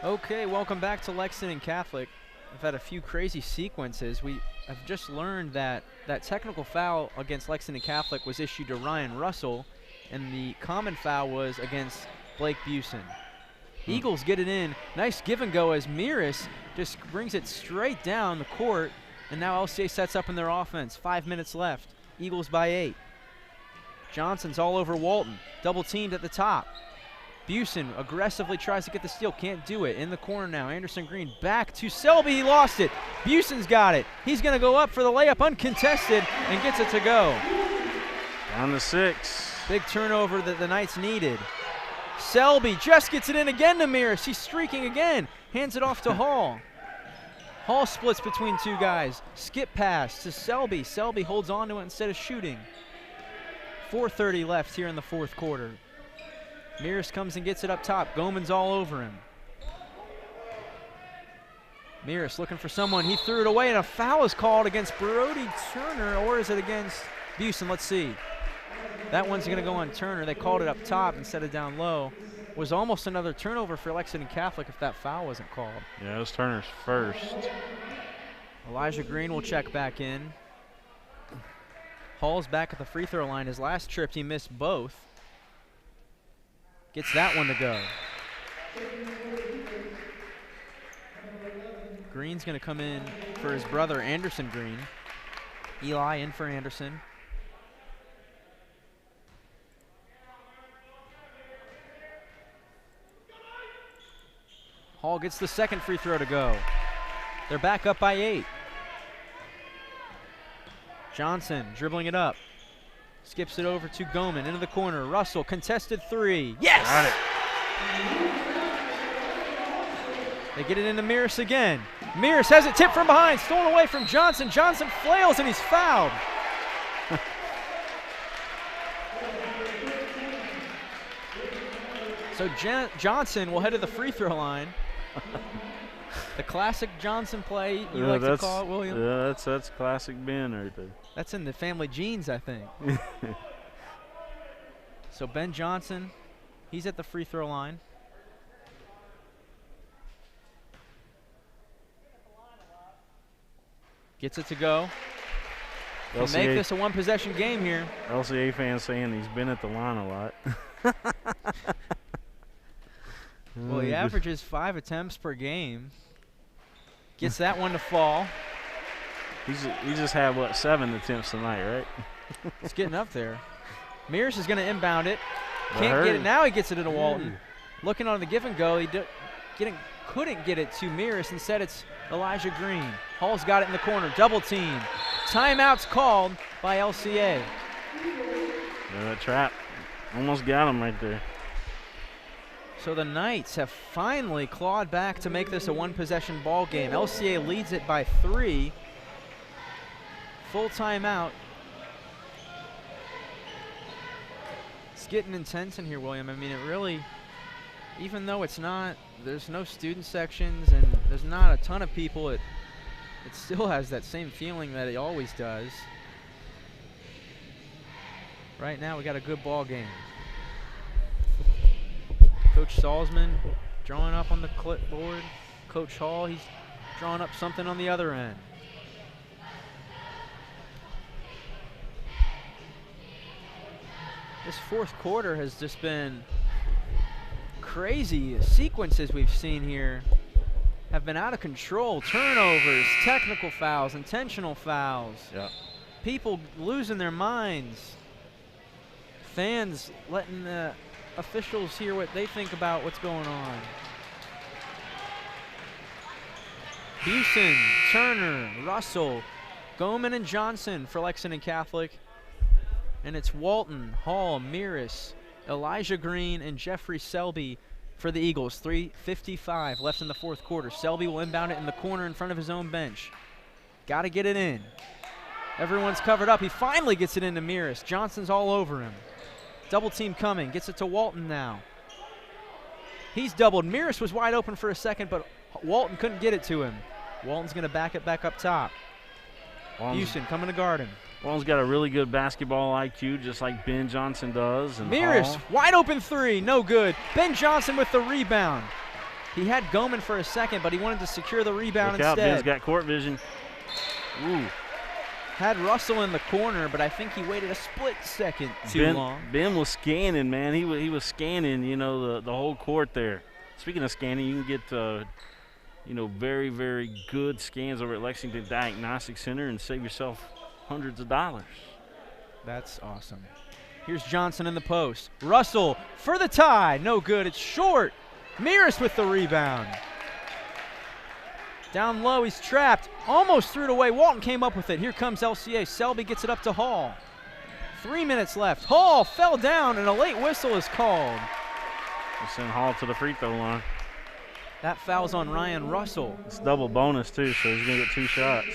Okay, welcome back to Lexington Catholic. We've had a few crazy sequences. We have just learned that that technical foul against Lexington Catholic was issued to Ryan Russell, and the common foul was against Blake Busen. Eagles get it in. Nice give and go as Miris just brings it straight down the court, and now LCA sets up in their offense. 5 minutes left. Eagles by 8. Johnson's all over Walton. Double teamed at the top. Busen aggressively tries to get the steal. Can't do it. In the corner now. Anderson Green back to Selby. He lost it. Busen's got it. He's going to go up for the layup uncontested and gets it to go. Down to 6. Big turnover that the Knights needed. Selby just gets it in again to Miris. He's streaking again. Hands it off to Hall. Hall splits between two guys. Skip pass to Selby. Selby holds on to it instead of shooting. 4:30 left here in the fourth quarter. Miris comes and gets it up top. Goman's all over him. Miris looking for someone. He threw it away, and a foul is called against Brody Turner, or is it against Busen? Let's see. That one's going to go on Turner. They called it up top instead of down low. Was almost another turnover for Lexington Catholic if that foul wasn't called. Yeah, it was Turner's first. Elijah Green will check back in. Hall's back at the free throw line. His last trip, he missed both. Gets that one to go. Green's going to come in for his brother, Anderson Green. Eli in for Anderson. Hall gets the second free throw to go. They're back up by 8. Johnson dribbling it up. Skips it over to Goman into the corner. Russell, contested 3. Yes! Got it. They get it into Miris again. Miris has it tipped from behind, stolen away from Johnson. Johnson flails and he's fouled. So Johnson will head to the free throw line. The classic Johnson play, you like to call it, William? Yeah, that's classic Ben right there. That's in the family genes, I think. So Ben Johnson, he's at the free throw line. Gets it to go. Can make this a one-possession game here. LCA fans saying he's been at the line a lot. Well, he averages 5 attempts per game. Gets that one to fall. He just had, what, 7 attempts tonight, right? It's getting up there. Miris is going to inbound it. Can't get it. Now he gets it into Walton. Looking on the give and go. He couldn't get it to Miris. Instead, it's Elijah Green. Hall's got it in the corner. Double team. Timeout's called by LCA. Yeah, that trap almost got him right there. So the Knights have finally clawed back to make this a one-possession ball game. LCA leads it by 3. Full timeout. It's getting intense in here, William. I mean, it really, even though it's not, there's no student sections and there's not a ton of people, it still has that same feeling that it always does. Right now we got a good ball game. Coach Salzman drawing up on the clipboard. Coach Hall, he's drawing up something on the other end. This fourth quarter has just been crazy. Sequences we've seen here have been out of control. Turnovers, technical fouls, intentional fouls. Yeah. People losing their minds. Fans letting the officials hear what they think about what's going on. Busen, Turner, Russell, Goman, and Johnson for Lexington Catholic. And it's Walton, Hall, Meares, Elijah Green, and Jeffrey Selby for the Eagles. 3:55 left in the fourth quarter. Selby will inbound it in the corner in front of his own bench. Got to get it in. Everyone's covered up. He finally gets it into Meares. Johnson's all over him. Double team coming. Gets it to Walton now. He's doubled. Meares was wide open for a second, but Walton couldn't get it to him. Walton's going to back it back up top. Busen coming to guard him. Walton's got a really good basketball IQ, just like Ben Johnson does. And Meares, wide open three, no good. Ben Johnson with the rebound. He had Goman for a second, but he wanted to secure the rebound Look out, instead. Ben's got court vision. Ooh. Had Russell in the corner, but I think he waited a split second too long. Ben was scanning, man. He was scanning, you know, the whole court there. Speaking of scanning, you can get, you know, very, very good scans over at Lexington Diagnostic Center and save yourself hundreds of dollars. That's awesome. Here's Johnson in the post. Russell for the tie. No good. It's short. Meares with the rebound. Down low, he's trapped. Almost threw it away. Walton came up with it. Here comes LCA. Selby gets it up to Hall. 3 minutes left. Hall fell down, and a late whistle is called. We'll send Hall to the free throw line. That foul's on Ryan Russell. It's double bonus, too, so he's going to get 2 shots.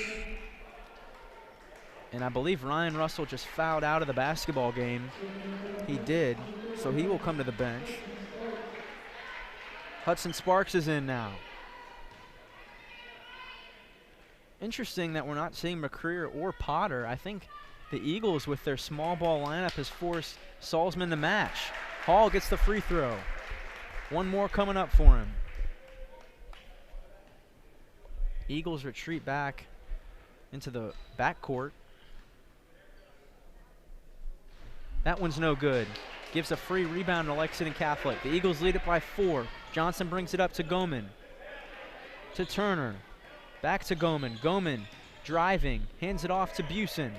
And I believe Ryan Russell just fouled out of the basketball game. He did, so he will come to the bench. Hudson Sparks is in now. Interesting that we're not seeing McCreer or Potter. I think the Eagles, with their small ball lineup, has forced Salzman to match. Hall gets the free throw. One more coming up for him. Eagles retreat back into the backcourt. That one's no good. Gives a free rebound to Lexington Catholic. The Eagles lead it by 4. Johnson brings it up to Goman. To Turner. Back to Goman. Goman driving. Hands it off to Busen.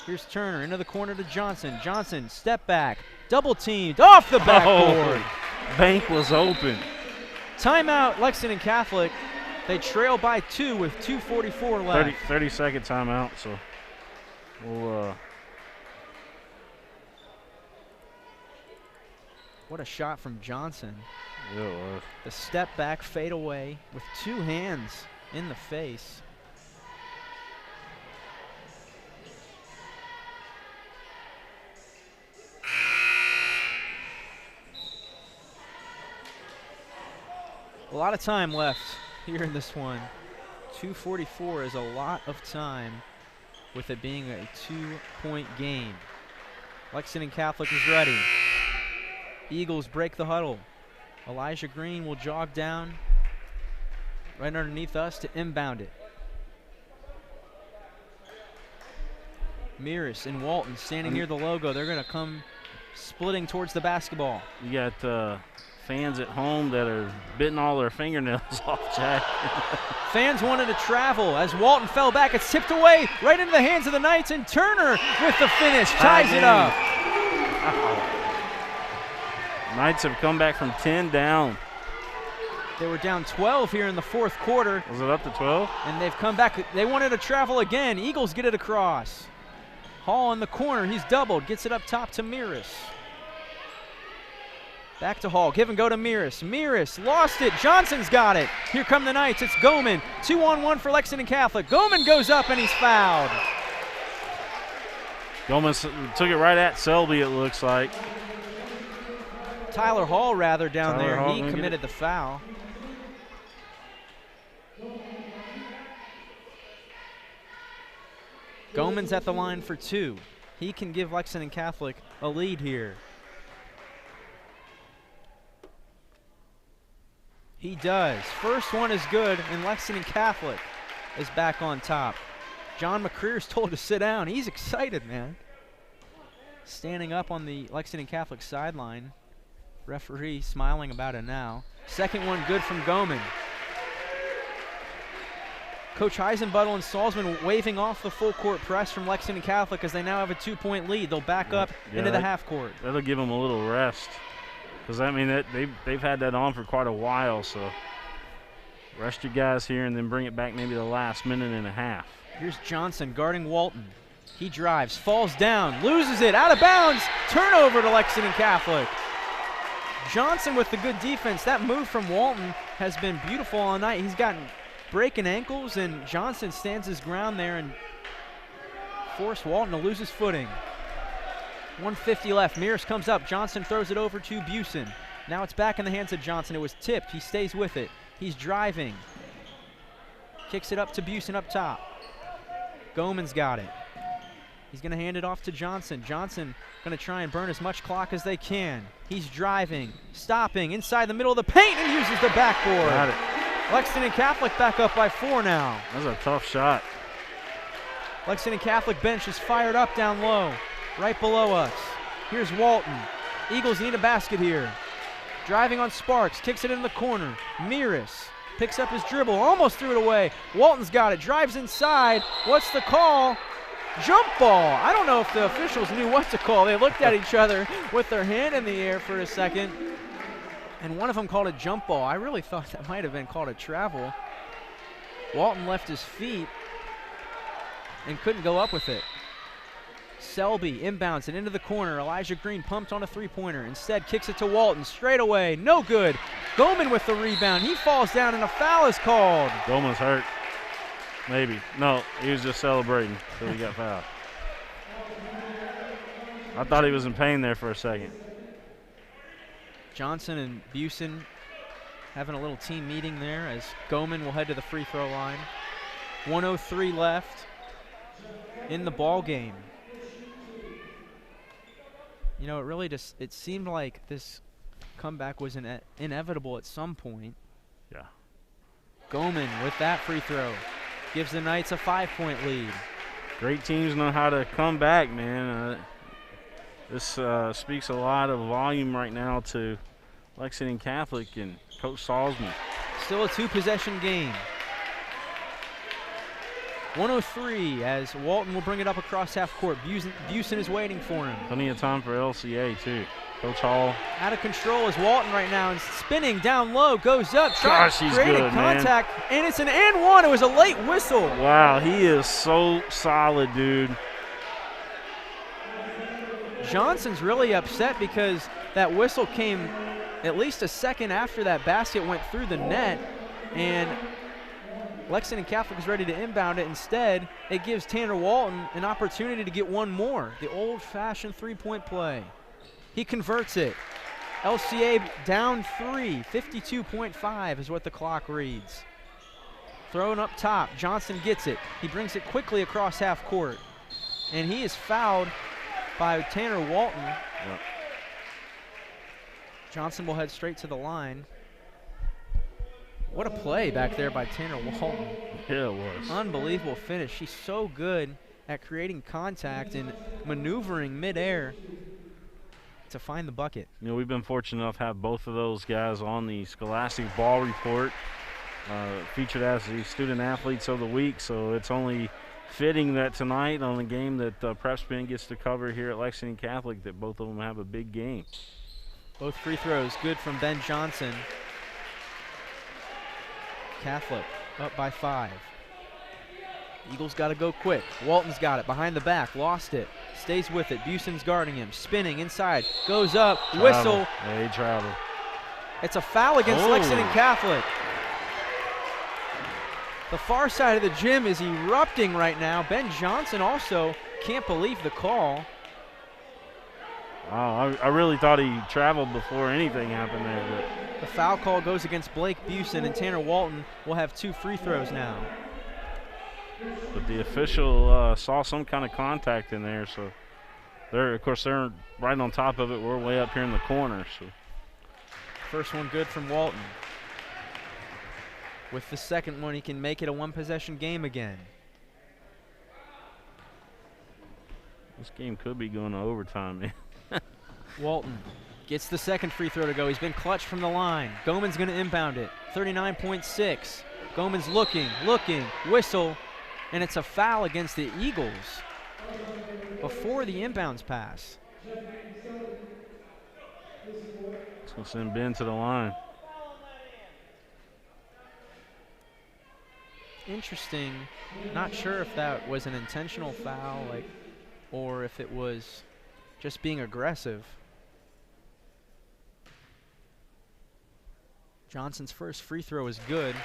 Here's Turner into the corner to Johnson. Johnson, step back. Double teamed off the backboard. Bank was open. Timeout, Lexington Catholic. They trail by 2 with 2:44 left. 30-second timeout, so we'll What a shot from Johnson. Yeah, it was. The step back fade away with 2 hands in the face. A lot of time left here in this one. 2:44 is a lot of time with it being a 2-point game. Lexington Catholic is ready. Eagles break the huddle. Elijah Green will jog down right underneath us to inbound it. Meares and Walton standing near the logo. They're going to come splitting towards the basketball. You got fans at home that are biting all their fingernails off, Jack. Fans wanted to travel as Walton fell back. It's tipped away right into the hands of the Knights, and Turner with the finish ties it up. Knights have come back from 10 down. They were down 12 here in the fourth quarter. Was it up to 12? And they've come back. They wanted to travel again. Eagles get it across. Hall in the corner. He's doubled. Gets it up top to Meares. Back to Hall. Give and go to Meares. Meares lost it. Johnson's got it. Here come the Knights. It's Goman. 2-on-1 for Lexington Catholic. Goman goes up and he's fouled. Goman took it right at Selby, it looks like. Tyler Hall, rather, down Tyler there. Hall He committed the foul. Goman's at the line for 2. He can give Lexington Catholic a lead here. He does. First one is good, and Lexington Catholic is back on top. John McCreer's told to sit down. He's excited, man. standing up on the Lexington Catholic sideline. Referee smiling about it now. Second one good from Goman. Coach Heisenbuttle and Salzman waving off the full court press from Lexington Catholic as they now have a 2-point lead. They'll back up into the half court. That'll give them a little rest. Because, I mean, they've had that on for quite a while, so rest your guys here and then bring it back maybe the last minute and a half. Here's Johnson guarding Walton. He drives, falls down, loses it, out of bounds. Turnover to Lexington Catholic. Johnson with the good defense. That move from Walton has been beautiful all night. He's gotten breaking ankles, and Johnson stands his ground there and forced Walton to lose his footing. 1:50 left. Mears comes up. Johnson throws it over to Busen. Now it's back in the hands of Johnson. It was tipped. He stays with it. He's driving. Kicks it up to Busen up top. Goman's got it. He's going to hand it off to Johnson. Johnson going to try and burn as much clock as they can. He's driving, stopping inside the middle of the paint and uses the backboard. Got it. Lexington Catholic back up by 4 now. That was a tough shot. Lexington Catholic bench is fired up down low, right below us. Here's Walton. Eagles need a basket here. Driving on Sparks, kicks it in the corner. Miras picks up his dribble, almost threw it away. Walton's got it, drives inside. What's the call? Jump ball. I don't know if the officials knew what to call. They looked at each other with their hand in the air for a second, and one of them called a jump ball. I really thought that might have been called a travel. Walton left his feet and couldn't go up with it. Selby inbounds it into the corner. Elijah Green pumped on a three-pointer. Instead kicks it to Walton straight away. No good. Goman with the rebound. He falls down and a foul is called. Goman's hurt. Maybe. No, he was just celebrating until he got fouled. I thought he was in pain there for a second. Johnson and Busen having a little team meeting there as Goman will head to the free throw line. 1:03 left in the ball game. You know, it really just, it seemed like this comeback was inevitable at some point. Yeah. Goman with that free throw gives the Knights a 5-point lead. Great teams know how to come back, man. This speaks a lot of volume right now to Lexington Catholic and Coach Salzman. Still a 2-possession game. 1:03 as Walton will bring it up across half court. Busen is waiting for him. Plenty of time for LCA too. Coach Hall. Out of control is Walton right now and spinning down low, goes up, Gosh, he's creating good, contact, man. and it's an and one. It was a late whistle. Wow, he is so solid, dude. Johnson's really upset because that whistle came at least a second after that basket went through the net, and Lexington Catholic is ready to inbound it. Instead, it gives Tanner Walton an opportunity to get one more. The old-fashioned three-point play. He converts it. LCA down 3, 52.5 is what the clock reads. Thrown up top, Johnson gets it. He brings it quickly across half court. And he is fouled by Tanner Walton. Yep. Johnson will head straight to the line. What a play back there by Tanner Walton. Yeah, it was. Unbelievable finish. He's so good at creating contact and maneuvering midair to find the bucket. You know, we've been fortunate enough to have both of those guys on the Scholastic Ball Report, featured as the Student Athletes of the Week, so it's only fitting that tonight on the game that Prep Spin gets to cover here at Lexington Catholic that both of them have a big game. Both free throws good from Ben Johnson. Catholic up by 5. Eagles got to go quick. Walton's got it behind the back, lost it, stays with it. Busen's guarding him, spinning inside, goes up, whistle. Yeah, he traveled. It's a foul against Lexington Catholic. The far side of the gym is erupting right now. Ben Johnson also can't believe the call. Wow, I really thought he traveled before anything happened there. But the foul call goes against Blake Busen, and Tanner Walton will have 2 free throws now. But the official saw some kind of contact in there, so of course they're right on top of it. We're way up here in the corner. So first one good from Walton. With the second one, he can make it a 1-possession game again. This game could be going to overtime, man. Walton gets the second free throw to go. He's been clutch from the line. Goman's going to inbound it. 39.6. Goman's looking, whistle, and it's a foul against the Eagles before the inbounds pass. It's going to send Ben to the line. Interesting. Not sure if that was an intentional foul, or if it was just being aggressive. Johnson's first free throw is good.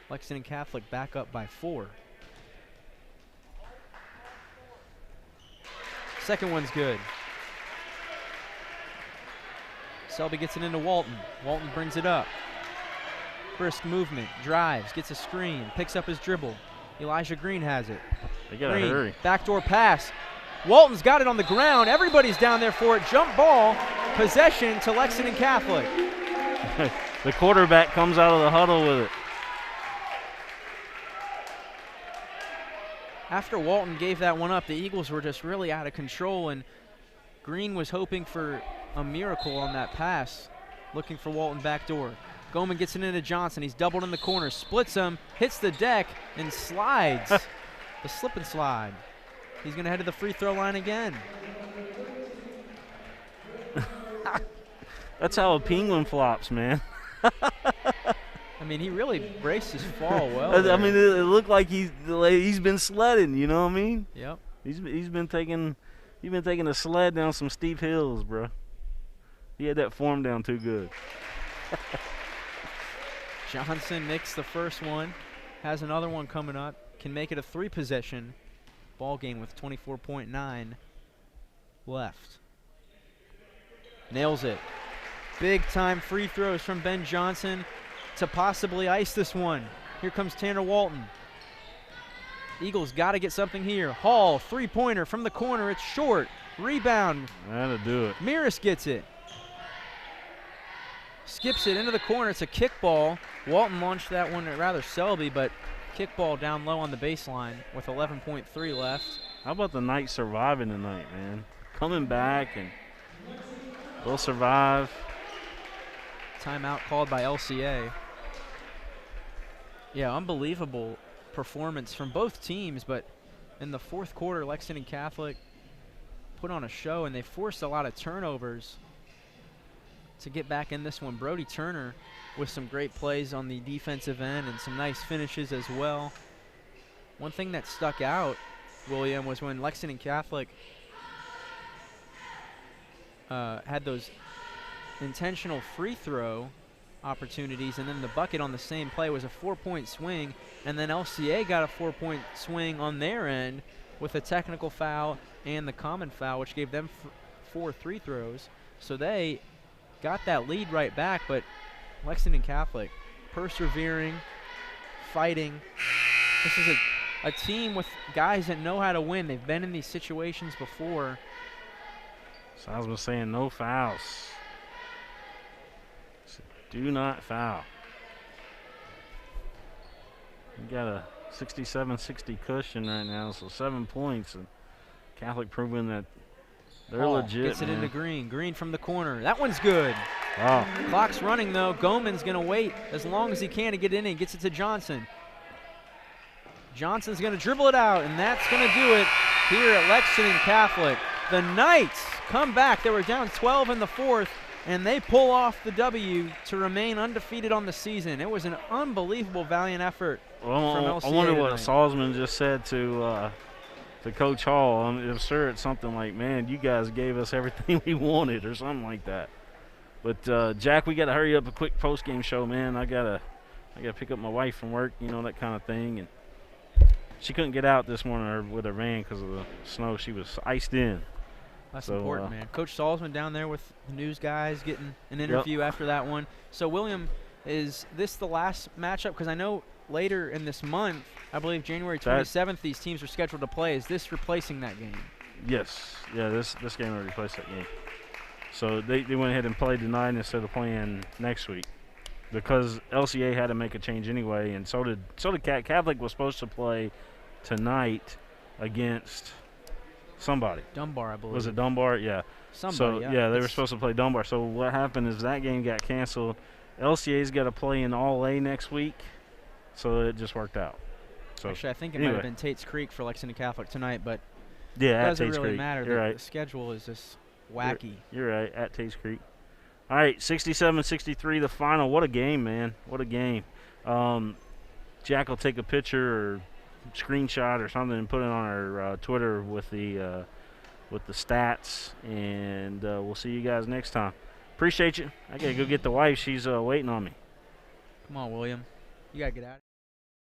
Lexington Catholic back up by 4. Second one's good. Selby gets it into Walton. Walton brings it up. Brisk movement, drives, gets a screen, picks up his dribble. Elijah Green has it. They gotta Green, hurry. backdoor pass. Walton's got it on the ground. Everybody's down there for it. Jump ball, possession to Lexington Catholic. The quarterback comes out of the huddle with it. After Walton gave that one up, the Eagles were just really out of control, and Green was hoping for a miracle on that pass, looking for Walton backdoor. Goman gets it into Johnson. He's doubled in the corner, splits him, hits the deck, and slides. The slip and slide. He's going to head to the free throw line again. That's how a penguin flops, man. I mean, he really braced his fall well. I mean, it looked like he's been sledding. You know what I mean? Yep. He's been taking a sled down some steep hills, bro. He had that form down too good. Johnson nicks the first one, has another one coming up, can make it a 3-possession ball game with 24.9 left. Nails it. Big time free throws from Ben Johnson to possibly ice this one. Here comes Tanner Walton. Eagles got to get something here. Hall, 3-pointer from the corner. It's short. Rebound. That'll do it. Miris gets it. Skips it into the corner. It's a kickball. Walton launched that one at rather Selby, but kickball down low on the baseline with 11.3 left. How about the Knights surviving tonight, man? Coming back, and they'll survive. Timeout called by LCA. Yeah, unbelievable performance from both teams, but in the fourth quarter, Lexington Catholic put on a show, and they forced a lot of turnovers to get back in this one. Brody Turner with some great plays on the defensive end and some nice finishes as well. One thing that stuck out, William, was when Lexington Catholic had those intentional free throw opportunities, and then the bucket on the same play was a 4-point swing, and then LCA got a 4-point swing on their end with a technical foul and the common foul, which gave them 4 free throws. So they got that lead right back, but Lexington Catholic persevering, fighting. This is a team with guys that know how to win. They've been in these situations before. So I was saying no fouls. So do not foul. You got a 67-60 cushion right now, so 7 points, and Catholic proving that they're legit. Gets it into Green. Green from the corner. That one's good. Wow. Clock's running though. Goman's going to wait as long as he can to get in and gets it to Johnson. Johnson's going to dribble it out, and that's going to do it here at Lexington Catholic. The Knights come back. They were down 12 in the fourth, and they pull off the W to remain undefeated on the season. It was an unbelievable, valiant effort from LCA I wonder what tonight. Salzman just said to Coach Hall. I'm sure it's something like, man, you guys gave us everything we wanted or something like that. But, Jack, we got to hurry up a quick post-game show, man. I gotta pick up my wife from work, you know, that kind of thing. And she couldn't get out this morning with her van because of the snow. She was iced in. That's important, man. Coach Salzman down there with the news guys getting an interview after that one. So, William, is this the last matchup? Because I know later in this month, I believe January 27th, these teams are scheduled to play. Is this replacing that game? Yes. Yeah, this game will replace that game. So they went ahead and played tonight instead of playing next week. because LCA had to make a change anyway, and so did Catholic was supposed to play tonight against somebody. Dunbar, I believe. Was it Dunbar? Yeah. Somebody, so, they were supposed to play Dunbar. So what happened is that game got canceled. LCA's got to play in All-A next week, so it just worked out. So actually, I think it might have been Tate's Creek for Lexington Catholic tonight, but yeah, it at doesn't Tate's really Creek. matter. You're right. The schedule is just wacky. You're right, at Tate's Creek. All right, 67-63, the final. What a game, man. What a game. Jack will take a picture or screenshot or something and put it on our Twitter with the stats, and we'll see you guys next time. Appreciate you. I got to go get the wife. She's waiting on me. Come on, William. You got to get out of here.